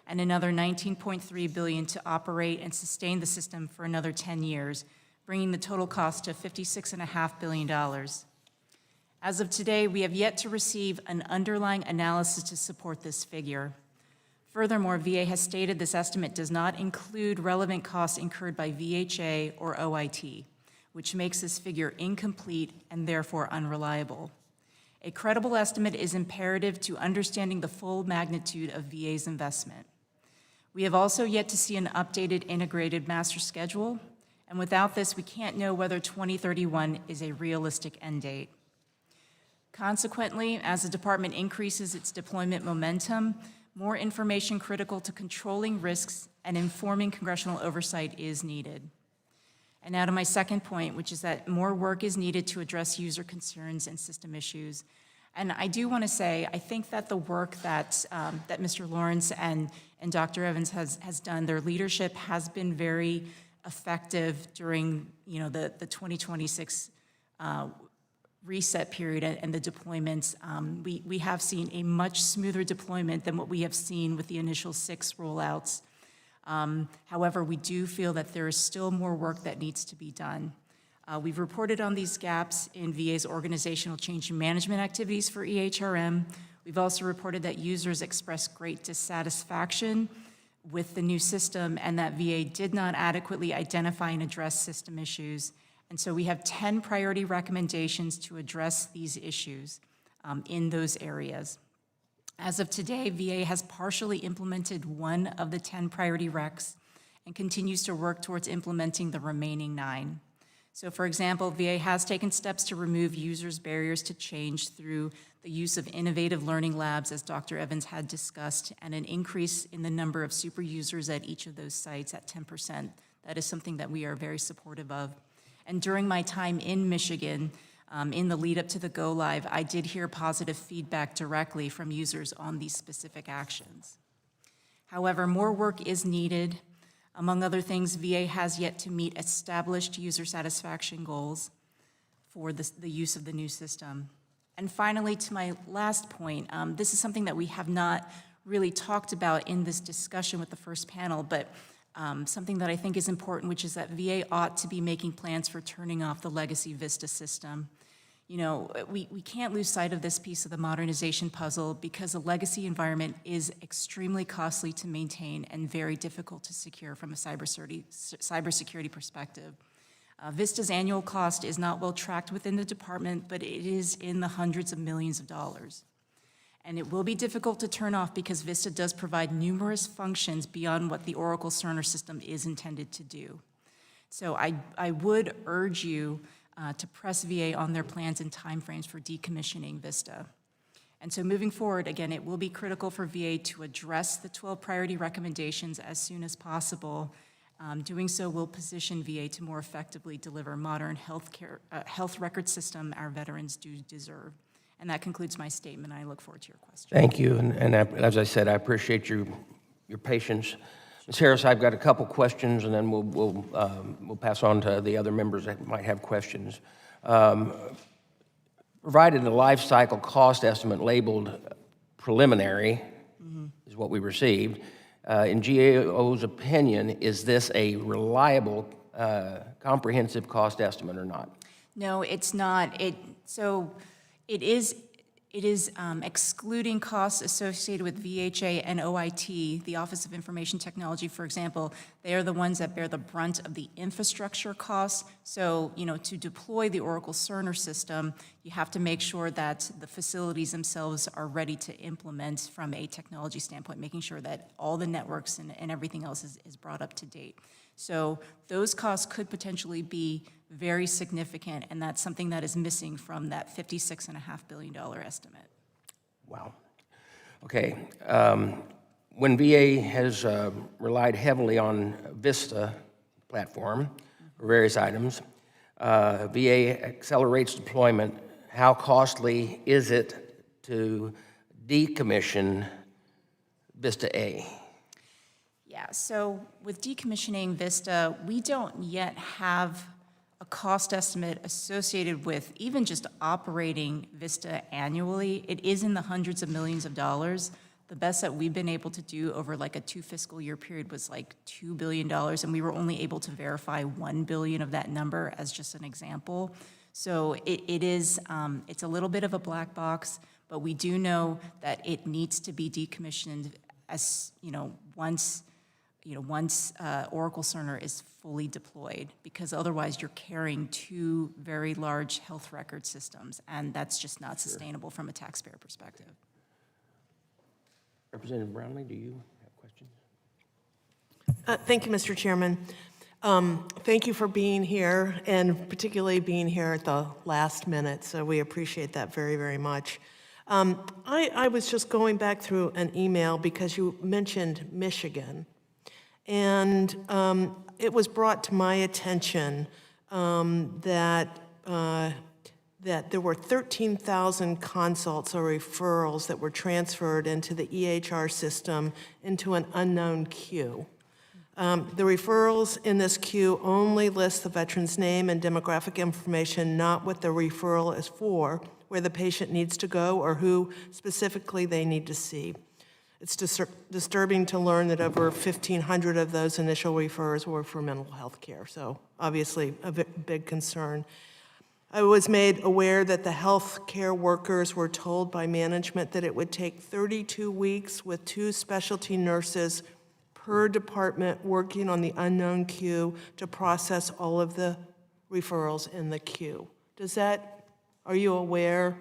and another $19.3 billion to operate and sustain the system for another 10 years, bringing the total cost to $56.5 billion. As of today, we have yet to receive an underlying analysis to support this figure. Furthermore, VA has stated this estimate does not include relevant costs incurred by VHA or OIT, which makes this figure incomplete and therefore unreliable. A credible estimate is imperative to understanding the full magnitude of VA's investment. We have also yet to see an updated integrated master schedule, and without this, we can't know whether 2031 is a realistic end date. Consequently, as the department increases its deployment momentum, more information critical to controlling risks and informing congressional oversight is needed. And now to my second point, which is that more work is needed to address user concerns and system issues. And I do want to say, I think that the work that Mr. Lawrence and Dr. Evans has done, their leadership has been very effective during the 2026 reset period and the deployments. We have seen a much smoother deployment than what we have seen with the initial 6 rollouts. However, we do feel that there is still more work that needs to be done. We've reported on these gaps in VA's organizational change and management activities for EHRM. We've also reported that users expressed great dissatisfaction with the new system and that VA did not adequately identify and address system issues. And so we have 10 priority recommendations to address these issues in those areas. As of today, VA has partially implemented 1 of the 10 priority recs and continues to work towards implementing the remaining 9. So for example, VA has taken steps to remove users' barriers to change through the use of innovative learning labs, as Dr. Evans had discussed, and an increase in the number of super users at each of those sites at 10%. That is something that we are very supportive of. And during my time in Michigan, in the lead up to the go live, I did hear positive feedback directly from users on these specific actions. However, more work is needed. Among other things, VA has yet to meet established user satisfaction goals for the use of the new system. And finally, to my last point, this is something that we have not really talked about in this discussion with the first panel, but something that I think is important, which is that VA ought to be making plans for turning off the legacy VISTA system. we can't lose sight of this piece of the modernization puzzle because a legacy environment is extremely costly to maintain and very difficult to secure from a cybersecurity perspective. Vista's annual cost is not well tracked within the department, but it is in the hundreds of millions of dollars. And it will be difficult to turn off because Vista does provide numerous functions beyond what the Oracle Cerner system is intended to do. So I would urge you to press VA on their plans and timeframes for decommissioning Vista. And so moving forward, again, it will be critical for VA to address the 12 priority recommendations as soon as possible. Doing so will position VA to more effectively deliver modern health record system our veterans do deserve. And that concludes my statement. I look forward to your questions. Thank you, and as I said, I appreciate your patience. Ms. Harris, I've got a couple questions, and then we'll pass on to the other members that might have questions. Provided a life cycle cost estimate labeled preliminary, is what we received. In GAO's opinion, is this a reliable, comprehensive cost estimate or not? No, it's not. It is excluding costs associated with VHA and OIT, the Office of Information Technology, for example. They are the ones that bear the brunt of the infrastructure costs. So, to deploy the Oracle Cerner system, you have to make sure that the facilities themselves are ready to implement from a technology standpoint, making sure that all the networks and everything else is brought up to date. So those costs could potentially be very significant, and that's something that is missing from that $56.5 billion estimate. Wow. Okay. When VA has relied heavily on Vista platform for various items, VA accelerates deployment. How costly is it to decommission Vista A? Yeah, so with decommissioning Vista, we don't yet have a cost estimate associated with even just operating Vista annually. It is in the hundreds of millions of dollars. The best that we've been able to do over like a 2 fiscal year period was like $2 billion, and we were only able to verify 1 billion of that number as just an example. So it's a little bit of a black box, but we do know that it needs to be decommissioned as, once Oracle Cerner is fully deployed, because otherwise you're carrying two very large health record systems, and that's just not sustainable from a taxpayer perspective. Representative Brownlee, do you have questions? Thank you, Mr. Chairman. Thank you for being here, and particularly being here at the last minute, so we appreciate that very, very much. I was just going back through an email because you mentioned Michigan. And it was brought to my attention that there were 13,000 consults or referrals that were transferred into the EHR system into an unknown queue. The referrals in this queue only list the veteran's name and demographic information, not what the referral is for, where the patient needs to go, or who specifically they need to see. It's disturbing to learn that over 1,500 of those initial refers were for mental health care, so obviously a big concern. I was made aware that the health care workers were told by management that it would take 32 weeks with 2 specialty nurses per department working on the unknown queue to process all of the referrals in the queue. Are you aware?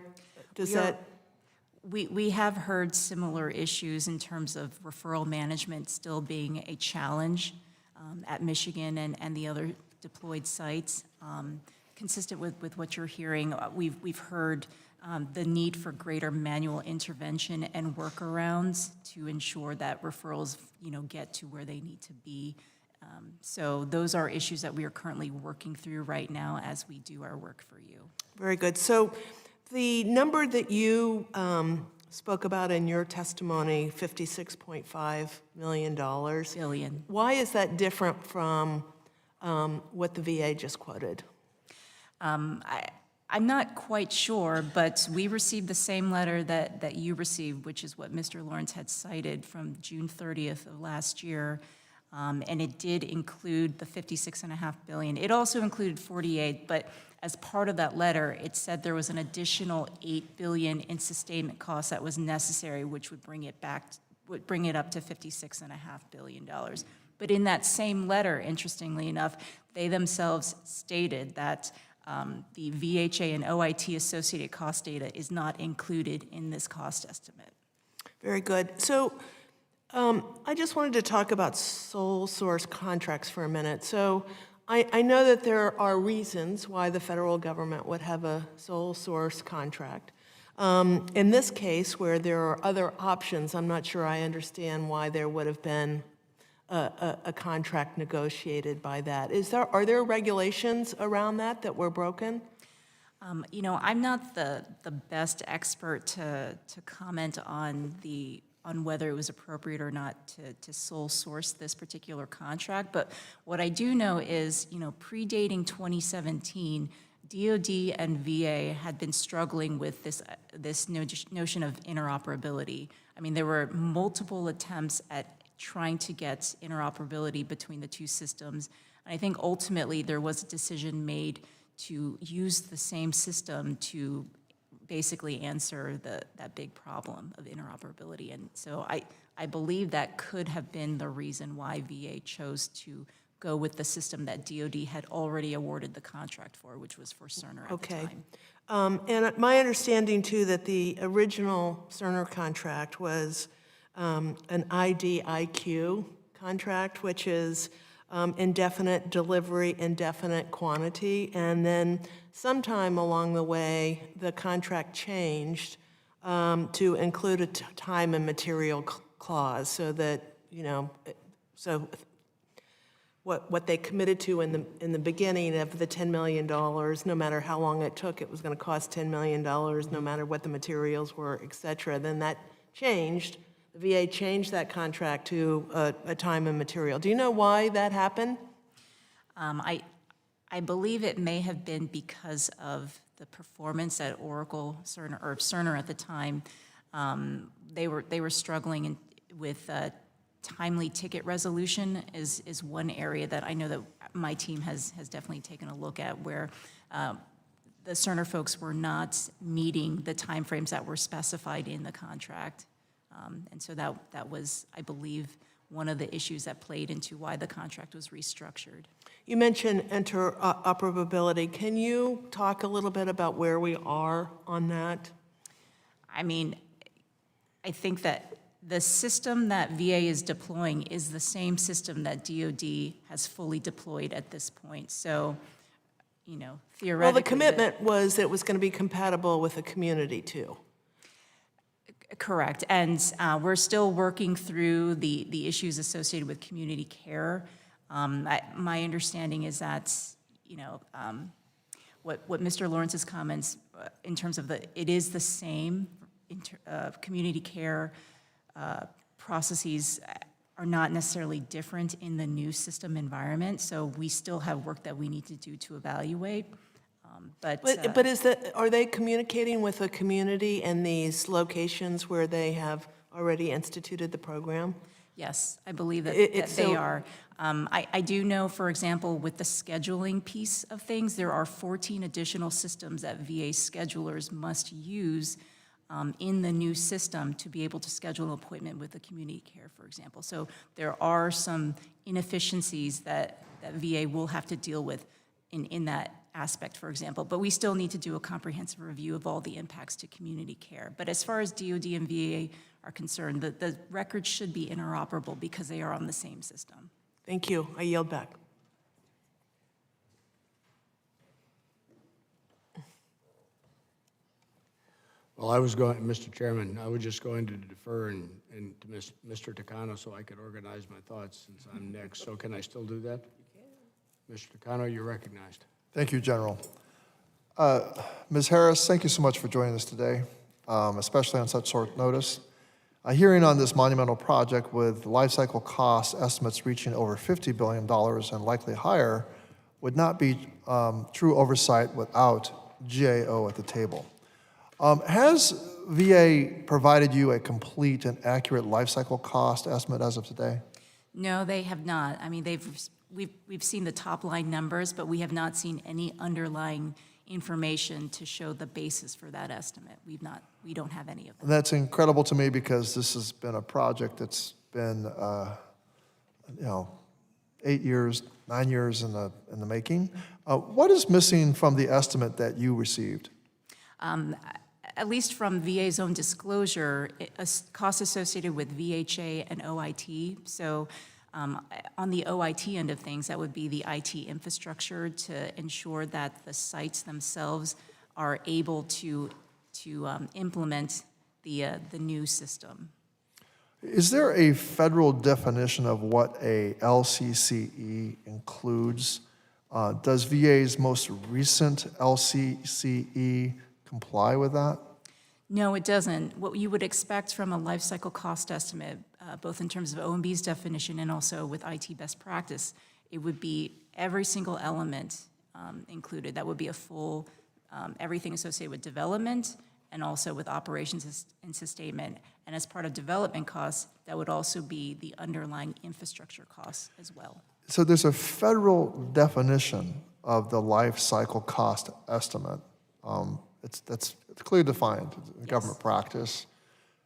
We have heard similar issues in terms of referral management still being a challenge at Michigan and the other deployed sites. Consistent with what you're hearing, we've heard the need for greater manual intervention and workarounds to ensure that referrals, get to where they need to be. So those are issues that we are currently working through right now as we do our work for you. Very good. So the number that you spoke about in your testimony, $56.5 million. Billion. Why is that different from what the VA just quoted? I'm not quite sure, but we received the same letter that you received, which is what Mr. Lawrence had cited from June 30th of last year. And it did include the $56.5 billion. It also included 48, but as part of that letter, it said there was an additional $8 billion in sustainment costs that was necessary, which would bring it up to $56.5 billion. But in that same letter, interestingly enough, they themselves stated that the VHA and OIT associated cost data is not included in this cost estimate. Very good. So I just wanted to talk about sole source contracts for a minute. So I know that there are reasons why the federal government would have a sole source contract. In this case, where there are other options, I'm not sure I understand why there would have been a contract negotiated by that. Are there regulations around that were broken? I'm not the best expert to comment on whether it was appropriate or not to sole source this particular contract. But what I do know is, predating 2017, DoD and VA had been struggling with this notion of interoperability. I mean, there were multiple attempts at trying to get interoperability between the two systems. And I think ultimately there was a decision made to use the same system to basically answer that big problem of interoperability. And so I believe that could have been the reason why VA chose to go with the system that DoD had already awarded the contract for, which was for Cerner at the time. And my understanding too that the original Cerner contract was an IDIQ contract, which is indefinite delivery, indefinite quantity, and then sometime along the way, the contract changed to include a time and material clause, so that what they committed to in the beginning of the $10 million, no matter how long it took, it was going to cost $10 million, no matter what the materials were, et cetera. Then that changed. The VA changed that contract to a time and material. Do you know why that happened? I believe it may have been because of the performance at Cerner at the time. They were struggling with timely ticket resolution is one area that I know that my team has definitely taken a look at, where the Cerner folks were not meeting the timeframes that were specified in the contract. And so that was, I believe, one of the issues that played into why the contract was restructured. You mentioned interoperability. Can you talk a little bit about where we are on that? I mean, I think that the system that VA is deploying is the same system that DoD has fully deployed at this point. So, theoretically. Well, the commitment was it was going to be compatible with the community too. Correct, and we're still working through the issues associated with community care. My understanding is that, what Mr. Lawrence's comments in terms of it is the same community care processes are not necessarily different in the new system environment, so we still have work that we need to do to evaluate. But are they communicating with the community in these locations where they have already instituted the program? Yes, I believe that they are. I do know, for example, with the scheduling piece of things, there are 14 additional systems that VA schedulers must use in the new system to be able to schedule an appointment with the community care, for example. So there are some inefficiencies that VA will have to deal with in that aspect, for example. But we still need to do a comprehensive review of all the impacts to community care. But as far as DoD and VA are concerned, the records should be interoperable because they are on the same system. Thank you. I yield back. Well, Mr. Chairman, I was just going to defer and to Mr. Takano so I could organize my thoughts since I'm next. So can I still do that? Mr. Takano, you're recognized. Thank you, General. Ms. Harris, thank you so much for joining us today, especially on such short notice. A hearing on this monumental project with life cycle cost estimates reaching over $50 billion and likely higher would not be true oversight without GAO at the table. Has VA provided you a complete and accurate life cycle cost estimate as of today? No, they have not. I mean, we've seen the top line numbers, but we have not seen any underlying information to show the basis for that estimate. We don't have any of that. And that's incredible to me because this has been a project that's been, 8 years, 9 years in the making. What is missing from the estimate that you received? At least from VA's own disclosure, costs associated with VHA and OIT. So on the OIT end of things, that would be the IT infrastructure to ensure that the sites themselves are able to implement the new system. Is there a federal definition of what a LCCE includes? Does VA's most recent LCCE comply with that? No, it doesn't. What you would expect from a life cycle cost estimate, both in terms of OMB's definition and also with IT best practice, it would be every single element included. That would be a full, everything associated with development and also with operations and sustainment. And as part of development costs, that would also be the underlying infrastructure costs as well. So there's a federal definition of the life cycle cost estimate. It's clearly defined in government practice,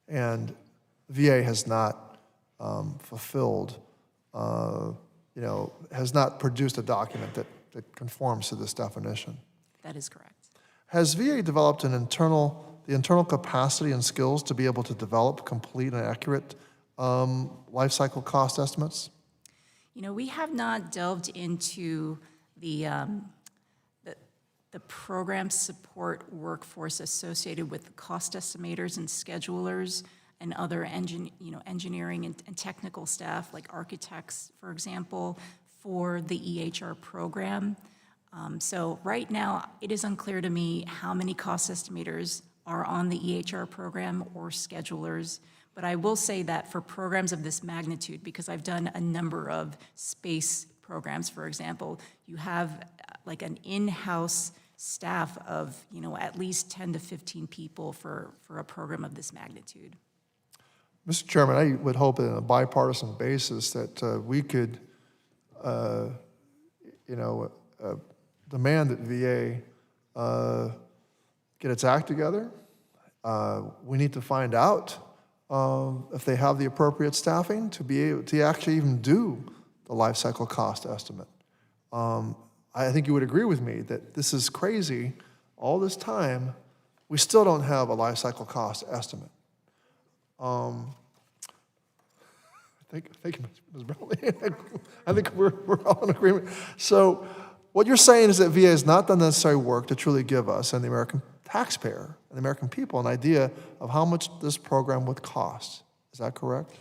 and VA has not fulfilled, has not produced a document that conforms to this definition. That is correct. Has VA developed the internal capacity and skills to be able to develop complete and accurate life cycle cost estimates? We have not delved into the program support workforce associated with the cost estimators and schedulers and other engineering and technical staff, like architects, for example, for the EHR program. So right now, it is unclear to me how many cost estimators are on the EHR program or schedulers. But I will say that for programs of this magnitude, because I've done a number of space programs, for example, you have like an in-house staff of, at least 10 to 15 people for a program of this magnitude. Mr. Chairman, I would hope on a bipartisan basis that we could, demand that VA get its act together. We need to find out if they have the appropriate staffing to be able to actually even do the life cycle cost estimate. I think you would agree with me that this is crazy. All this time, we still don't have a life cycle cost estimate. Thank you, Ms. Brownlee. I think we're all in agreement. So what you're saying is that VA has not done the necessary work to truly give us and the American taxpayer and the American people an idea of how much this program would cost. Is that correct?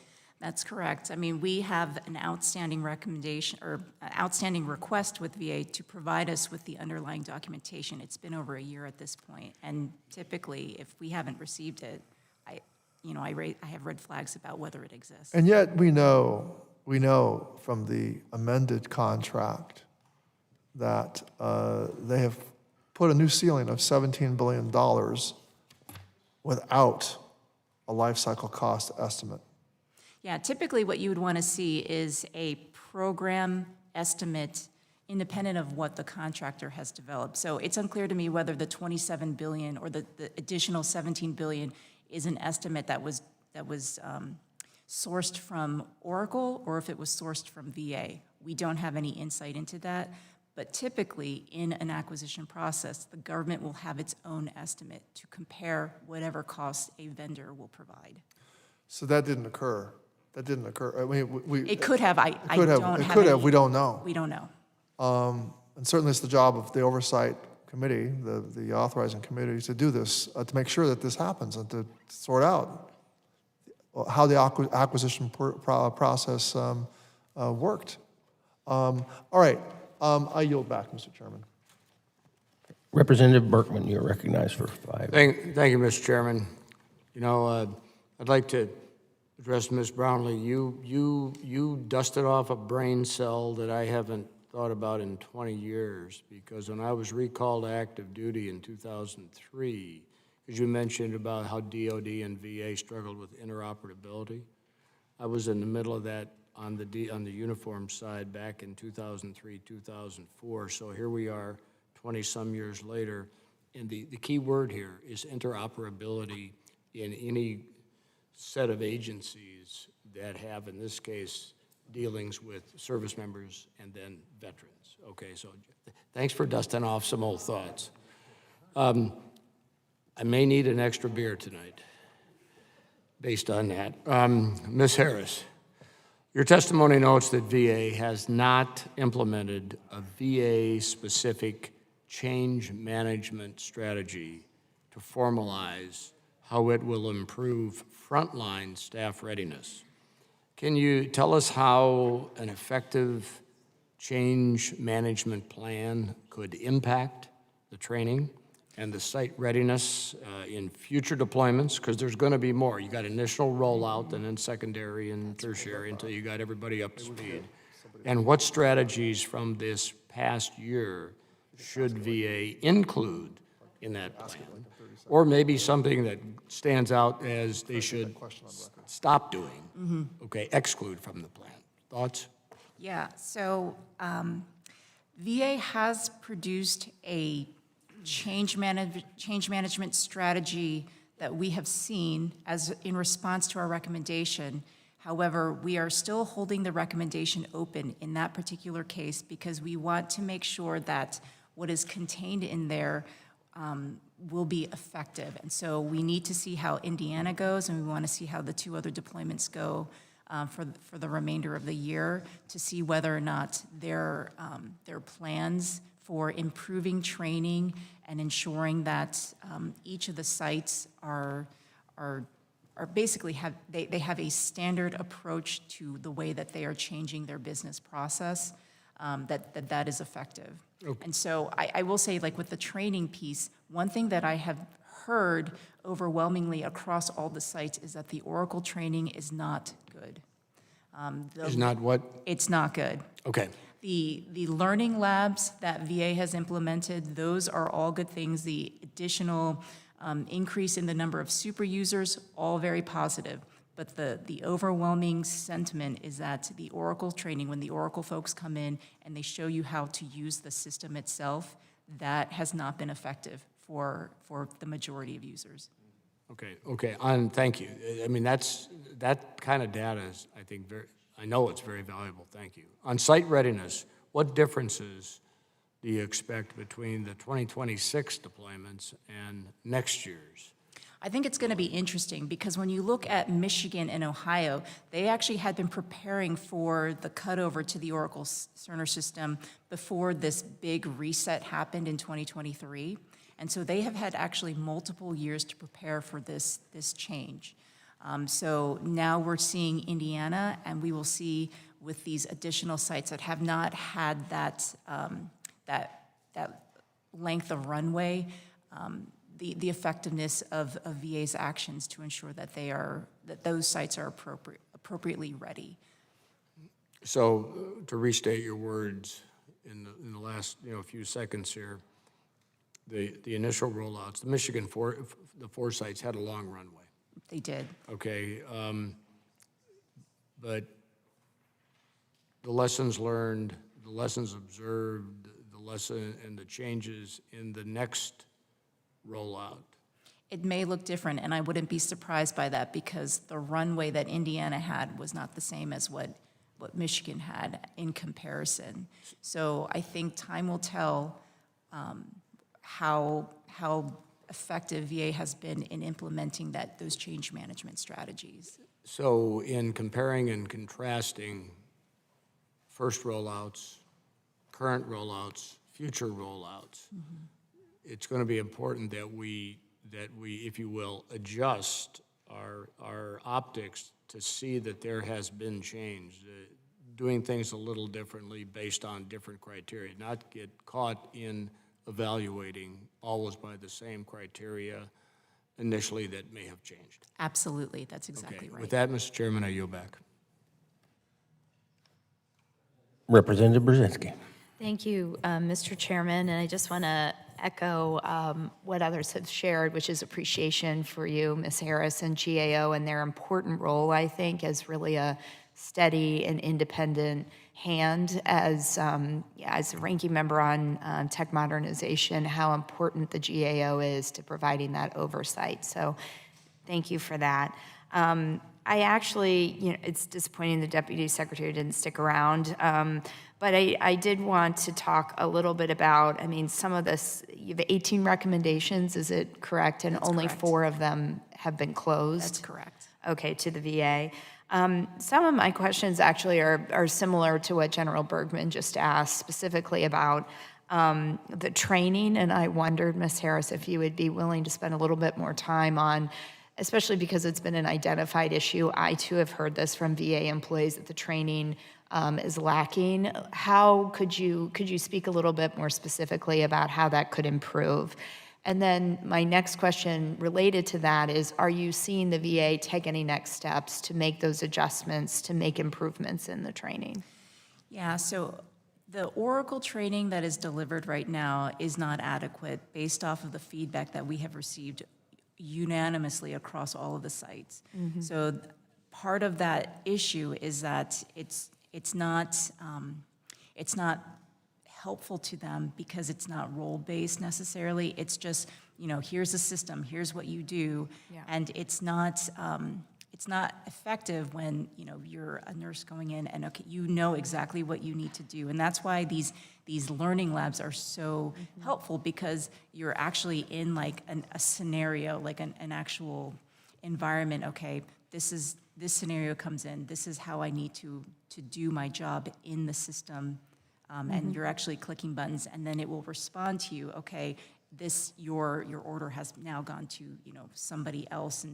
That's correct. I mean, we have an outstanding recommendation or an outstanding request with VA to provide us with the underlying documentation. It's been over a year at this point, and typically, if we haven't received it, I have red flags about whether it exists. And yet we know from the amended contract that they have put a new ceiling of $17 billion without a life cycle cost estimate. Yeah, typically what you would want to see is a program estimate independent of what the contractor has developed. So it's unclear to me whether the $27 billion or the additional $17 billion is an estimate that was sourced from Oracle or if it was sourced from VA. We don't have any insight into that. But typically, in an acquisition process, the government will have its own estimate to compare whatever costs a vendor will provide. So that didn't occur. That didn't occur. I mean, it could have. It could have. We don't know. We don't know. And certainly, it's the job of the Oversight Committee, the authorizing committee, to do this, to make sure that this happens and to sort out how the acquisition process worked. All right. I yield back, Mr. Chairman. Representative Berkman, you're recognized for 5. Thank you, Mr. Chairman. I'd like to address Ms. Brownlee. You dusted off a brain cell that I haven't thought about in 20 years, because when I was recalled to active duty in 2003, as you mentioned about how DOD and VA struggled with interoperability, I was in the middle of that on the uniform side back in 2003, 2004. So here we are 20-some years later. And the key word here is interoperability in any set of agencies that have, in this case, dealings with service members and then veterans. Okay, so thanks for dusting off some old thoughts. I may need an extra beer tonight based on that. Ms. Harris, your testimony notes that VA has not implemented a VA-specific change management strategy to formalize how it will improve frontline staff readiness. Can you tell us how an effective change management plan could impact the training and the site readiness in future deployments? Because there's going to be more. You got initial rollout and then secondary and tertiary until you got everybody up to speed. And what strategies from this past year should VA include in that plan? Or maybe something that stands out as they should stop doing, okay, exclude from the plan. Thoughts? Yeah, so VA has produced a change management strategy that we have seen as in response to our recommendation. However, we are still holding the recommendation open in that particular case because we want to make sure that what is contained in there will be effective. And so we need to see how Indiana goes, and we want to see how the 2 other deployments go for the remainder of the year to see whether or not their plans for improving training and ensuring that each of the sites are basically they have a standard approach to the way that they are changing their business process, that is effective. Okay. And so I will say, like with the training piece, one thing that I have heard overwhelmingly across all the sites is that the Oracle training is not good. Is not what? It's not good. Okay. The learning labs that VA has implemented, those are all good things. The additional increase in the number of super users, all very positive. But the overwhelming sentiment is that the Oracle training, when the Oracle folks come in and they show you how to use the system itself, that has not been effective for the majority of users. Okay, thank you. I mean, that kind of data is, I think, I know it's very valuable, thank you. On site readiness, what differences do you expect between the 2026 deployments and next year's? I think it's going to be interesting because when you look at Michigan and Ohio, they actually had been preparing for the cutover to the Oracle Cerner system before this big reset happened in 2023. And so they have had actually multiple years to prepare for this change. So now we're seeing Indiana, and we will see with these additional sites that have not had that length of runway, the effectiveness of VA's actions to ensure that those sites are appropriately ready. So to restate your words in the last few seconds here, the initial rollouts, the Michigan the 4 sites had a long runway. They did. Okay, but the lessons learned, the lessons observed, the lesson and the changes in the next rollout. It may look different, and I wouldn't be surprised by that because the runway that Indiana had was not the same as what Michigan had in comparison. So I think time will tell how effective VA has been in implementing those change management strategies. So in comparing and contrasting first rollouts, current rollouts, future rollouts, it's going to be important that we, if you will, adjust our optics to see that there has been change, doing things a little differently based on different criteria, not get caught in evaluating always by the same criteria initially that may have changed. Absolutely, that's exactly right. With that, Mr. Chairman, I yield back. Representative Brzezinski. Thank you, Mr. Chairman, and I just want to echo what others have shared, which is appreciation for you, Ms. Harris, and GAO, and their important role, I think, as really a steady and independent hand as a ranking member on tech modernization, how important the GAO is to providing that oversight. So thank you for that. I actually, it's disappointing the Deputy Secretary didn't stick around, but I did want to talk a little bit about, some of this, you have 18 recommendations, is it correct? And only correct. 4 of them have been closed? That's correct. Okay, to the VA. Some of my questions actually are similar to what General Bergman just asked, specifically about the training, and I wondered, Ms. Harris, if you would be willing to spend a little bit more time on, especially because it's been an identified issue. I too have heard this from VA employees that the training is lacking. How could you speak a little bit more specifically about how that could improve? And then my next question related to that is, are you seeing the VA take any next steps to make those adjustments, to make improvements in the training? Yeah, so the Oracle training that is delivered right now is not adequate based off of the feedback that we have received unanimously across all of the sites. So part of that issue is that it's not helpful to them because it's not role-based necessarily. It's just, here's the system, here's what you do, and it's not effective when you're a nurse going in and you know exactly what you need to do. And that's why these learning labs are so helpful, because you're actually in like a scenario, like an actual environment. Okay, this scenario comes in, this is how I need to do my job in the system. And you're actually clicking buttons, and then it will respond to you. Okay, your order has now gone to somebody else,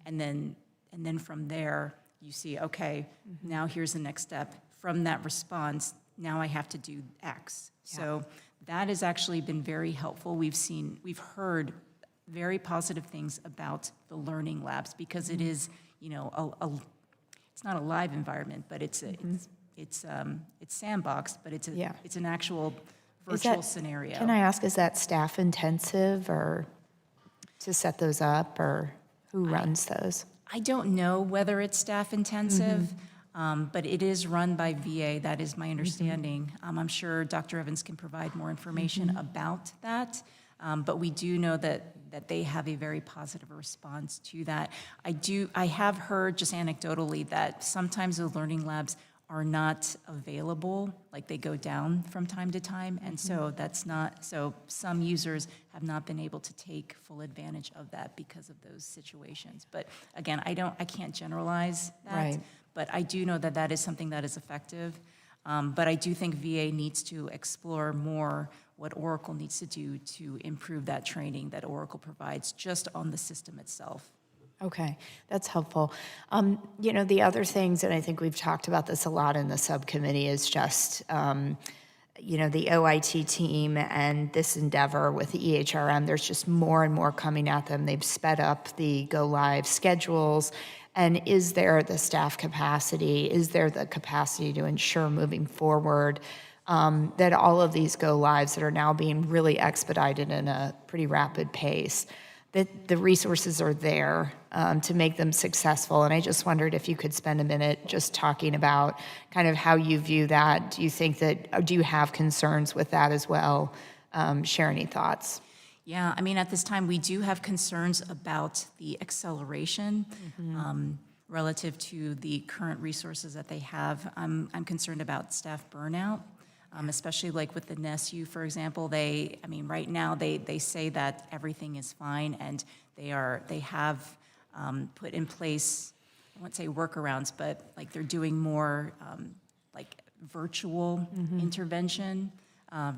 and then from there you see, okay, now here's the next step. From that response, now I have to do X. So that has actually been very helpful. We've heard very positive things about the learning labs, because it is it's not a live environment, but it's sandboxed, but it's an actual virtual scenario. Can I ask, is that staff intensive, or to set those up, or who runs those? I don't know whether it's staff intensive, but it is run by VA. That is my understanding. I'm sure Dr. Evans can provide more information about that, but we do know that they have a very positive response to that. I have heard just anecdotally that sometimes the learning labs are not available, like they go down from time to time, and so so some users have not been able to take full advantage of that because of those situations. But again, I can't generalize that, Right. but I do know that that is something that is effective. But I do think VA needs to explore more what Oracle needs to do to improve that training that Oracle provides just on the system itself. Okay, that's helpful. The other things, and I think we've talked about this a lot in the subcommittee, is just, the OIT team and this endeavor with the EHRM. There's just more and more coming at them. They've sped up the go-live schedules. And is there the staff capacity? Is there the capacity to ensure moving forward that all of these go-lives that are now being really expedited in a pretty rapid pace, that the resources are there to make them successful? And I just wondered if you could spend a minute just talking about kind of how you view that. Do you think that, do you have concerns with that as well? Share any thoughts? Yeah, at this time, we do have concerns about the acceleration relative to the current resources that they have. I'm concerned about staff burnout, especially like with the NSU, for example. Right now, they say that everything is fine, and they have put in place, I won't say workarounds, but like they're doing more like virtual intervention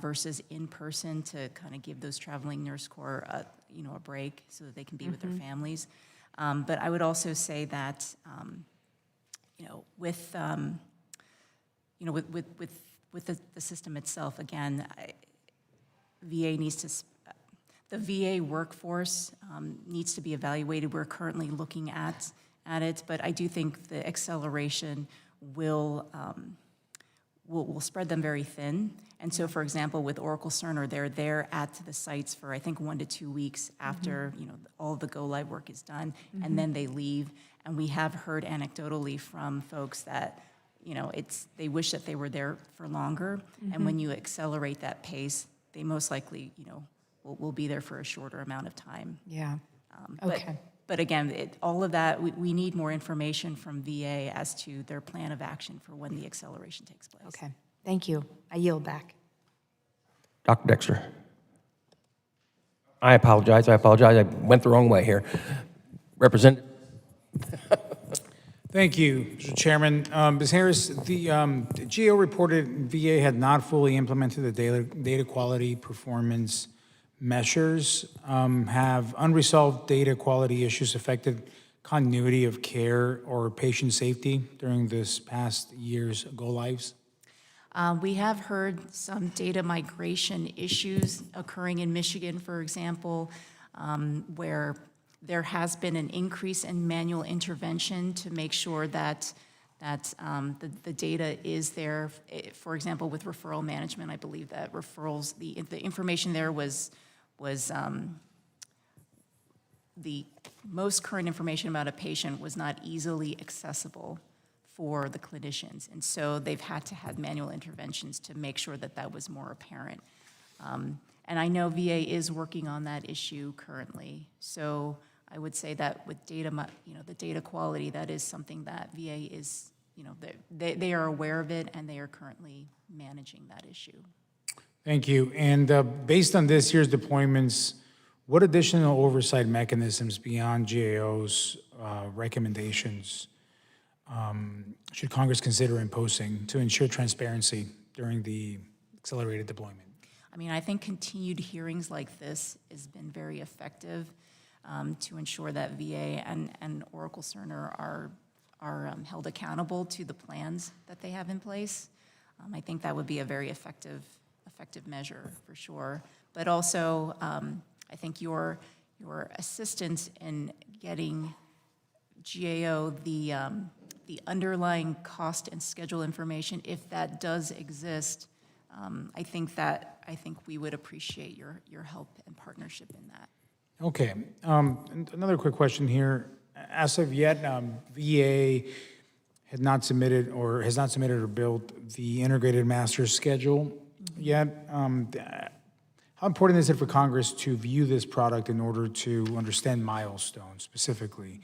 versus in person, to kind of give those traveling nurse corps a break so that they can be with their families. But I would also say that with the system itself, again, the VA workforce needs to be evaluated. We're currently looking at it, but I do think the acceleration will spread them very thin. And so, for example, with Oracle Cerner, they're there at the sites for, I think, 1 to 2 weeks after all the go-live work is done, and then they leave. And we have heard anecdotally from folks that they wish that they were there for longer. And when you accelerate that pace, they most likely, will be there for a shorter amount of time. Yeah. But- But again, all of that, we need more information from VA as to their plan of action for when the acceleration takes place. Okay. Thank you. I yield back. Dr. Dexter. I apologize. I went the wrong way here. Representative. Thank you, Mr. Chairman. Ms. Harris, the GAO reported VA had not fully implemented the data quality performance measures. Have unresolved data quality issues affected continuity of care or patient safety during this past year's go-lives? We have heard some data migration issues occurring in Michigan, for example, where there has been an increase in manual intervention to make sure that the data is there. For example, with referral management, I believe that referrals, the information there was the most current information about a patient was not easily accessible for the clinicians. And so they've had to have manual interventions to make sure that that was more apparent. And I know VA is working on that issue currently. So I would say that with data, the data quality, that is something that VA is, they are aware of it and they are currently managing that issue. Thank you. And based on this year's deployments, what additional oversight mechanisms beyond GAO's recommendations should Congress consider imposing to ensure transparency during the accelerated deployment? I mean, I think continued hearings like this has been very effective to ensure that VA and Oracle Cerner are held accountable to the plans that they have in place. I think that would be a very effective measure for sure. But also, I think your assistance in getting GAO the underlying cost and schedule information, if that does exist, I think we would appreciate your help and partnership in that. Okay. And another quick question here. As of yet, VA has not submitted or built the integrated master schedule yet. How important is it for Congress to view this product in order to understand milestones specifically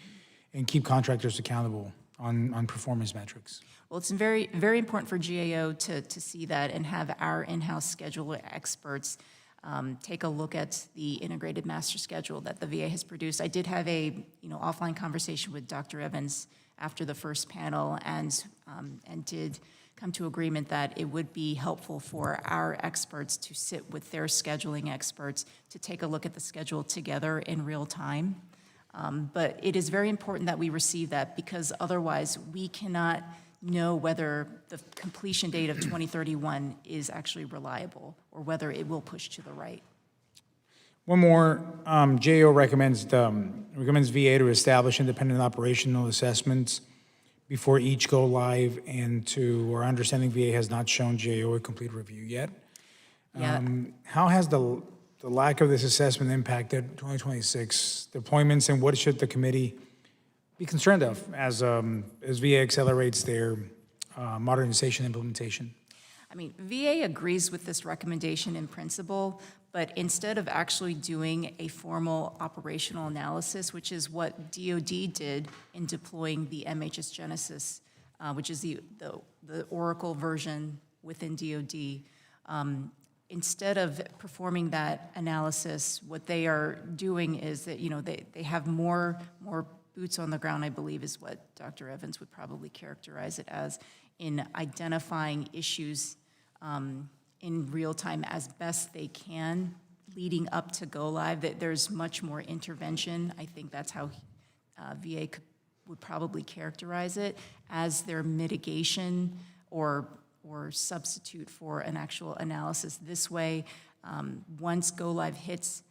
and keep contractors accountable on performance metrics? Well, it's very, very important for GAO to see that and have our in-house scheduler experts take a look at the integrated master schedule that the VA has produced. I did have a offline conversation with Dr. Evans after the first panel and did come to agreement that it would be helpful for our experts to sit with their scheduling experts to take a look at the schedule together in real time. But it is very important that we receive that because otherwise we cannot know whether the completion date of 2031 is actually reliable or whether it will push to the right. One more, GAO recommends VA to establish independent operational assessments before each go live, and to our understanding, VA has not shown GAO a complete review yet. Yeah. How has the lack of this assessment impacted 2026 deployments, and what should the committee be concerned of as VA accelerates their modernization implementation? I mean, VA agrees with this recommendation in principle, but instead of actually doing a formal operational analysis, which is what DoD did in deploying the MHS Genesis, which is the Oracle version within DoD, instead of performing that analysis, what they are doing is that they have more boots on the ground, I believe is what Dr. Evans would probably characterize it as, in identifying issues in real time as best they can leading up to go live. That there's much more intervention. I think that's how VA would probably characterize it as their mitigation or substitute for an actual analysis. This way, once go live hits,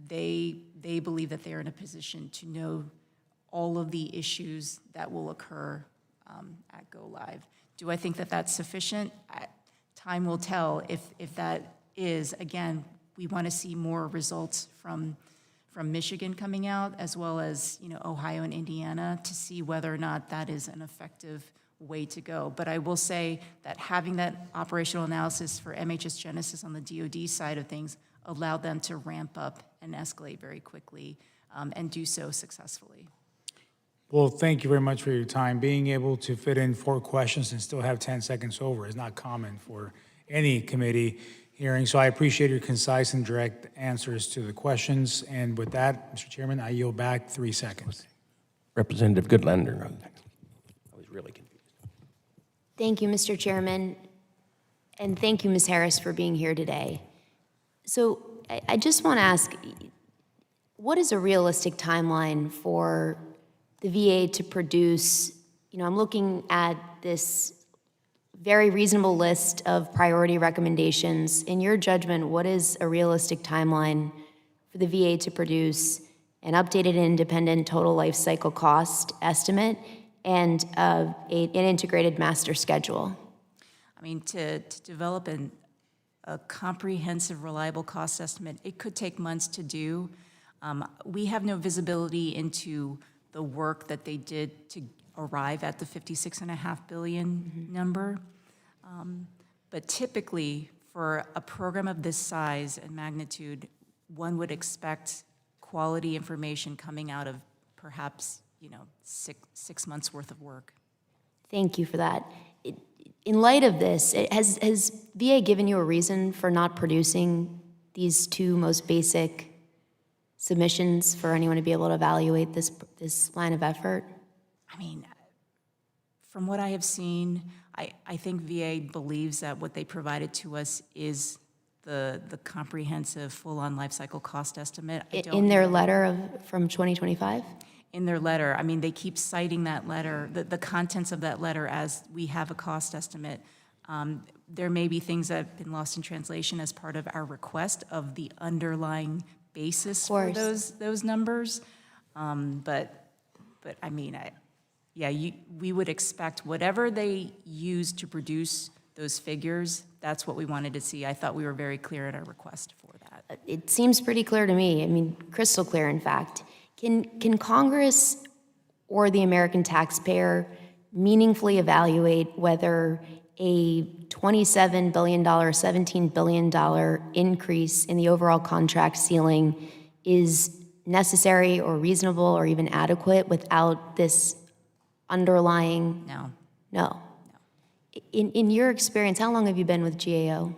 they believe that they're in a position to know all of the issues that will occur at go live. Do I think that that's sufficient? Time will tell. If that is, again, we want to see more results from Michigan coming out, as well as Ohio and Indiana, to see whether or not that is an effective way to go. But I will say that having that operational analysis for MHS Genesis on the DoD side of things allowed them to ramp up and escalate very quickly and do so successfully. Well, thank you very much for your time. Being able to fit in 4 questions and still have 10 seconds over is not common for any committee hearing. So I appreciate your concise and direct answers to the questions. And with that, Mr. Chairman, I yield back 3 seconds. Representative Goodlander. I was really confused. Thank you, Mr. Chairman, and thank you, Ms. Harris, for being here today. So I just want to ask, what is a realistic timeline for the VA to produce, I'm looking at this very reasonable list of priority recommendations. In your judgment, what is a realistic timeline for the VA to produce an updated and independent total life cycle cost estimate and an integrated master schedule? I mean, to develop a comprehensive, reliable cost estimate, it could take months to do. We have no visibility into the work that they did to arrive at the $56.5 billion number. But typically, for a program of this size and magnitude, one would expect quality information coming out of perhaps, 6 months worth of work. Thank you for that. In light of this, has VA given you a reason for not producing these 2 most basic submissions for anyone to be able to evaluate this line of effort? I mean, from what I have seen, I think VA believes that what they provided to us is the comprehensive full-on life cycle cost estimate. In their letter from 2025? In their letter. I mean, they keep citing that letter, the contents of that letter as we have a cost estimate. There may be things that have been lost in translation as part of our request of the underlying basis for those numbers. But I mean, we would expect whatever they use to produce those figures, that's what we wanted to see. I thought we were very clear in our request for that. It seems pretty clear to me. I mean, crystal clear, in fact. Can Congress or the American taxpayer meaningfully evaluate whether a $27 billion, $17 billion increase in the overall contract ceiling is necessary or reasonable or even adequate without this underlying? No. In your experience, how long have you been with GAO?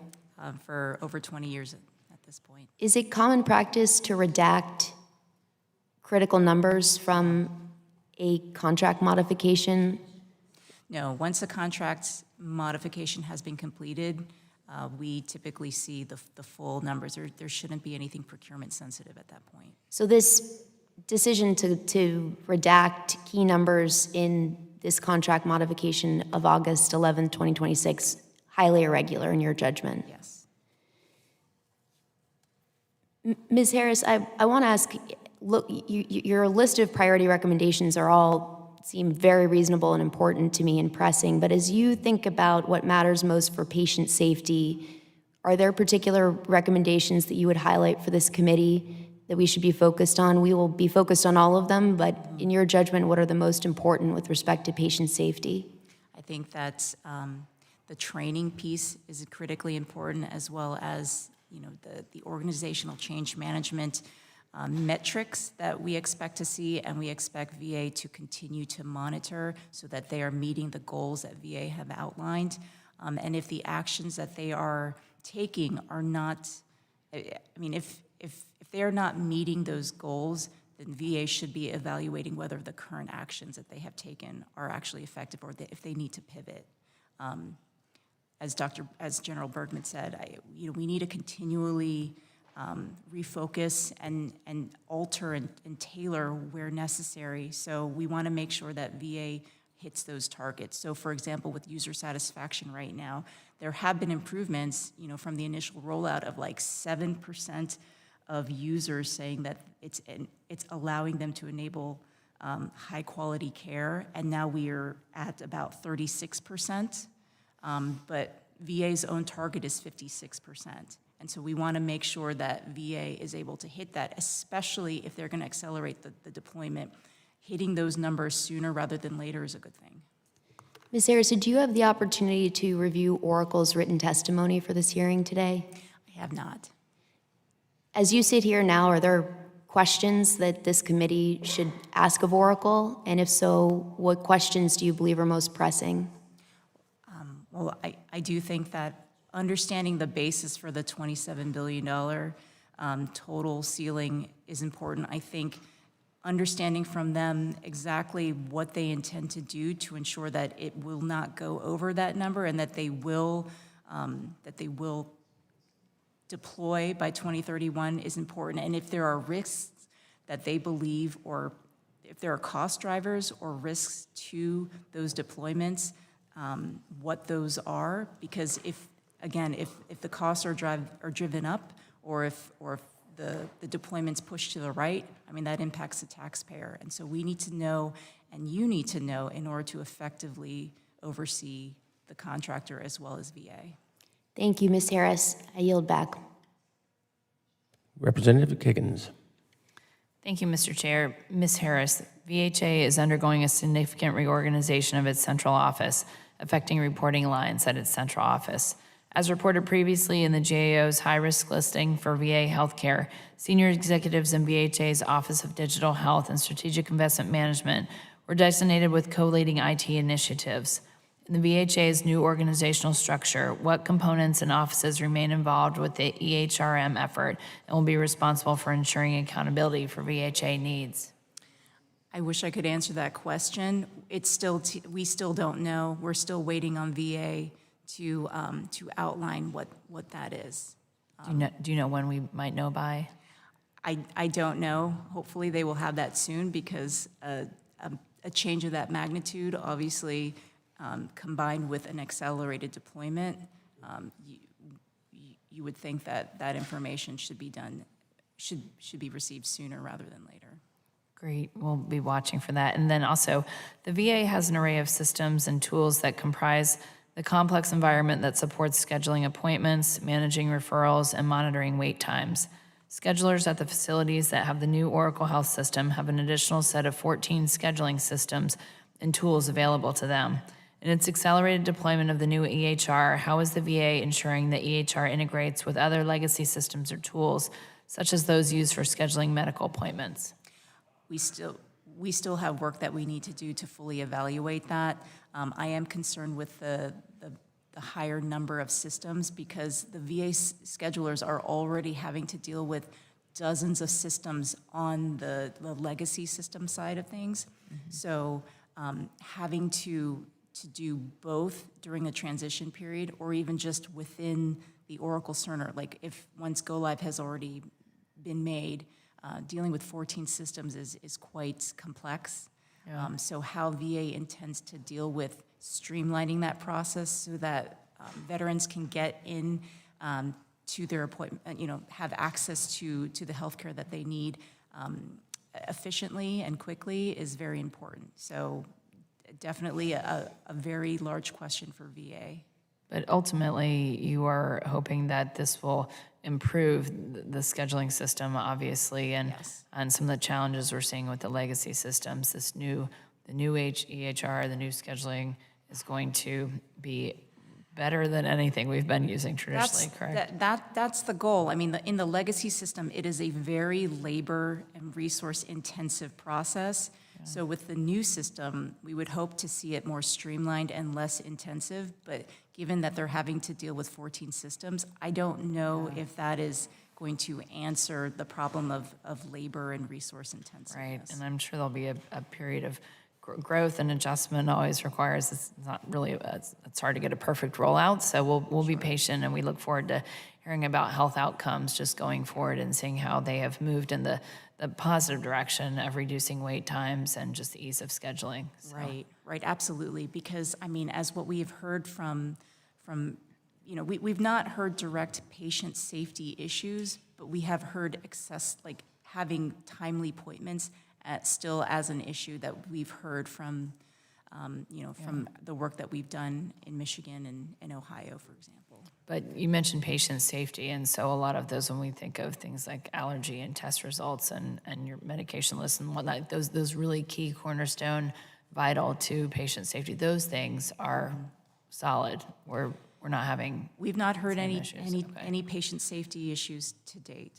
For over 20 years at this point. Is it common practice to redact critical numbers from a contract modification? No, once a contract modification has been completed, we typically see the full numbers. There shouldn't be anything procurement sensitive at that point. So this decision to redact key numbers in this contract modification of August 11, 2026, highly irregular in your judgment? Yes. Ms. Harris, I want to ask, look, your list of priority recommendations seem very reasonable and important to me and pressing, but as you think about what matters most for patient safety, are there particular recommendations that you would highlight for this committee that we should be focused on? We will be focused on all of them, but in your judgment, what are the most important with respect to patient safety? I think that the training piece is critically important, as well as the organizational change management metrics that we expect to see, and we expect VA to continue to monitor so that they are meeting the goals that VA have outlined. And if the actions that they are taking are not, if they are not meeting those goals, then VA should be evaluating whether the current actions that they have taken are actually effective or if they need to pivot. As General Bergman said, we need to continually refocus and alter and tailor where necessary. So we want to make sure that VA hits those targets. So for example, with user satisfaction right now, there have been improvements, from the initial rollout of like 7% of users saying that it's allowing them to enable high quality care, and now we are at about 36%, but VA's own target is 56%. And so we want to make sure that VA is able to hit that, especially if they're going to accelerate the deployment. Hitting those numbers sooner rather than later is a good thing. Ms. Harris, did you have the opportunity to review Oracle's written testimony for this hearing today? I have not. As you sit here now, are there questions that this committee should ask of Oracle? And if so, what questions do you believe are most pressing? Well, I do think that understanding the basis for the $27 billion total ceiling is important. I think understanding from them exactly what they intend to do to ensure that it will not go over that number and that they will deploy by 2031 is important. And if there are risks that they believe, or if there are cost drivers or risks to those deployments, what those are, because if the costs are driven up, or if the deployment's pushed to the right, I mean, that impacts the taxpayer. And so we need to know, and you need to know, in order to effectively oversee the contractor as well as VA. Thank you, Ms. Harris. I yield back. Representative Higgins. Thank you, Mr. Chair. Ms. Harris, VHA is undergoing a significant reorganization of its central office, affecting reporting lines at its central office. As reported previously in the GAO's high-risk listing for VA healthcare, senior executives in VHA's Office of Digital Health and Strategic Investment Management were designated with co-leading IT initiatives. In the VHA's new organizational structure, what components and offices remain involved with the EHRM effort and will be responsible for ensuring accountability for VHA needs? I wish I could answer that question. It's still, we still don't know. We're still waiting on VA to outline what that is. Do you know when we might know by? I don't know. Hopefully they will have that soon, because a change of that magnitude, obviously, combined with an accelerated deployment, you would think that that information should be received sooner rather than later. Great, we'll be watching for that. And then also, the VA has an array of systems and tools that comprise the complex environment that supports scheduling appointments, managing referrals, and monitoring wait times. Schedulers at the facilities that have the new Oracle Health system have an additional set of 14 scheduling systems and tools available to them. In its accelerated deployment of the new EHR, how is the VA ensuring that EHR integrates with other legacy systems or tools, such as those used for scheduling medical appointments? We still have work that we need to do to fully evaluate that. I am concerned with the higher number of systems, because the VA schedulers are already having to deal with dozens of systems on the legacy system side of things. Mm-hmm. So having to do both during a transition period, or even just within the Oracle Cerner, like if once go live has already been made, dealing with 14 systems is quite complex. Yeah. So how VA intends to deal with streamlining that process so that veterans can get in to their appointment, have access to the healthcare that they need efficiently and quickly is very important. So definitely a very large question for VA. But ultimately, you are hoping that this will improve the scheduling system, obviously, and yes. And some of the challenges we're seeing with the legacy systems. The new EHR, the new scheduling is going to be better than anything we've been using traditionally, correct? That's the goal. I mean, in the legacy system, it is a very labor and resource intensive process. Yeah. So with the new system, we would hope to see it more streamlined and less intensive, but given that they're having to deal with 14 systems, I don't know if that is going to answer the problem of labor and resource intensiveness. Right, and I'm sure there'll be a period of growth and adjustment. Always requires, it's not really, it's hard to get a perfect rollout, so we'll be patient, and we look forward to hearing about health outcomes just going forward and seeing how they have moved in the positive direction of reducing wait times and just the ease of scheduling. So. Right, absolutely. Because, I mean, as what we have heard from we've not heard direct patient safety issues, but we have heard having timely appointments still as an issue that we've heard from, from the work that we've done in Michigan and Ohio, for example. But you mentioned patient safety, and so a lot of those, when we think of things like allergy and test results and your medication list and whatnot, those really key cornerstone vital to patient safety. Those things are solid. We're not having. We've not heard same any, issues. Okay. any patient safety issues to date.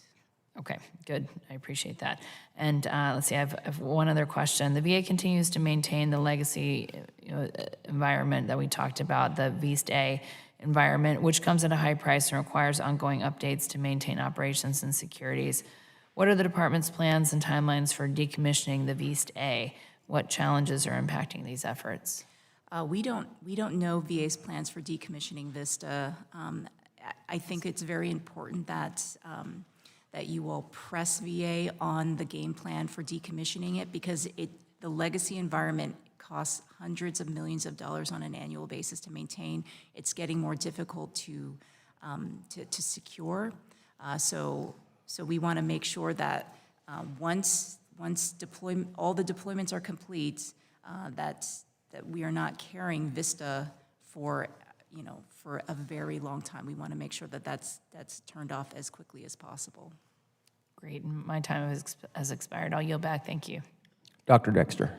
Okay, good. I appreciate that. And let's see, I have one other question. The VA continues to maintain the legacy environment that we talked about, the VSTA environment, which comes at a high price and requires ongoing updates to maintain operations and securities. What are the department's plans and timelines for decommissioning the VSTA? What challenges are impacting these efforts? We don't know VA's plans for decommissioning VISTA. I think it's very important that you will press VA on the game plan for decommissioning it, because the legacy environment costs hundreds of millions of dollars on an annual basis to maintain. It's getting more difficult to secure. So we want to make sure that once all the deployments are complete, that we are not carrying VISTA for a very long time. We want to make sure that that's turned off as quickly as possible. Great. My time has expired. I'll yield back. Thank you. Dr. Dexter.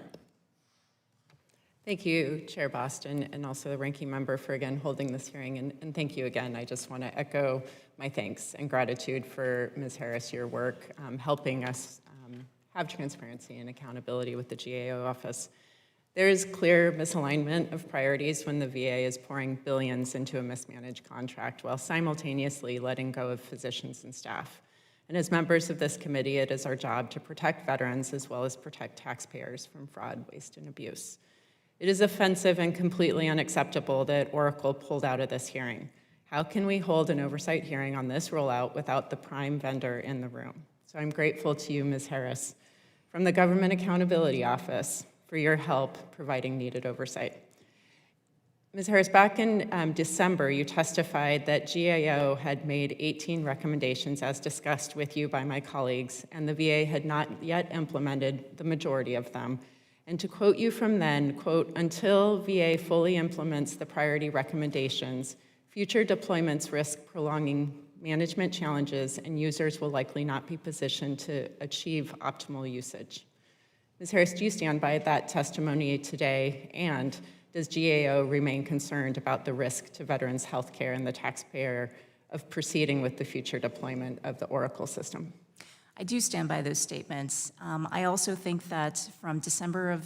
Thank you, Chair Boston, and also the ranking member for again holding this hearing. And thank you again. I just want to echo my thanks and gratitude for Ms. Harris, your work helping us have transparency and accountability with the GAO office. There is clear misalignment of priorities when the VA is pouring billions into a mismanaged contract while simultaneously letting go of physicians and staff. And as members of this committee, it is our job to protect veterans as well as protect taxpayers from fraud, waste, and abuse. It is offensive and completely unacceptable that Oracle pulled out of this hearing. How can we hold an oversight hearing on this rollout without the prime vendor in the room? So I'm grateful to you, Ms. Harris, from the Government Accountability Office for your help providing needed oversight. Ms. Harris, back in December, you testified that GAO had made 18 recommendations as discussed with you by my colleagues, and the VA had not yet implemented the majority of them. And to quote you from then, quote, "Until VA fully implements the priority recommendations, future deployments risk prolonging management challenges and users will likely not be positioned to achieve optimal usage." Ms. Harris, do you stand by that testimony today? And does GAO remain concerned about the risk to veterans' health care and the taxpayer of proceeding with the future deployment of the Oracle system? I do stand by those statements. I also think that from December of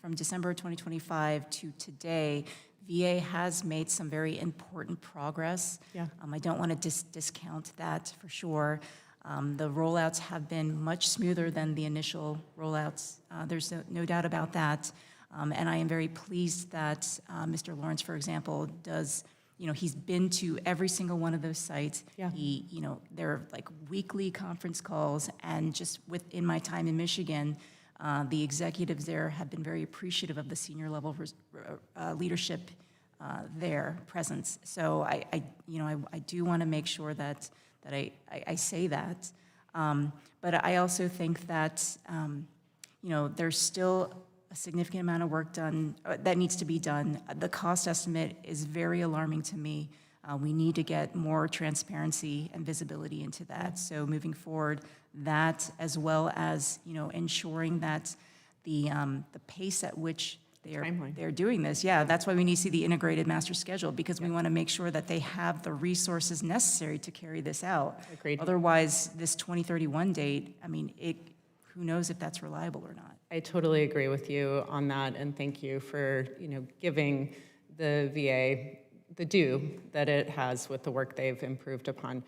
2025 to today, VA has made some very important progress. Yeah. I don't want to discount that for sure. The rollouts have been much smoother than the initial rollouts. There's no doubt about that. And I am very pleased that Mr. Lawrence, for example, he's been to every single one of those sites. Yeah. There are like weekly conference calls, and just within my time in Michigan, the executives there have been very appreciative of the senior level leadership their presence. So I do want to make sure that I say that. But I also think that there's still a significant amount of work done that needs to be done. The cost estimate is very alarming to me. We need to get more transparency and visibility into that. So moving forward, that as well as ensuring that the pace at which they're doing this. Yeah, that's why we need to see the integrated master schedule, because we want to make sure that they have the resources necessary to carry this out. Agreed. Otherwise, this 2031 date, who knows if that's reliable or not. I totally agree with you on that, and thank you for giving the VA the due that it has with the work they've improved upon.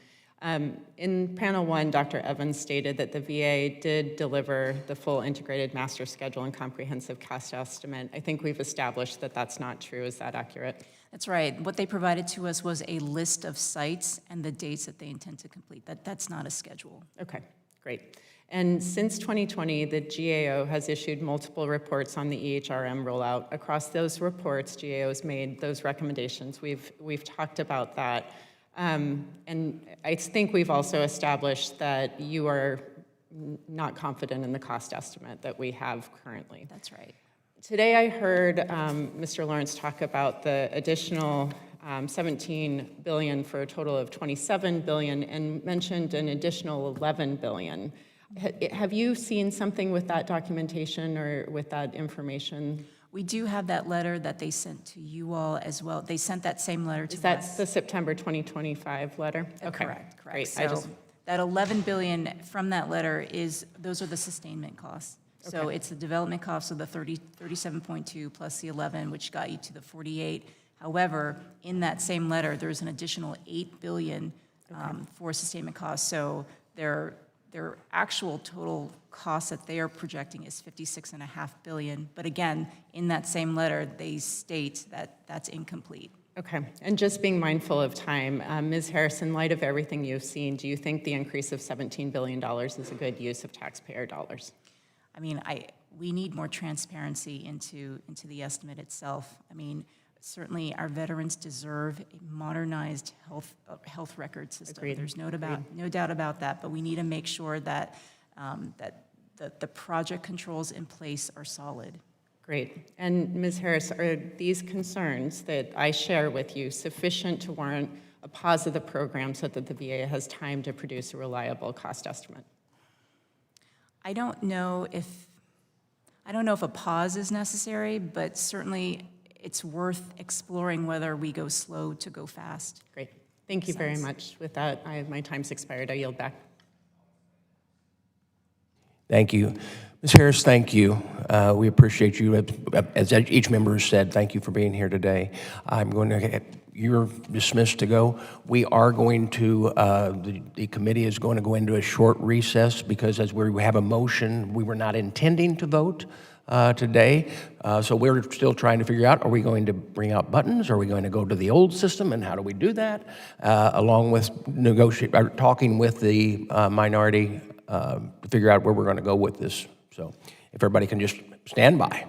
In panel one, Dr. Evans stated that the VA did deliver the full integrated master schedule and comprehensive cost estimate. I think we've established that that's not true. Is that accurate? That's right. What they provided to us was a list of sites and the dates that they intend to complete. That's not a schedule. Okay, great. And since 2020, the GAO has issued multiple reports on the EHRM rollout. Across those reports, GAO has made those recommendations. We've talked about that. And I think we've also established that you are not confident in the cost estimate that we have currently. That's right. Today I heard Mr. Lawrence talk about the additional $17 billion for a total of $27 billion and mentioned an additional $11 billion. Have you seen something with that documentation or with that information? We do have that letter that they sent to you all as well. They sent that same letter to us. Is that the September 2025 letter? Okay. Correct. Great. I So just, that 11 billion from that letter those are the sustainment costs. So Okay. it's the development costs of the 37.2 plus the 11, which got you to the 48. However, in that same letter, there's an additional 8 billion for sustainment costs. So their actual total cost that they are projecting is 56.5 billion. But again, in that same letter, they state that that's incomplete. okay. And just being mindful of time, Ms. Harris, in light of everything you've seen, do you think the increase of $17 billion is a good use of taxpayer dollars? I mean, we need more transparency into the estimate itself. I mean, certainly our veterans deserve a modernized health record system. Agreed. There's no doubt about that, but we need to make sure that the project controls in place are solid. Great. And Ms. Harris, are these concerns that I share with you sufficient to warrant a pause of the program so that the VA has time to produce a reliable cost estimate? I don't know if a pause is necessary, but certainly it's worth exploring whether we go slow to go fast. Great. Thank you very much. With that, my time's expired. I yield back. Thank you. Ms. Harris, thank you. We appreciate you. As each member has said, thank you for being here today. You're dismissed to go. We are going to, the committee is going to go into a short recess because as we have a motion, we were not intending to vote today. So we're still trying to figure out, are we going to bring out buttons? Are we going to go to the old system? And how do we do that? Along with talking with the minority to figure out where we're going to go with this. So if everybody can just stand by.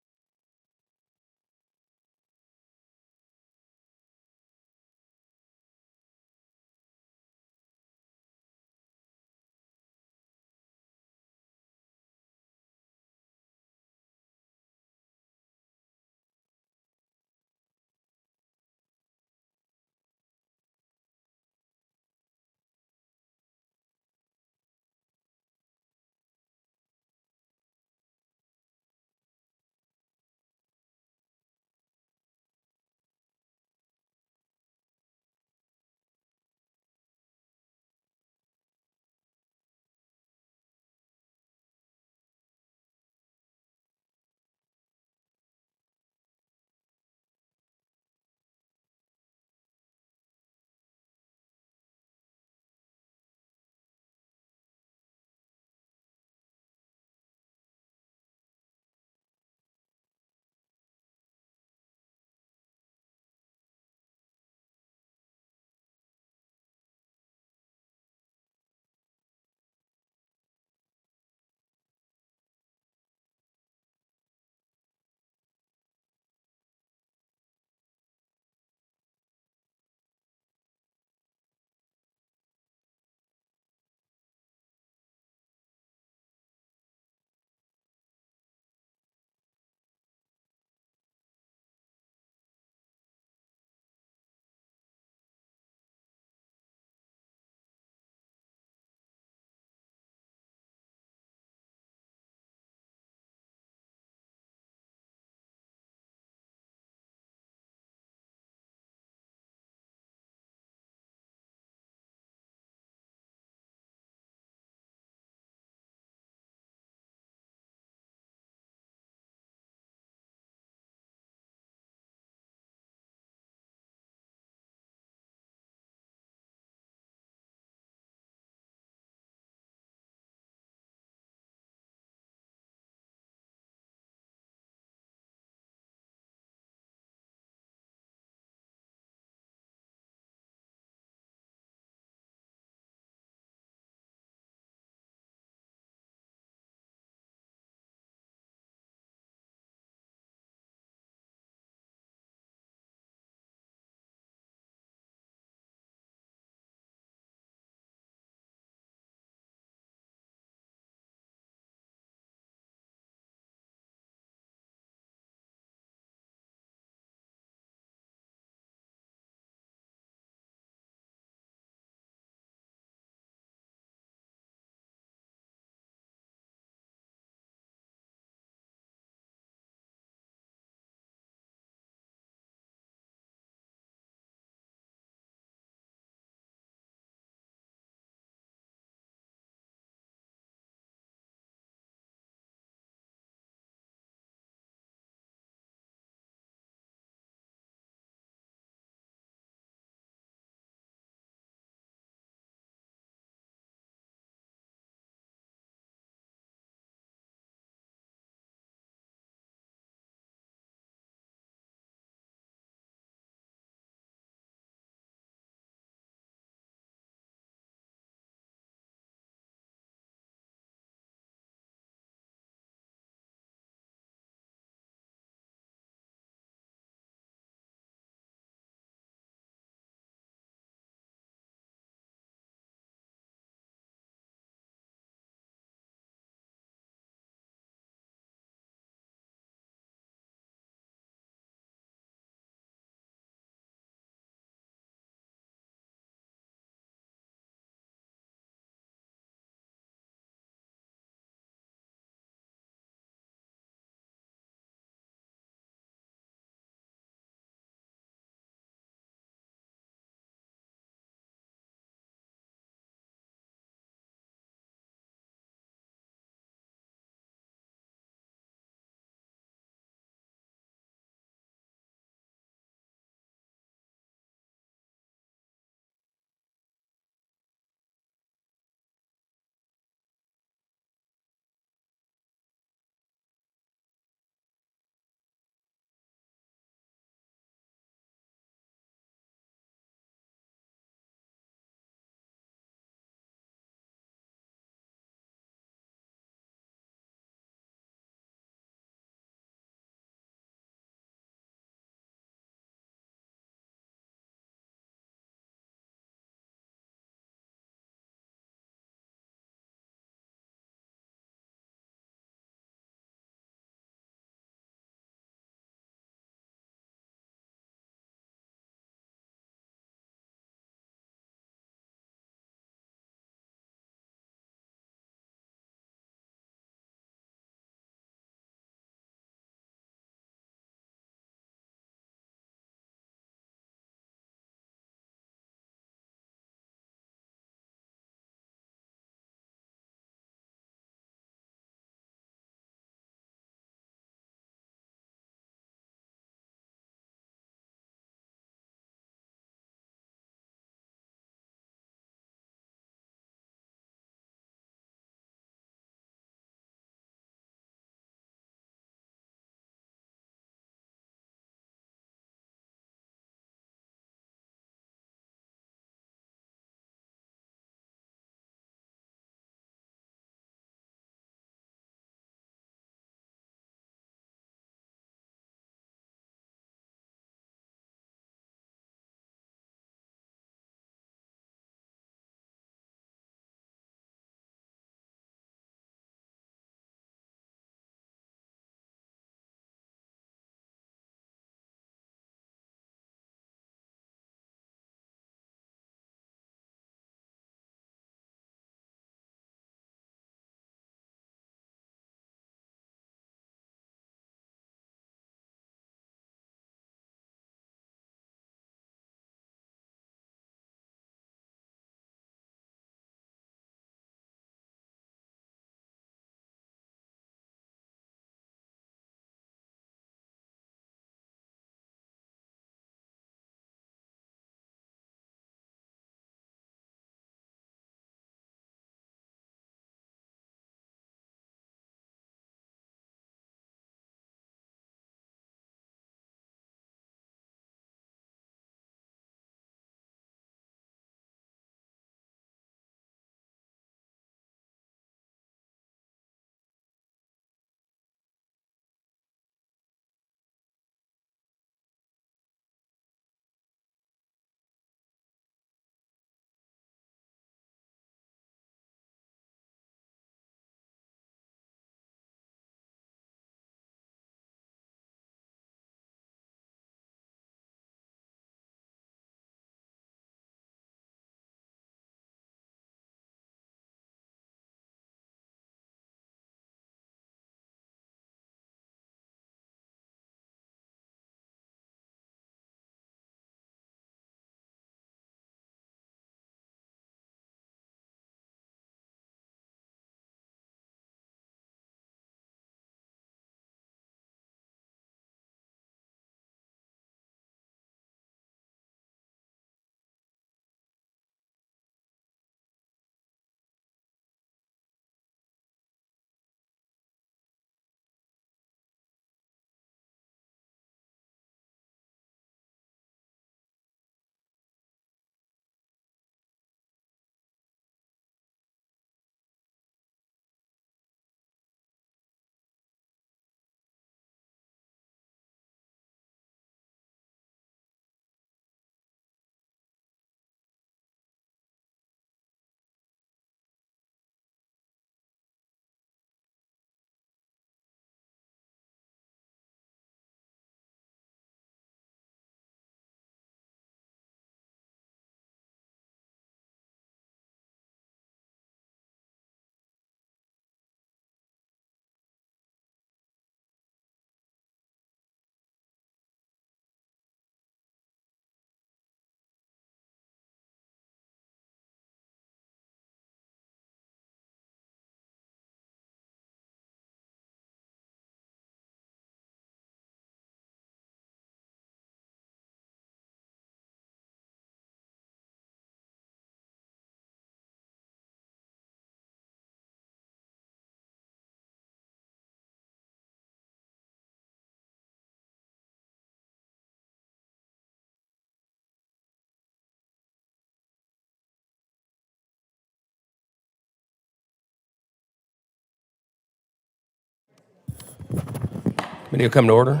Committee will come to order.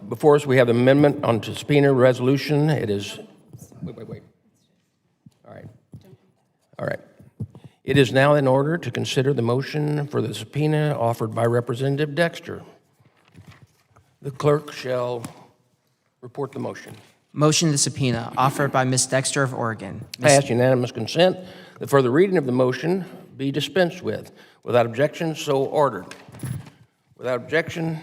Before us, we have the amendment on to subpoena resolution. It is, wait. All right. It is now in order to consider the motion for the subpoena offered by Representative Dexter. The clerk shall report the motion. Motion to subpoena offered by Ms. Dexter of Oregon. I ask unanimous consent that further reading of the motion be dispensed with. Without objection, so ordered. Without objection,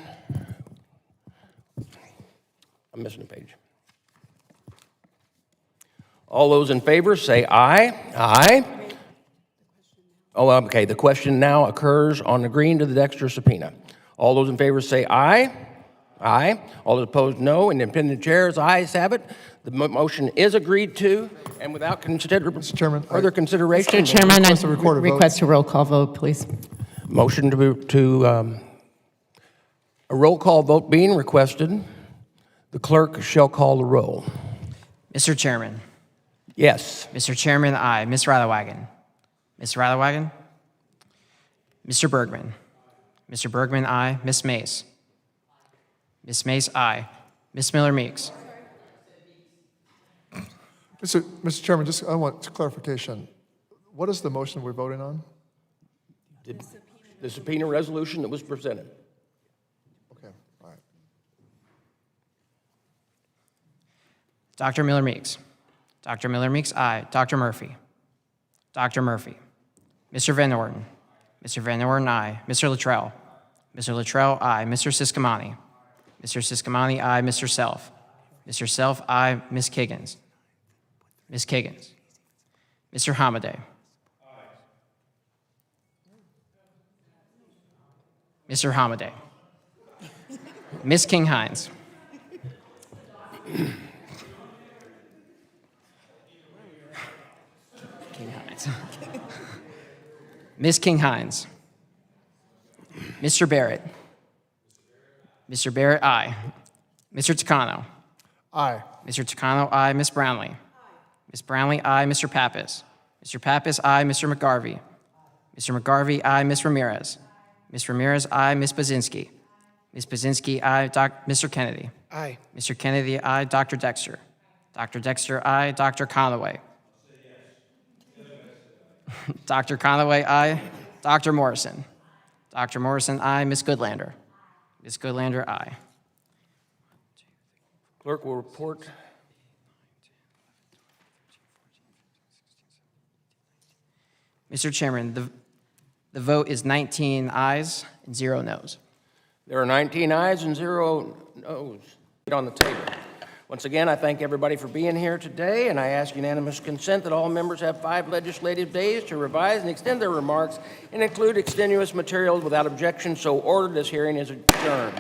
I'm missing a page. All those in favor say aye. Aye. Oh, okay. The question now occurs on agreeing to the Dexter subpoena. All those in favor say aye. Aye. All those opposed, no. Independent chairs, ayes have it. The motion is agreed to, and without Mr. Chairman, further consideration. Mr. Chairman, request a recorded vote. request a roll call vote, please. Motion to a roll call vote being requested. The clerk shall call the roll. Mr. Chairman. Yes. Mr. Chairman, aye. Ms. Radewagen. Ms. Radewagen. Mr. Bergman. Mr. Bergman, aye. Ms. Mace. Ms. Mace, aye. Ms. Miller-Meeks. Mr. Chairman, just I want clarification. What is the motion we're voting on? The subpoena resolution that was presented. Okay, all right. Dr. Miller-Meeks. Dr. Miller-Meeks, aye. Dr. Murphy. Dr. Murphy. Mr. Van Orden. Mr. Van Orden, aye. Mr. Luttrell. Mr. Luttrell, aye. Mr. Siscomani. Mr. Siscomani, aye. Mr. Self. Mr. Self, aye. Ms. Kiggins. Ms. Kiggins. Mr. Hamadeh. Mr. Hamadeh. Ms. King-Hines. King-Hines. Ms. King-Hines. Mr. Barrett. Mr. Barrett, aye. Mr. Takano. Aye. Mr. Takano, aye. Ms. Brownlee. Ms. Brownlee, aye. Mr. Pappas. Mr. Pappas, aye. Mr. McGarvey. Mr. McGarvey, aye. Ms. Ramirez. Ms. Ramirez, aye. Ms. Bazinski. Ms. Bazinski, aye. Mr. Kennedy. Aye. Mr. Kennedy, aye. Dr. Dexter. Dr. Dexter, aye. Dr. Conaway. Dr. Conaway, aye. Dr. Morrison. Dr. Morrison, aye. Ms. Goodlander. Ms. Goodlander, aye. Clerk will report. Mr. Chairman, the vote is 19 ayes and 0 noes. There are 19 ayes and 0 noes on the table. Once again, I thank everybody for being here today, and I ask unanimous consent that all members have 5 legislative days to revise and extend their remarks and include extenuous materials without objection. So ordered. This hearing is adjourned.